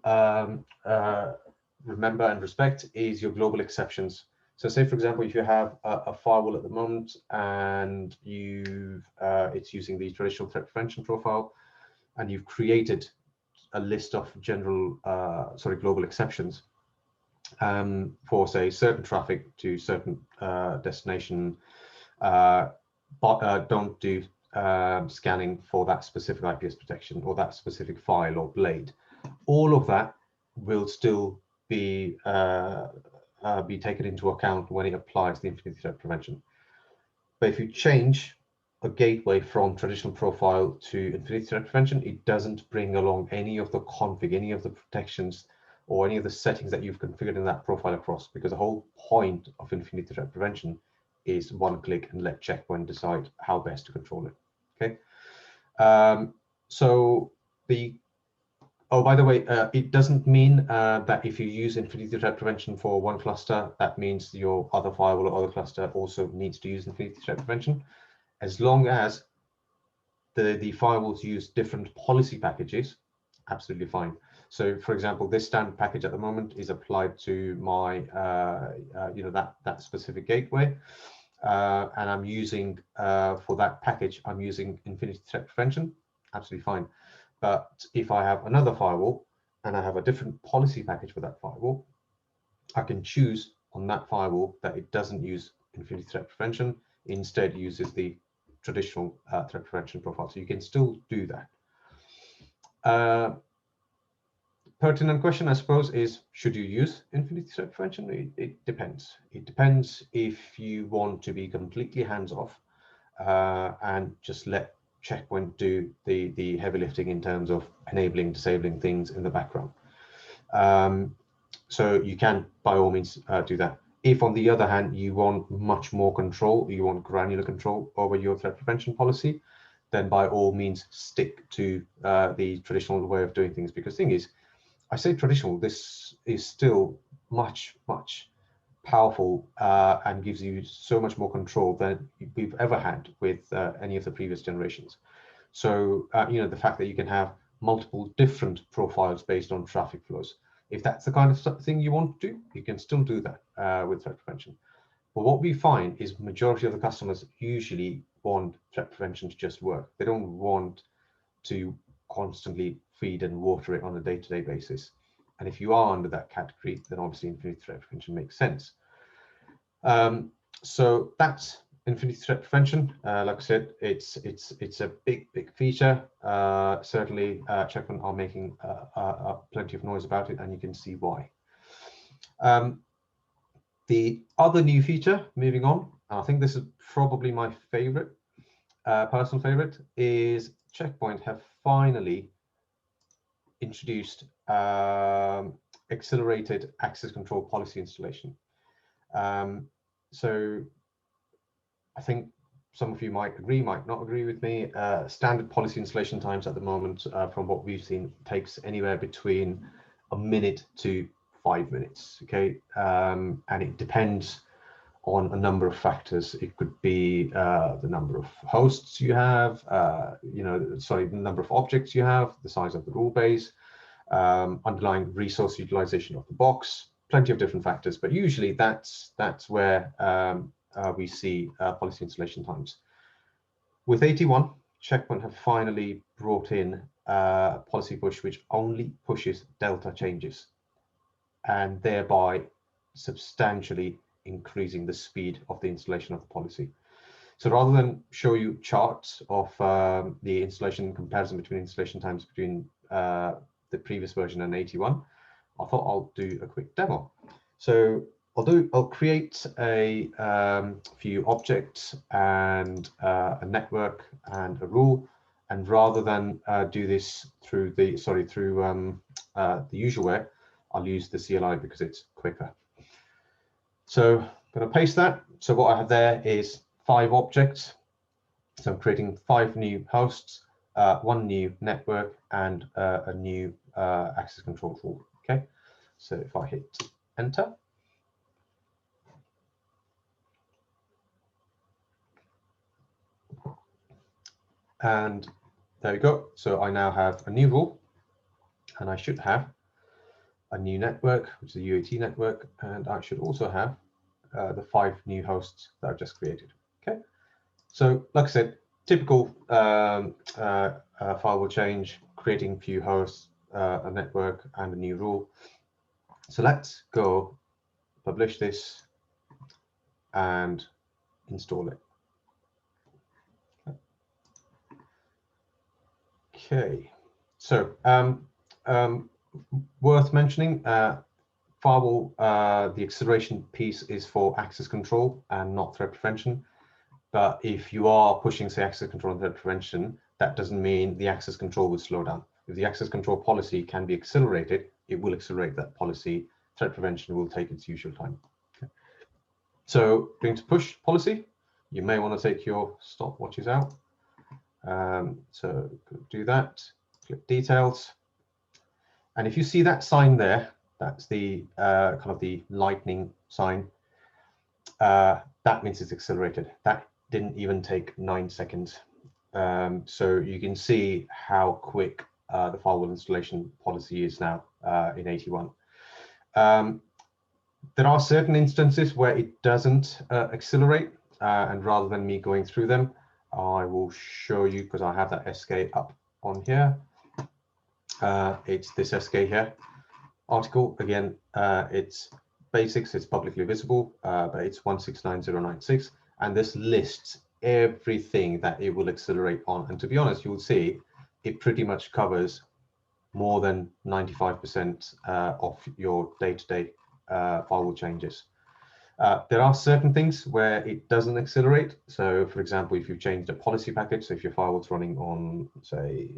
remember and respect is your global exceptions. So say, for example, if you have a firewall at the moment and it's using the traditional threat prevention profile, and you've created a list of global exceptions for, say, certain traffic to certain destination, but don't do scanning for that specific IPS protection or that specific file or blade. All of that will still be taken into account when it applies the Infinity Threat Prevention. But if you change a gateway from traditional profile to Infinity Threat Prevention, it doesn't bring along any of the config, any of the protections, or any of the settings that you've configured in that profile across, because the whole point of Infinity Threat Prevention is one click and let Check Point decide how best to control it. Okay. Oh, by the way, it doesn't mean that if you use Infinity Threat Prevention for one cluster, that means your other firewall or other cluster also needs to use Infinity Threat Prevention, as long as the firewalls use different policy packages. Absolutely fine. So, for example, this standard package at the moment is applied to my, that specific gateway, and I'm using for that package, I'm using Infinity Threat Prevention. Absolutely fine. But if I have another firewall and I have a different policy package for that firewall, I can choose on that firewall that it doesn't use Infinity Threat Prevention, instead uses the traditional threat prevention profile. So you can still do that. Pertinent question, I suppose, is should you use Infinity Threat Prevention? It depends. It depends if you want to be completely hands-off and just let Check Point do the heavy lifting in terms of enabling, disabling things in the background. So you can, by all means, do that. If, on the other hand, you want much more control, you want granular control over your threat prevention policy, then by all means stick to the traditional way of doing things. Because the thing is, I say traditional, this is still much, much powerful and gives you so much more control than we've ever had with any of the previous generations. So, the fact that you can have multiple different profiles based on traffic flows, if that's the kind of thing you want to do, you can still do that with threat prevention. But what we find is majority of the customers usually want threat prevention to just work. They don't want to constantly feed and water it on a day-to-day basis. And if you are under that category, then obviously Infinity Threat Prevention makes sense. So that's Infinity Threat Prevention. Like I said, it's a big feature. Certainly, Check Point are making plenty of noise about it, and you can see why. The other new feature, moving on, I think this is probably my favorite, personal favorite, is Check Point have finally introduced accelerated access control policy installation. So I think some of you might agree, might not agree with me. Standard policy installation times at the moment, from what we've seen, takes anywhere between a minute to 5 minutes. Okay, and it depends on a number of factors. It could be the number of hosts you have, the number of objects you have, the size of the rule base, underlying resource utilization of the box, plenty of different factors. But usually that's where we see policy installation times. With 81, Check Point have finally brought in a policy push which only pushes delta changes, and thereby substantially increasing the speed of the installation of the policy. So rather than show you charts of the installation comparison between installation times between the previous version and 81, I thought I'll do a quick demo. So I'll create a few objects and a network and a rule, and rather than do this through the usual way, I'll use the CLI because it's quicker. So I'm going to paste that. So what I have there is 5 objects. So I'm creating 5 new hosts, 1 new network, and a new access control rule. Okay, so if I hit enter, and there we go. So I now have a new rule, and I should have a new network, which is a UAT network, and I should also have the 5 new hosts that I've just created. Okay, so like I said, typical firewall change, creating few hosts, a network, and a new rule. So let's go publish this and install it. Okay, so worth mentioning, firewall, the acceleration piece is for access control and not threat prevention. But if you are pushing, say, access control and threat prevention, that doesn't mean the access control will slow down. If the access control policy can be accelerated, it will accelerate that policy. Threat prevention will take its usual time. Okay. So going to push policy, you may want to take your stopwatches out. So do that, click details. And if you see that sign there, that's the kind of the lightning sign. That means it's accelerated. That didn't even take 9 seconds. So you can see how quick the firewall installation policy is now in 81. There are certain instances where it doesn't accelerate, and rather than me going through them, I will show you, because I have that SK up on here. It's this SK here. Article, again, it's basics, it's publicly visible, but it's 169.096, and this lists everything that it will accelerate on. And to be honest, you will see it pretty much covers more than 95% of your day-to-day firewall changes. There are certain things where it doesn't accelerate. So for example, if you've changed a policy package, so if your firewall's running on, say,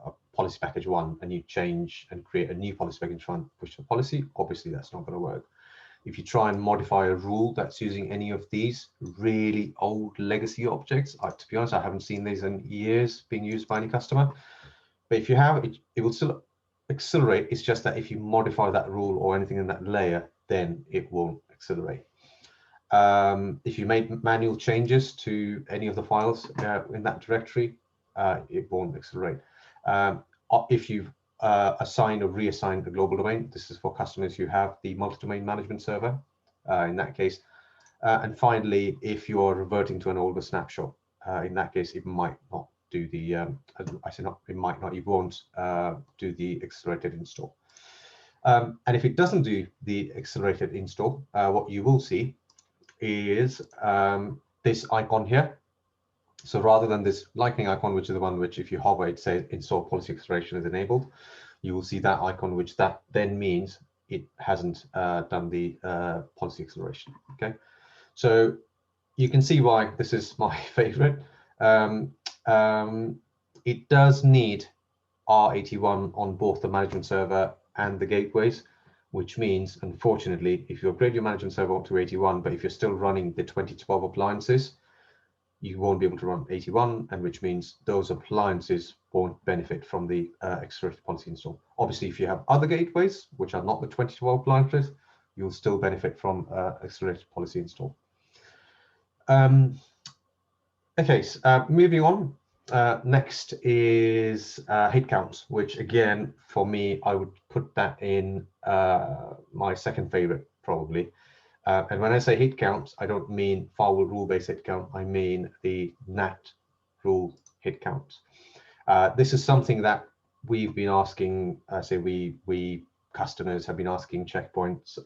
a policy package 1, and you change and create a new policy package trying to push the policy, obviously that's not going to work. If you try and modify a rule that's using any of these really old legacy objects, to be honest, I haven't seen these in years being used by any customer. But if you have, it will still accelerate. It's just that if you modify that rule or anything in that layer, then it won't accelerate. If you made manual changes to any of the files in that directory, it won't accelerate. If you've assigned or reassigned the global domain, this is for customers who have the multi-domain management server in that case. And finally, if you are reverting to an older snapshot, in that case, it might not do the, I say not, it might not, it won't do the accelerated install. And if it doesn't do the accelerated install, what you will see is this icon here. So rather than this lightning icon, which is the one which if you hover, it says install policy acceleration is enabled, you will see that icon, which that then means it hasn't done the policy acceleration. Okay, so you can see why this is my favorite. It does need R81 on both the management server and the gateways, which means, unfortunately, if you upgrade your management server to 81, but if you're still running the 2012 appliances, you won't be able to run 81, and which means those appliances won't benefit from the accelerated policy install. Obviously, if you have other gateways, which are not the 2012 appliances, you'll still benefit from accelerated policy install. Okay, so, moving on. Next is hit counts, which again, for me, I would put that in my second favorite, probably. And when I say hit counts, I don't mean firewall rule-based hit count. I mean the NAT rule hit counts. This is something that we've been asking, say we customers have been asking checkpoints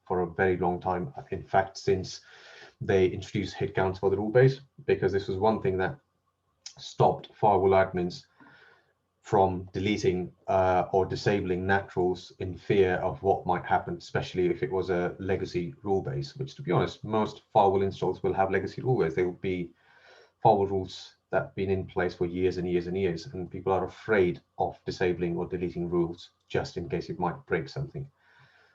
for a very long time. In fact, since they introduced hit counts for the rule base, because this was one thing that stopped firewall admins from deleting or disabling NAT rules in fear of what might happen, especially if it was a legacy rule base, which, to be honest, most firewall installs will have legacy rule base. They will be firewall rules that have been in place for years and years and years, and people are afraid of disabling or deleting rules just in case it might break something.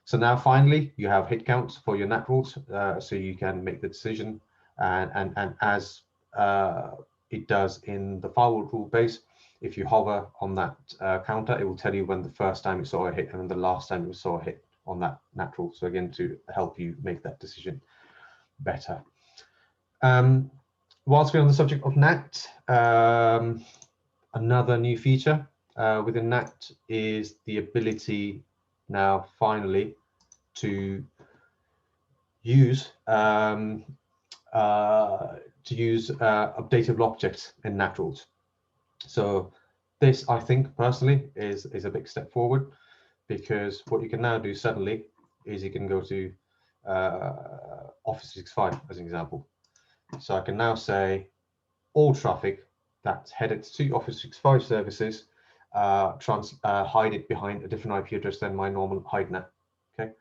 So now finally you have hit counts for your NAT rules, so you can make the decision, and as it does in the firewall rule base, if you hover on that counter, it will tell you when the first time you saw a hit and when the last time you saw a hit on that NAT rule. So again, to help you make that decision better. Whilst we're on the subject of NAT, another new feature within NAT is the ability now finally to use updatable objects in naturals. So this, I think personally, is a big step forward, because what you can now do suddenly is you can go to Office 365 as an example. So I can now say all traffic that's headed to Office 365 services, hide it behind a different IP address than my normal hide net. Okay,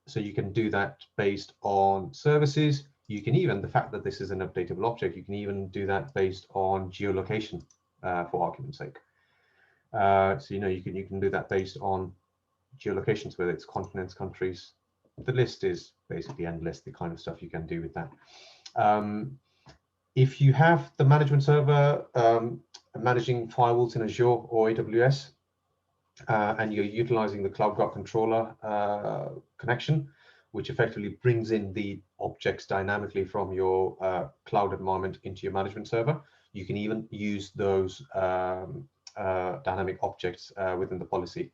so you can do that based on services. You can even, the fact that this is an updatable object, you can even do that based on geolocation, for argument's sake. So you can do that based on geolocations, whether it's continents, countries. The list is basically endless, the kind of stuff you can do with that. If you have the management server managing firewalls in Azure or AWS, and you're utilizing the Cloud Guard controller connection, which effectively brings in the objects dynamically from your cloud environment into your management server, you can even use those dynamic objects within the policy.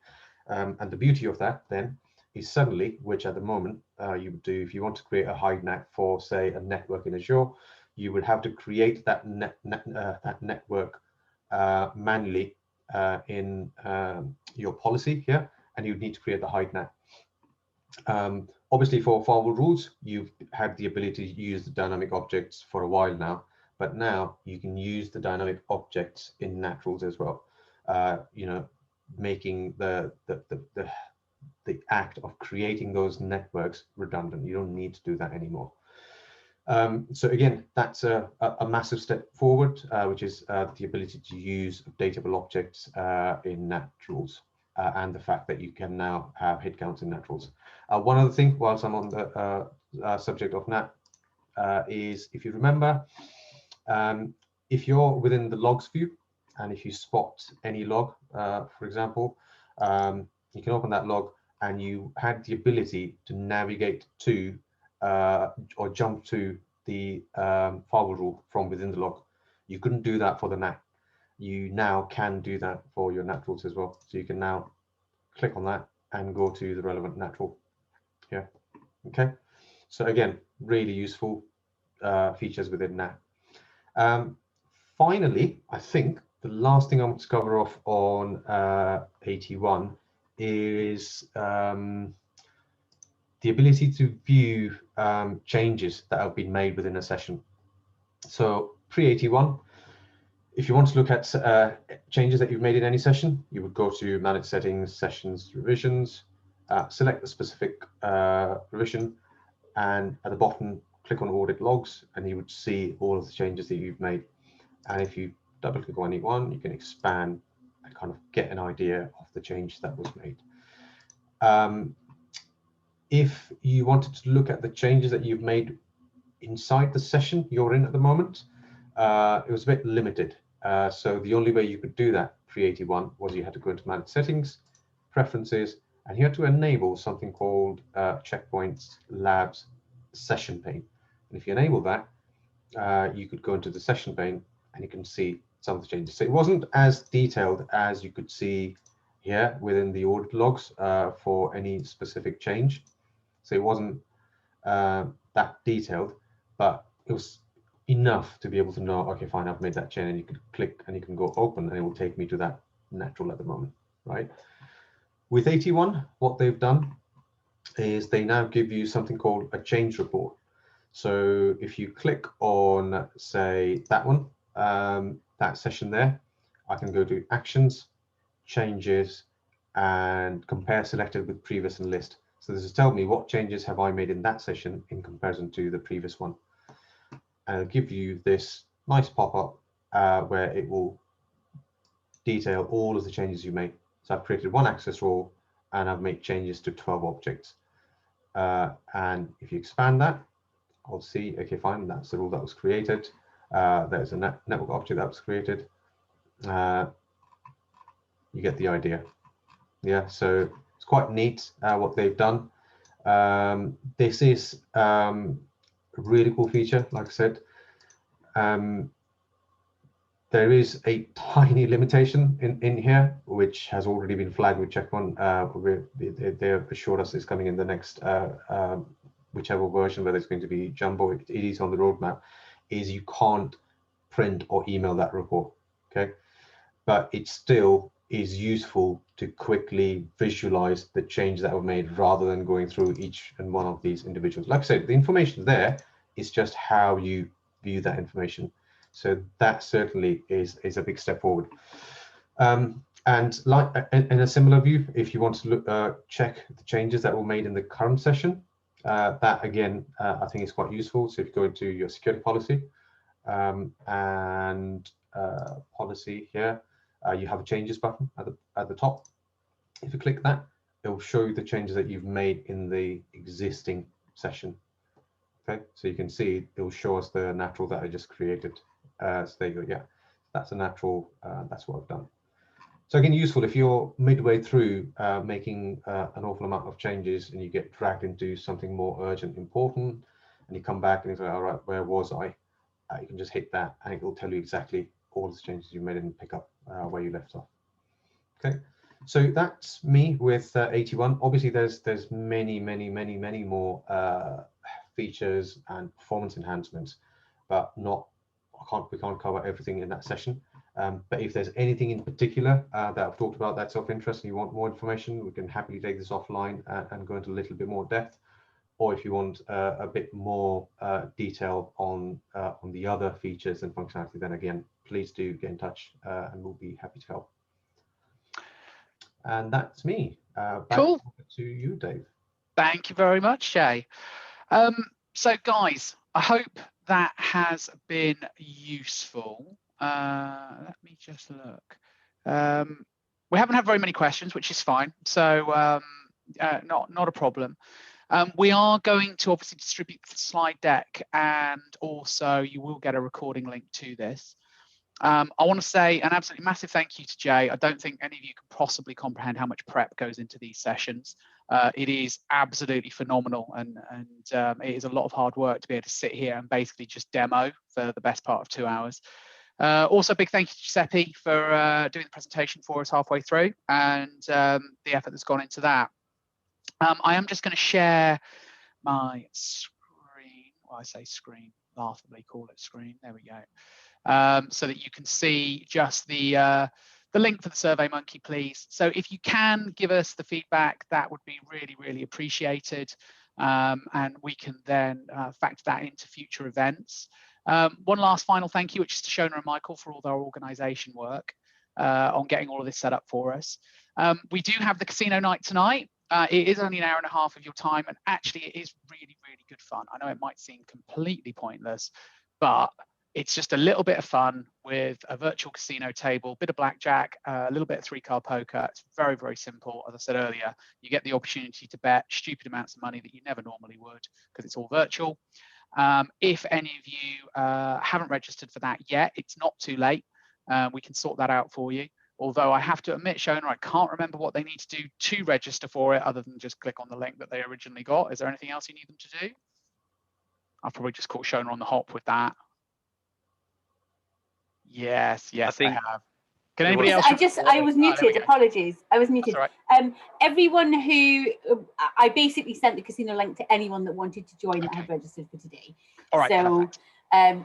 And the beauty of that then is suddenly, which at the moment you would do if you want to create a hide net for, say, a network in Azure, you would have to create that network manually in your policy here, and you'd need to create the hide net. Obviously, for firewall rules, you've had the ability to use the dynamic objects for a while now, but now you can use the dynamic objects in naturals as well. Making the act of creating those networks redundant. You don't need to do that anymore. So again, that's a massive step forward, which is the ability to use updatable objects in naturals, and the fact that you can now have hit counts in naturals. One other thing, whilst I'm on the subject of nat, is if you remember, if you're within the logs view, and if you spot any log, for example, you can open that log, and you had the ability to navigate to or jump to the firewall rule from within the log. You couldn't do that for the NAT. You now can do that for your naturals as well. So you can now click on that and go to the relevant natural here. Okay. So again, really useful features within NAT. Finally, I think the last thing I want to cover off on 81 is the ability to view changes that have been made within a session. So pre-81, if you want to look at changes that you've made in any session, you would go to Manage Settings, Sessions, Revisions, select the specific revision, and at the bottom, click on Audit Logs, and you would see all of the changes that you've made. And if you double click on any one, you can expand and kind of get an idea of the change that was made. If you wanted to look at the changes that you've made inside the session you're in at the moment, it was a bit limited. So the only way you could do that pre-81 was you had to go into Manage Settings, Preferences, and you had to enable something called Check Point Labs Session pane. And if you enable that, you could go into the session pane and you can see some of the changes. So it wasn't as detailed as you could see here within the audit logs for any specific change. So it wasn't that detailed, but it was enough to be able to know, okay, fine, I've made that change, and you can click and you can go open and it will take me to that natural at the moment, right? With 81, what they've done is they now give you something called a change report. So if you click on, say, that one, that session there, I can go to Actions, Changes, and compare selected with previous and list. So this is telling me what changes have I made in that session in comparison to the previous one. And it'll give you this nice pop-up where it will detail all of the changes you made. So I've created one access role and I've made changes to 12 objects. And if you expand that, I'll see, okay, fine, that's the rule that was created. There's a network object that was created. You get the idea. Yeah, so it's quite neat what they've done. This is a really cool feature, like I said. There is a tiny limitation in here, which has already been flagged with Check Point. They have assured us it's coming in the next whichever version, whether it's going to be Jumbo, it is on the roadmap, is you can't print or email that report, okay? But it still is useful to quickly visualize the changes that were made rather than going through each and one of these individuals. Like I said, the information there is just how you view that information. So that certainly is a big step forward. And like in a similar view, if you want to look, check the changes that were made in the current session, that again, I think is quite useful. So if you go into your security policy and policy here, you have a changes button at the top. If you click that, it will show you the changes that you've made in the existing session. Okay, so you can see it will show us the natural that I just created. So there you go. Yeah, that's a natural. That's what I've done. So again, useful if you're midway through making an awful amount of changes and you get dragged into something more urgent, important, and you come back and you say, all right, where was I? You can just hit that and it will tell you exactly all the changes you made and pick up where you left off. Okay, so that's me with 81. Obviously, there's many more features and performance enhancements, but we can't cover everything in that session. But if there's anything in particular that I've talked about that's of interest and you want more information, we can happily take this offline and go into a little bit more depth. Or if you want a bit more detail on the other features and functionality, then again, please do get in touch and we'll be happy to help. And that's me. Back Cool. to you, Dave. Thank you very much, Jay. So guys, I hope that has been useful. Let me just look. We haven't had very many questions, which is fine. So not a problem. We are going to obviously distribute the slide deck, and also you will get a recording link to this. I want to say an absolutely massive thank you to Jay. I don't think any of you can possibly comprehend how much prep goes into these sessions. It is absolutely phenomenal, and it is a lot of hard work to be able to sit here and basically just demo for the best part of 2 hours. Also, big thank you to Giuseppe for doing the presentation for us halfway through, and the effort that's gone into that. I am just going to share my screen. Well, I say screen, laughably call it screen. There we go. So that you can see just the link for the SurveyMonkey, please. So if you can give us the feedback, that would be really appreciated. And we can then factor that into future events. One last final thank you, which is to Shona and Michael for all their organization work on getting all of this set up for us. We do have the casino night tonight. It is only an hour and a half of your time, and actually it is really good fun. I know it might seem completely pointless, but it's just a little bit of fun with a virtual casino table, bit of blackjack, a little bit of 3-card poker. It's very simple. As I said earlier, you get the opportunity to bet stupid amounts of money that you never normally would because it's all virtual. If any of you haven't registered for that yet, it's not too late. We can sort that out for you. Although I have to admit, Shona, I can't remember what they need to do to register for it other than just click on the link that they originally got. Is there anything else you need them to do? I've probably just caught Shona on the hop with that. Yes, I have. Can anybody else? I was muted. Apologies. I was muted. That's all right. Everyone who I basically sent the casino link to anyone that wanted to join that had registered for today. All right. So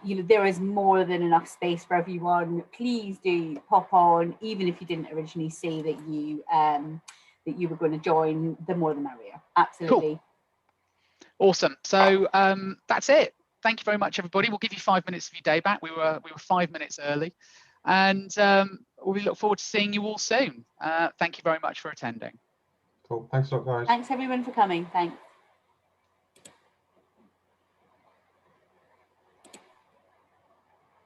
you know, there is more than enough space for everyone. Please do pop on, even if you didn't originally say that you were going to join. The more the merrier. Absolutely. Cool. Awesome. So that's it. Thank you very much, everybody. We'll give you 5 minutes of your day back. We were 5 minutes early, and we look forward to seeing you all soon. Thank you very much for attending. Cool. Thanks a lot, guys. Thanks everyone for coming. Thanks.